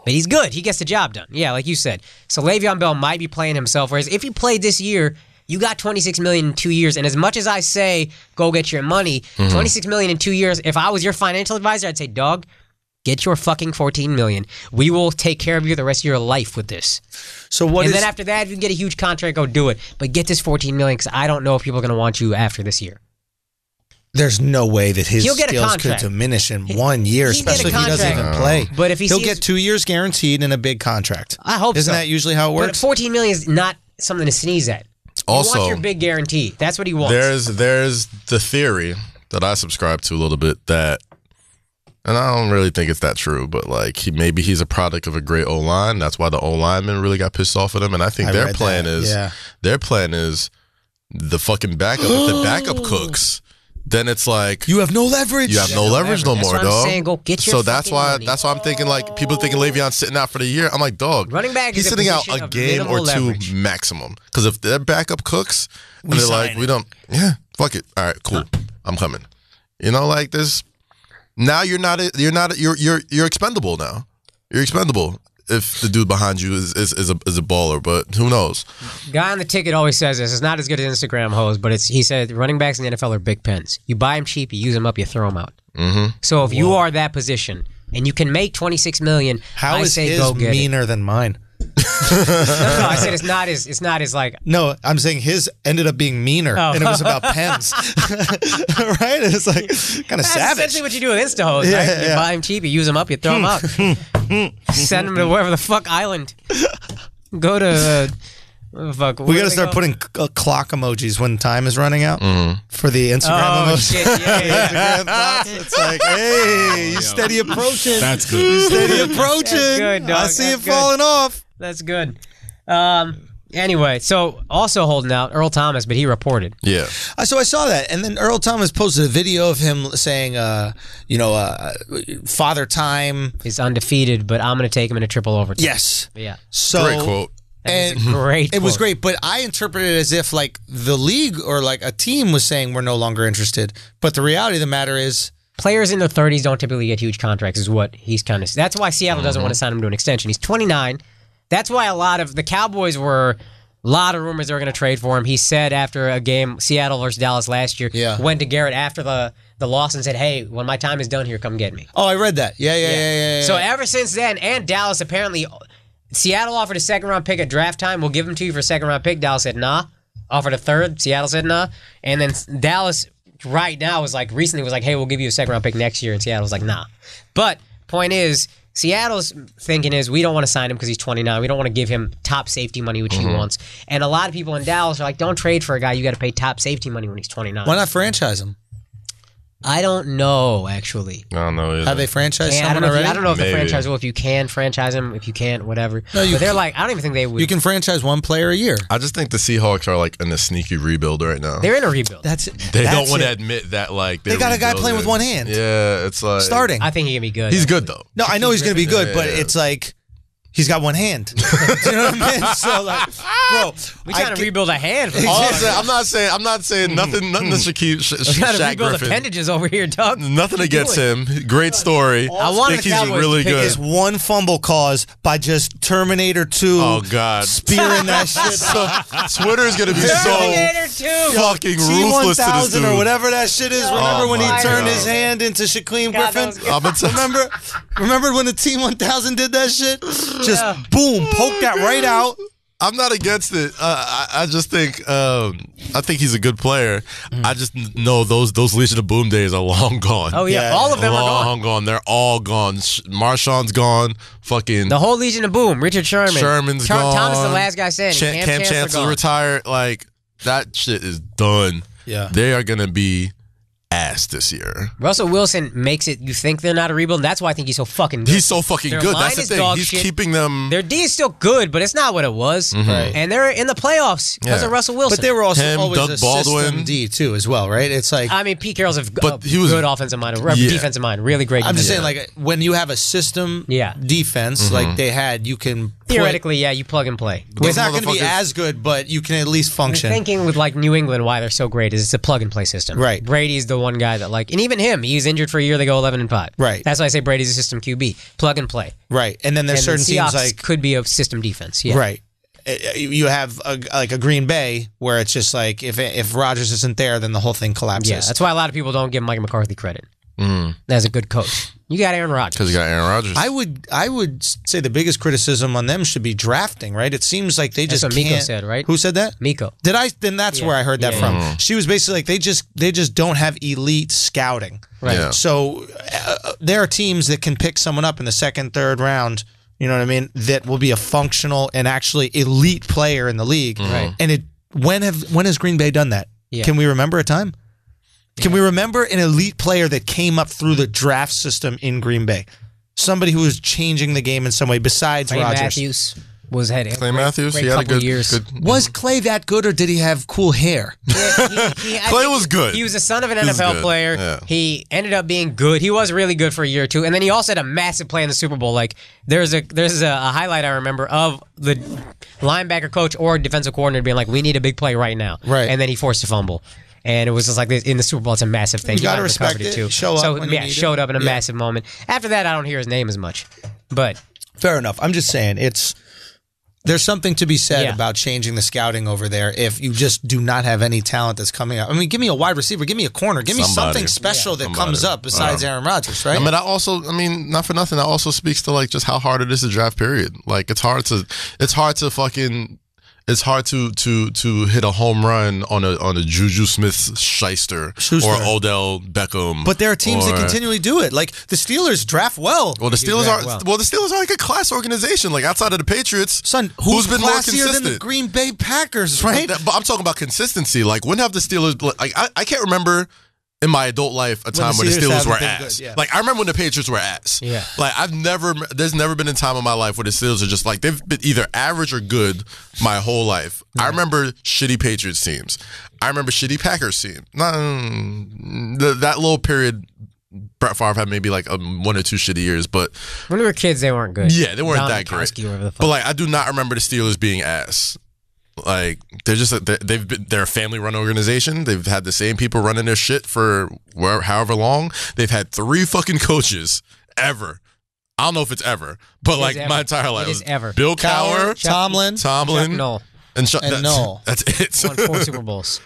But he's good. He gets the job done. Yeah, like you said. So Le'Veon Bell might be playing himself, whereas if he played this year, you got $26 million in 2 years. And as much as I say, go get your money, $26 million in 2 years, if I was your financial advisor, I'd say, dog, get your fucking $14 million. We will take care of you the rest of your life with this. So then after that, if you can get a huge contract, go do it. But get this $14 million because I don't know if people are going to want you after this year. There's no way that his skills could diminish in 1 year, especially if he doesn't even play. But if he'll get 2 years guaranteed in a big contract. I hope Isn't that usually how it works? But $14 million is not something to sneeze at. Also, he wants your big guarantee. That's what he wants. There's the theory that I subscribe to a little bit that, and I don't really think it's that true, but like maybe he's a product of a great O-line. That's why the O-linemen really got pissed off at him. And I think their plan is the fucking backup. If the backup cooks, then it's like you have no leverage. You have no leverage no more, dog. Saying, go get your that's why I'm thinking like people thinking Le'Veon's sitting out for the year. I'm like, dog, running back he's sitting out a game or two maximum. Because if their backup cooks, and they're like, we don't, fuck it. All right, cool, I'm coming. You know, like this. Now you're expendable now. You're expendable if the dude behind you is a baller, but who knows? Guy on the ticket always says this. It's not as good as Instagram hoes, but he said running backs in the NFL are big pens. You buy them cheap, you use them up, you throw them out. So if you are that position and you can make $26 million, how is his meaner than mine? No, I said it's not as like. No, I'm saying his ended up being meaner, and it was about pens. Right? It's like kind of savage. That's essentially what you do with Insta hoes, right? You buy them cheap, you use them up, you throw them out. Send them to wherever the fuck island. Go to. Fuck, we got to start putting clock emojis when time is running out for the Instagram emoji. Shit, yeah. It's like, hey, you steady approaching. That's good. You steady approaching. That's good, dog. I see it falling off. That's good. Anyway, so also holding out Earl Thomas, but he reported. Yeah. So I saw that, and then Earl Thomas posted a video of him saying, Father Time is undefeated, but I'm going to take him in a triple overtime. Yes. Yeah. So, great quote. And great. It was great, but I interpreted it as if like the league or like a team was saying we're no longer interested. But the reality of the matter is, players in their 30s don't typically get huge contracts. Is what he's kind of. That's why Seattle doesn't want to sign him to an extension. He's 29. That's why a lot of the Cowboys were. A lot of rumors they were going to trade for him. He said after a game, Seattle versus Dallas last year, went to Garrett after the loss and said, "Hey, when my time is done here, come get me." Oh, I read that. Yeah. So ever since then, and Dallas apparently. Seattle offered a second-round pick at draft time. We'll give him to you for a second-round pick. Dallas said, nah. Offered a third. Seattle said, nah. And then Dallas right now recently was like, hey, we'll give you a second-round pick next year. And Seattle was like, nah. But point is, Seattle's thinking is we don't want to sign him because he's 29. We don't want to give him top safety money, which he wants. And a lot of people in Dallas are like, don't trade for a guy. You got to pay top safety money when he's 29. Why not franchise him? I don't know, actually. I don't know either. Have they franchised someone already? I don't know if the franchise will. If you can franchise him, if you can't, whatever. No, but they're like, I don't even think they would. You can franchise one player a year. I just think the Seahawks are like in a sneaky rebuild right now. They're in a rebuild. They don't want to admit that like they got a guy playing with one hand. Yeah, it's like starting. I think he can be good. He's good though. No, I know he's going to be good, but it's like He's got one hand. Do you know what I mean? So, like, bro, we trying to rebuild a hand. I'm not saying nothing to Shaquille. Trying to rebuild Griffin. appendages over here, Doug. Nothing against him. Great story. I think he's really good. Is one fumble caused by just Terminator 2. Oh God, spearing that shit. So, Twitter's gonna be so fucking ruthless to this dude. Or whatever that shit is. Remember when he turned his hand into Shaquille Griffin? Remember when the T-1000 did that shit? Just boom, poke that right out. I'm not against it. I just think I think he's a good player. I just know those Legion of Boom days are long gone. Oh yeah, all of them are gone. Long gone. They're all gone. Marshawn's gone. Fucking the whole Legion of Boom. Richard Sherman's gone. Thomas, the last guy saying. Cam Chancellor retired. Like that shit is done. Yeah, they are gonna be ass this year. Russell Wilson makes it you think they're not a rebuild, and that's why I think he's so fucking good. He's so fucking good. That's the thing. He's keeping them. Their D is still good, but it's not what it was. Right. And they're in the playoffs because of Russell Wilson. But they were also always Doug a Baldwin. system D too, as well, right? It's like Pete Carroll's a good offensive mind, defensive mind, really great. I'm just saying, like when you have a system defense like they had, you can theoretically, you plug and play. It's not going to be as good, but you can at least function. Thinking with like New England, why they're so great is it's a plug and play system. Right. Brady's the one guy that and even him, he's injured for a year. They go 11-5. Right. That's why I say Brady's a system QB, plug and play. Right. And then there's certain teams like could be a system defense. Yeah. Right. You have a Green Bay where it's just like if Rodgers isn't there, then the whole thing collapses. Yeah. That's why a lot of people don't give Mike McCarthy credit. As a good coach. You got Aaron Rodgers. Because you got Aaron Rodgers. I would say the biggest criticism on them should be drafting, right? It seems like they that's just what can't. Miko said, right? Who said that? Miko. Did I? Then that's where I heard that from. She was basically like they just don't have elite scouting. Right. Yeah. So there are teams that can pick someone up in the second, third round. You know what I mean? That will be a functional and actually elite player in the league. Right. And when has Green Bay done that? Yeah. Can we remember a time? Can we remember an elite player that came up through the draft system in Green Bay? Somebody who was changing the game in some way besides Clay Rodgers. Matthews was head. Clay Matthews, great he had a couple good years. Was Clay that good, or did he have cool hair? Clay was good. He was the son of an NFL player. Yeah. He ended up being good. He was really good for a year or two, and then he also had a massive play in the Super Bowl. Like there's a highlight I remember of the linebacker coach or defensive coordinator being like, "We need a big play right now," right? And then he forced a fumble. And it was just like this in the Super Bowl. It's a massive thing. You got to respect it. Too. Show up. When you showed up in a massive moment. After that, I don't hear his name as much. But fair enough. I'm just saying there's something to be said about changing the scouting over there if you just do not have any talent that's coming up. I mean, give me a wide receiver, give me a corner, give me something special that comes up besides Aaron Rodgers, right? I mean, not for nothing. That also speaks to like just how hard it is to draft. Period. Like it's hard to hit a home run on a Juju Smith-Schuster or Odell Beckham. But there are teams that continually do it. Like the Steelers draft well. Well, the Steelers are like a class organization. Like outside of the Patriots, who's been classier more consistent than the Green Bay Packers, right? But I'm talking about consistency. Like when have the Steelers? Like I can't remember in my adult life a time where the Steelers were ass. Good, Like I remember when the Patriots were ass. Yeah. Like there's never been a time in my life where the Steelers are just like they've been either average or good my whole life. I remember shitty Patriots teams. I remember shitty Packers team. That little period Brett Favre had maybe like 1 or 2 shitty years, but when we were kids they weren't good. Yeah, they weren't that great. But like I do not remember the Steelers being ass. Like they're a family-run organization. They've had the same people running their shit for however long. They've had 3 fucking coaches ever. I don't know if it's ever, but like my entire life. It is ever. Bill Cowher, Tomlin, Chuck Noll, and Noll. That's it. Won 4 Super Bowls.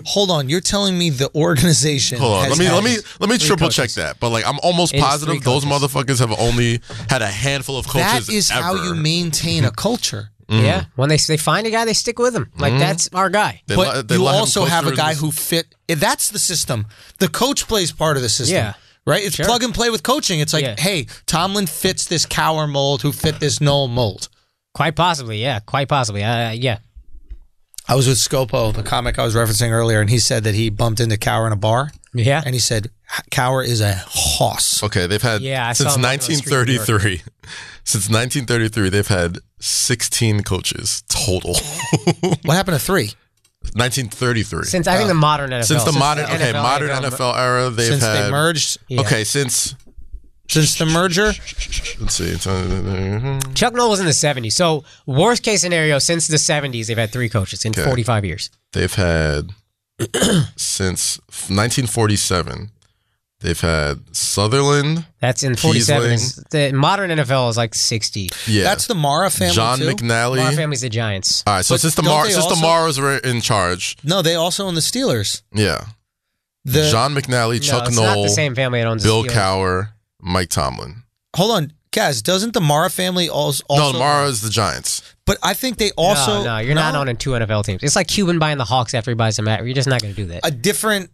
Hold on, you're telling me the organization? Hold on, let me triple check that. But like, I'm almost positive those motherfuckers have only had a handful of coaches. That is how you maintain a culture. Yeah, when they find a guy, they stick with him. Like that's our guy. But you also have a guy who fit. That's the system. The coach plays part of the system. Yeah. Right? It's plug and play with coaching. It's like, hey, Tomlin fits this Cowher mold who fit this Noll mold. Quite possibly, yeah. Quite possibly, yeah. I was with Scopo, the comic I was referencing earlier, and he said that he bumped into Cowher in a bar. Yeah. And he said, Cowher is a hoss. Okay, they've had, since 1933, they've had 16 coaches total. What happened to 3? 1933. Since I think the modern NFL. Since the modern NFL era, they've since had. they merged. Okay, since since the merger? Let's see. Chuck Noll was in the 70s. So worst case scenario, since the 70s, they've had 3 coaches in 45 years. They've had, since 1947, they've had Sutherland. That's in 47. The modern NFL is like 60. Yeah. That's the Mara family, John too? McNally. Mara family's the Giants. All right, so since the Maras were in charge. No, they also own the Steelers. Yeah. John McNally, Chuck Noll. It's not the same family that owns Bill the Steelers. Cowher, Mike Tomlin. Hold on, Kaz, doesn't the Mara family also... No, Mara is the Giants. But I think they also... No, you're not owning 2 NFL teams. It's like Cuban buying the Hawks after he buys them. You're just not going to do that. A different...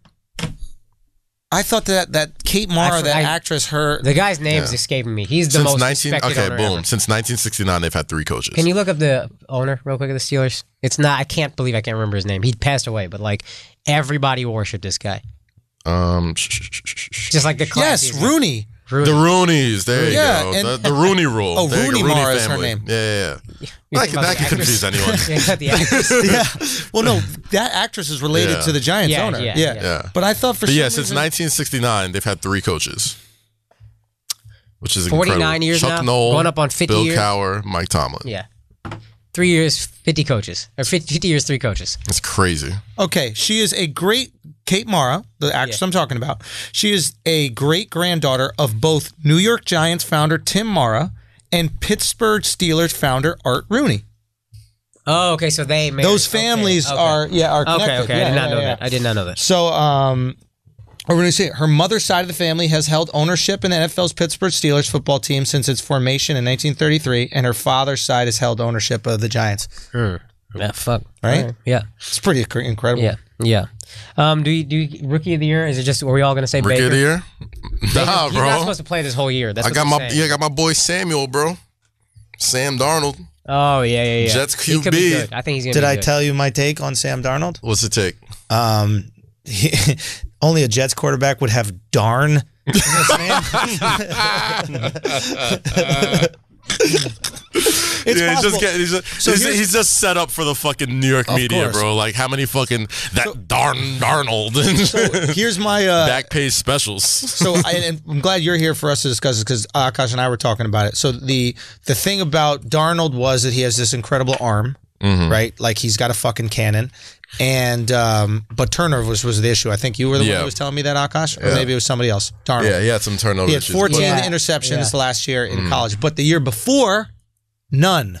I thought that Kate Mara, that actress, the guy's name's escaping me. He's the most respected owner ever. Since 1969, they've had 3 coaches. Can you look up the owner real quick of the Steelers? It's not... I can't believe I can't remember his name. He passed away, but like everybody worshipped this guy. Just like the class. Yes, Rooney. The Roonies. There you go. And, the Rooney rule. Oh, Rooney Mara is her name. Yeah. That can confuse anyone. Yeah. Well, no, that actress is related to the Giants owner. Yeah. But I thought for some reason... since 1969, they've had 3 coaches. Which is 49 incredible. years Chuck now? Noll, Going up on 50 Bill years? Cowher, Mike Tomlin. Yeah. 3 years, 50 coaches. Or 50 years, 3 coaches. It's crazy. Okay, she is a great... Kate Mara, the actress I'm talking about, she is a great-granddaughter of both New York Giants founder Tim Mara and Pittsburgh Steelers founder Art Rooney. Oh, okay, so they married. Those families are connected. Okay, I did not know that. I did not know that. So, her mother's side of the family has held ownership in the NFL's Pittsburgh Steelers football team since its formation in 1933, and her father's side has held ownership of the Giants. Yeah, fuck. Right? Yeah. It's pretty incredible. Yeah. Do you Rookie of the Year? Is it just, were we all going to say Rookie Baker? of the Year? Nah, You're bro. not supposed to play this whole year. That's I got my boy Samuel, bro. Sam Darnold. Oh, yeah. Jets He could be good. QB. I think he's going to be Did I good. tell you my take on Sam Darnold? What's the take? Only a Jets quarterback would have darn in his name. He's just set up for the fucking New York media, bro. Like, how many fucking Darnold? So here's my back page specials. So I'm glad you're here for us to discuss it because Akash and I were talking about it. So the thing about Darnold was that he has this incredible arm, right? Like he's got a fucking cannon. And but turnovers was the issue. I think you were the one who was telling me that, Akash, or maybe it was somebody else. Darnold. Yeah, he had some turnovers. He had 14 interceptions last year in college, but the year before, none.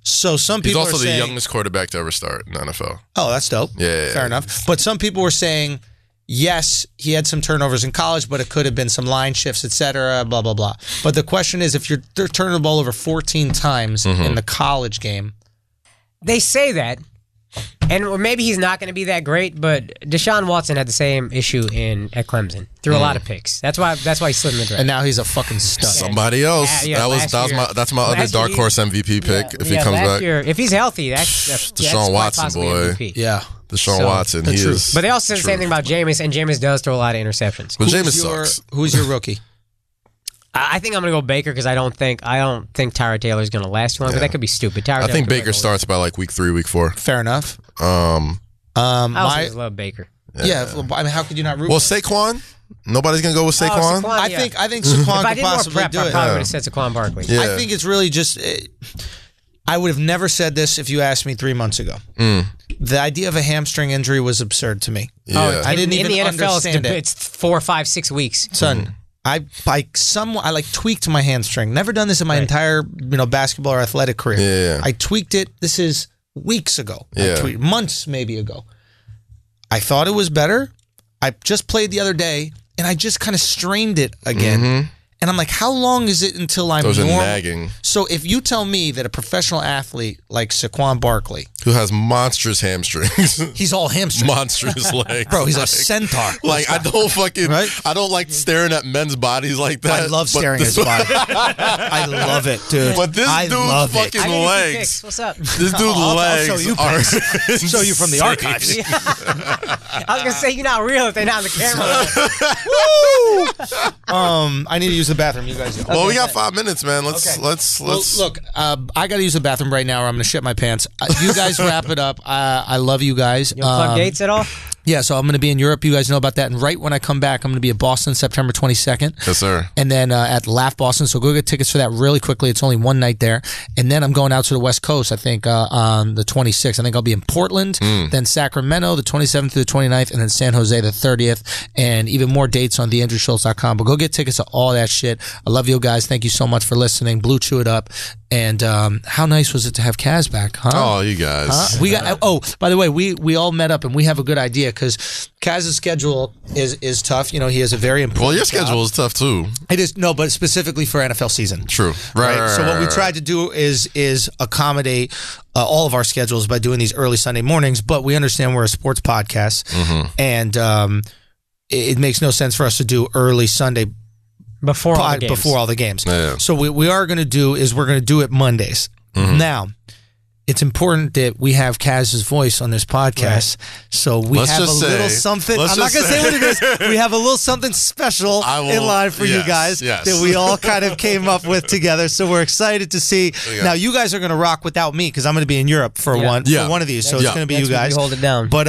So some people he's also are saying, the youngest quarterback to ever start in the NFL. Oh, that's dope. Yeah, fair enough. But some people were saying, yes, he had some turnovers in college, but it could have been some line shifts, etc. Blah blah blah. But the question is, if you're turning the ball over 14 times in the college game, they say that. And maybe he's not going to be that great, but Deshaun Watson had the same issue at Clemson. Threw a lot of picks. That's why he slid in the draft. And now he's a fucking stud. Somebody else. That's my other dark horse MVP pick if he comes back. If he's healthy, that's Deshaun Watson, boy. MVP. Yeah. Deshaun Watson. He is. But they also said the same thing about Jameis, and Jameis does throw a lot of interceptions. But Jameis sucks. Who's your rookie? I think I'm going to go Baker because I don't think Tyrod Taylor's going to last too long, but that could be stupid. I think Baker starts by like week 3, week 4. Fair enough. I always love Baker. Yeah. I mean, how could you not root? Well, Saquon. Nobody's gonna go with Saquon. I think Saquon could possibly do it. I probably would have said Saquon Barkley. Yeah. I think it's really just. I would have never said this if you asked me 3 months ago. The idea of a hamstring injury was absurd to me. Yeah. I didn't even in the NFL, understand it. It's 4, 5, 6 weeks. Son, I tweaked my hamstring. Never done this in my entire basketball or athletic career. Yeah. I tweaked it. This is weeks ago. Months maybe ago. I thought it was better. I just played the other day and I just kind of strained it again. And I'm like, how long is it until I'm Those normal? are nagging. So if you tell me that a professional athlete like Saquon Barkley, who has monstrous hamstrings, he's all hamstring, monstrous legs, bro, he's a centaur. Like I don't like staring at men's bodies like that. I love staring at his body. I love it, dude. But this dude's fucking legs. What's up? This dude's legs. I'll show you are show you from the archives. I was gonna say you're not real if they're not on the camera. I need to use the bathroom. You guys go. Well, we got 5 minutes, man. Let's. Well, look, I got to use the bathroom right now, or I'm gonna shit my pants. You guys wrap it up. I love you guys. You plug dates at all? Yeah, so I'm going to be in Europe. You guys know about that. And right when I come back, I'm going to be at Boston September 22nd. Yes, sir. And then at Laugh Boston. So go get tickets for that really quickly. It's only one night there. And then I'm going out to the West Coast, I think, on the 26th. I think I'll be in Portland, then Sacramento the 27th to the 29th, and then San Jose the 30th. And even more dates on theandrewschultz.com. But go get tickets to all that shit. I love you guys. Thank you so much for listening. Blue Chew It Up. And how nice was it to have Kaz back, huh? Oh, you guys. Huh? We got. Oh, by the way, we all met up and we have a good idea because Kaz's schedule is tough. You know, he has a very important. Well, your schedule is tough too. It is but specifically for NFL season. True. Right. So what we tried to do is accommodate all of our schedules by doing these early Sunday mornings. But we understand we're a sports podcast, and it makes no sense for us to do early Sunday. Before all the games. Yeah. So what we are going to do is we're going to do it Mondays. Now, it's important that we have Kaz's voice on this podcast. Right. So we have a little something. I'm not going to say what it is. We have a little something special in line for you guys that we all kind of came up with together. So we're excited to see. Yeah. Now, you guys are going to rock without me because I'm going to be in Europe for one of these. So it's going to be you guys. Hold it down. But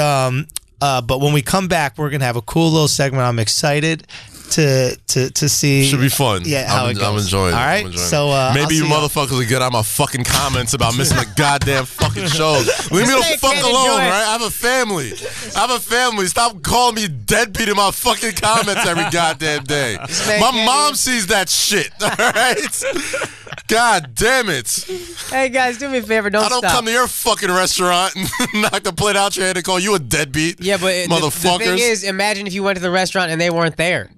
when we come back, we're going to have a cool little segment. I'm excited to see. Should be fun. Yeah, how it goes. I'm enjoying it. All right, so maybe you motherfuckers will get out my fucking comments about missing the goddamn fucking shows. Leave me the fuck alone, right? I have a family. Stop calling me deadbeat in my fucking comments every goddamn day. My mom sees that shit. All right. God damn it. Hey guys, do me a favor, don't stop. I don't come to your fucking restaurant and knock the plate out your head and call you a deadbeat. Yeah, but motherfuckers. The thing is, imagine if you went to the restaurant and they weren't there.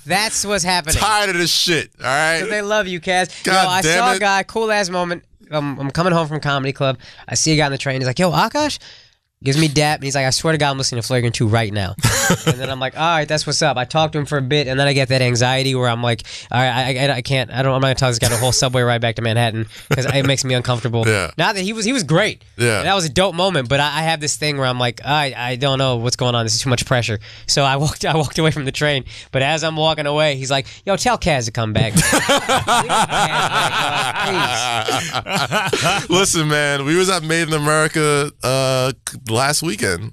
That's what's happening. Tired of this shit, all right? They love you, Kaz. I saw a guy, cool ass moment. I'm coming home from comedy club. I see a guy on the train. He's like, yo, Akash? Gives me dap, and he's like, I swear to God, I'm listening to Flagrant 2 right now. And then I'm like, all right, that's what's up. I talked to him for a bit, and then I get that anxiety where I'm like, all right, I can't, I'm not going to tell this guy the whole subway ride back to Manhattan because it makes me uncomfortable. Yeah. Not that he was great. Yeah. That was a dope moment, but I have this thing where I'm like, I don't know what's going on. This is too much pressure. So I walked away from the train, but as I'm walking away, he's like, yo, tell Kaz to come back. Listen, man, we was at Made in America last weekend,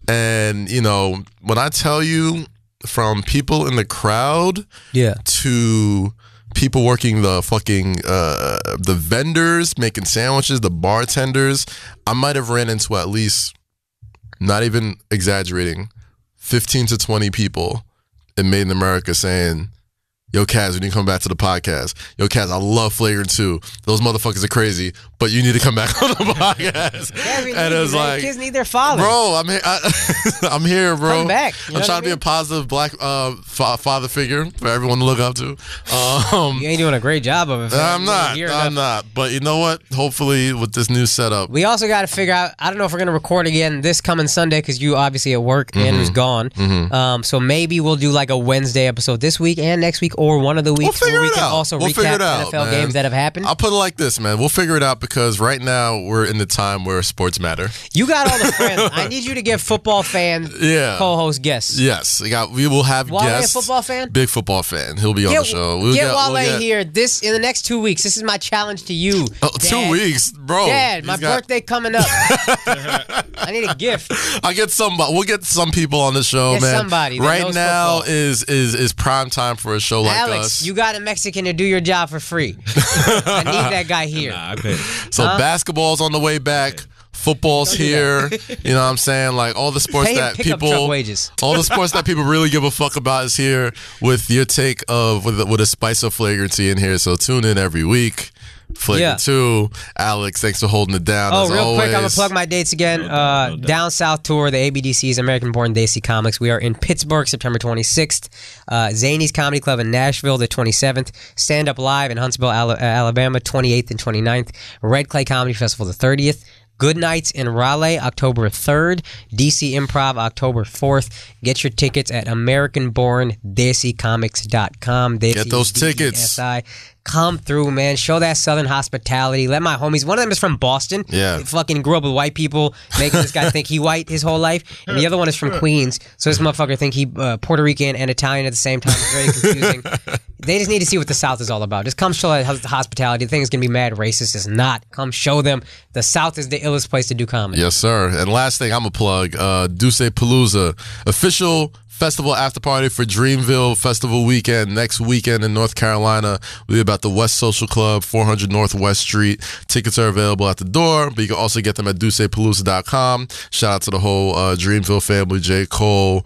and you know, when I tell you, from people in the crowd to people working the fucking the vendors making sandwiches, the bartenders, I might have ran into at least, not even exaggerating, 15 to 20 people in Made in America saying, yo, Kaz, when you come back to the podcast, yo, Kaz, I love Flagrant 2. Those motherfuckers are crazy, but you need to come back on the podcast. And it was like, kids need their father. Bro, I'm here, bro. Come back. I'm trying to be a positive black father figure for everyone to look up to. You ain't doing a great job of it. I'm not. But you know what? Hopefully, with this new setup. We also got to figure out, I don't know if we're going to record again this coming Sunday because you obviously at work. Andrew's gone. So maybe we'll do like a Wednesday episode this week and next week, or one of the weeks where we can also recap NFL games that have happened. I'll put it like this, man. We'll figure it out because right now we're in the time where sports matter. You got all the friends. I need you to get football fan co-host guests. Yes. We will have Wale guests. A football fan? Big football fan. He'll be on the show. We'll get Wale here in the next 2 weeks. This is my challenge to you. Oh, 2 weeks? Bro. Dad, my birthday coming up. I need a gift. I'll get somebody. We'll get some people on the show, man. Somebody right now is prime time for a show like Alex, us. You got a Mexican to do your job for free. I need that guy here. Nah, I pay. So basketball's on the way back. Football's here. You know what I'm saying? Like all the sports that people all the sports that people really give a fuck about is here with your take of with a spice of flagrancy in here. So tune in every week. Flagrant 2. Alex, thanks for holding it down. Oh, real quick, I'm going to plug my dates again. Down South Tour, the ABDC's American Born Desi Comics. We are in Pittsburgh, September 26th. Zany's Comedy Club in Nashville, the 27th. Stand Up Live in Huntsville, Alabama, 28th and 29th. Red Clay Comedy Festival, the 30th. Good Nights in Raleigh, October 3rd. DC Improv, October 4th. Get your tickets at AmericanBornDesiComics.com. Get those tickets. Come through, man. Show that Southern hospitality. Let my homies. One of them is from Boston. Yeah. He fucking grew up with white people, making this guy think he white his whole life. And the other one is from Queens. So this motherfucker think he Puerto Rican and Italian at the same time. It's very confusing. They just need to see what the South is all about. Just come show hospitality. The thing is going to be mad racist. It's not. Come show them the South is the illest place to do comedy. Yes, sir. And last thing I'm going to plug, Duce Palooza, official festival after party for Dreamville Festival weekend next weekend in North Carolina. We'll be about the West Social Club, 400 Northwest Street. Tickets are available at the door, but you can also get them at DucePalooza.com. Shout out to the whole Dreamville family, J. Cole,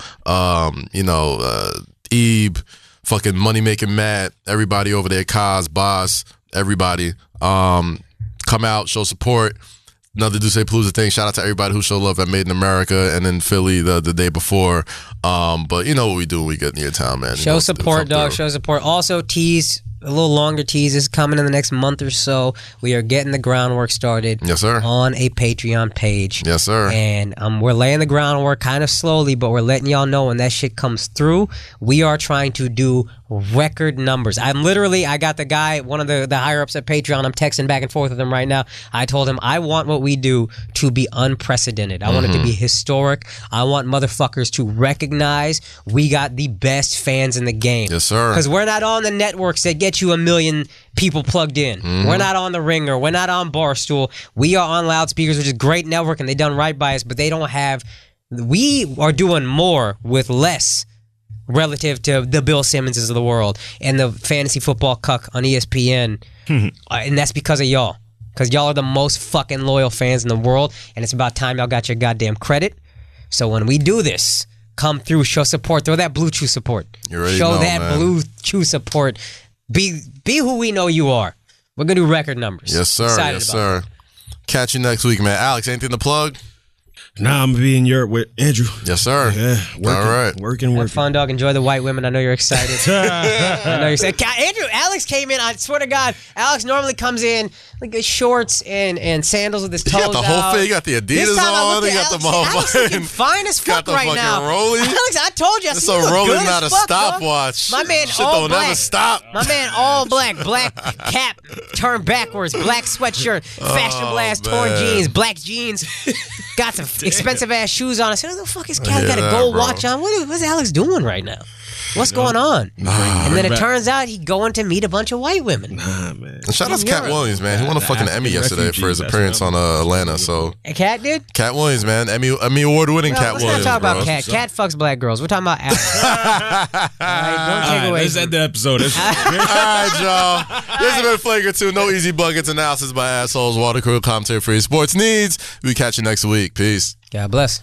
Ebe, fucking Money Making Matt, everybody over there, Kaz, Boss, everybody. Come out, show support. Another Duce Palooza thing. Shout out to everybody who showed love at Made in America and in Philly the day before. But you know what we do when we get near town, man. Show support, dog. Show support. Also, tease. A little longer tease is coming in the next month or so. We are getting the groundwork started. Yes, sir. On a Patreon page. Yes, sir. And we're laying the groundwork kind of slowly, but we're letting y'all know when that shit comes through, we are trying to do record numbers. I got the guy, one of the higher-ups at Patreon, I'm texting back and forth with him right now. I told him, I want what we do to be unprecedented. I want it to be historic. I want motherfuckers to recognize we got the best fans in the game. Yes, sir. Because we're not on the networks that get you a million people plugged in. We're not on The Ringer. We're not on Barstool. We are on Loudspeakers, which is great network, and they done right by us, but they don't have... We are doing more with less relative to the Bill Simmonses of the world and the fantasy football cuck on ESPN. And that's because of y'all. Because y'all are the most fucking loyal fans in the world, and it's about time y'all got your goddamn credit. So when we do this, come through, show support, throw that blue chew support. Show that blue chew support. Be who we know you are. We're going to do record numbers. Yes, sir. Yes, sir. Catch you next week, man. Alex, anything to plug? Nah, I'm going to be in Europe with Andrew. Yes, sir. Yeah, working, all right. Working. Have fun, dog. Enjoy the white women. I know you're excited. I know you're excited. Andrew, Alex came in. I swear to God, Alex normally comes in like shorts and sandals with his toes out. You got the whole thing. You got the Adidas on. You got the motherfucking fine as fuck right now. Rollie. Alex, I told you. It's a Rollie, not a stopwatch. My man, shit all don't black. Never stop. My man, all black cap turned backwards, black sweatshirt, fashion blast, torn jeans, black jeans. Got some expensive ass shoes on. I said, "Who the fuck is Cat got a gold watch on? What's Alex doing right now? What's going on?" And then it turns out he going to meet a bunch of white women. Nah, man. And shout out to Cat Williams, man. He won a fucking Emmy yesterday for his appearance on Atlanta. So Cat did? Cat Williams, man. Emmy award winning Cat Williams. Let's not talk about Cat. Cat fucks black girls. We're talking about Alex. Don't take away. Let's end the episode. All right, y'all. This has been Flagrant 2. No easy buckets. Analysis by assholes. Water cooler commentary for your sports needs. We catch you next week. Peace. God bless.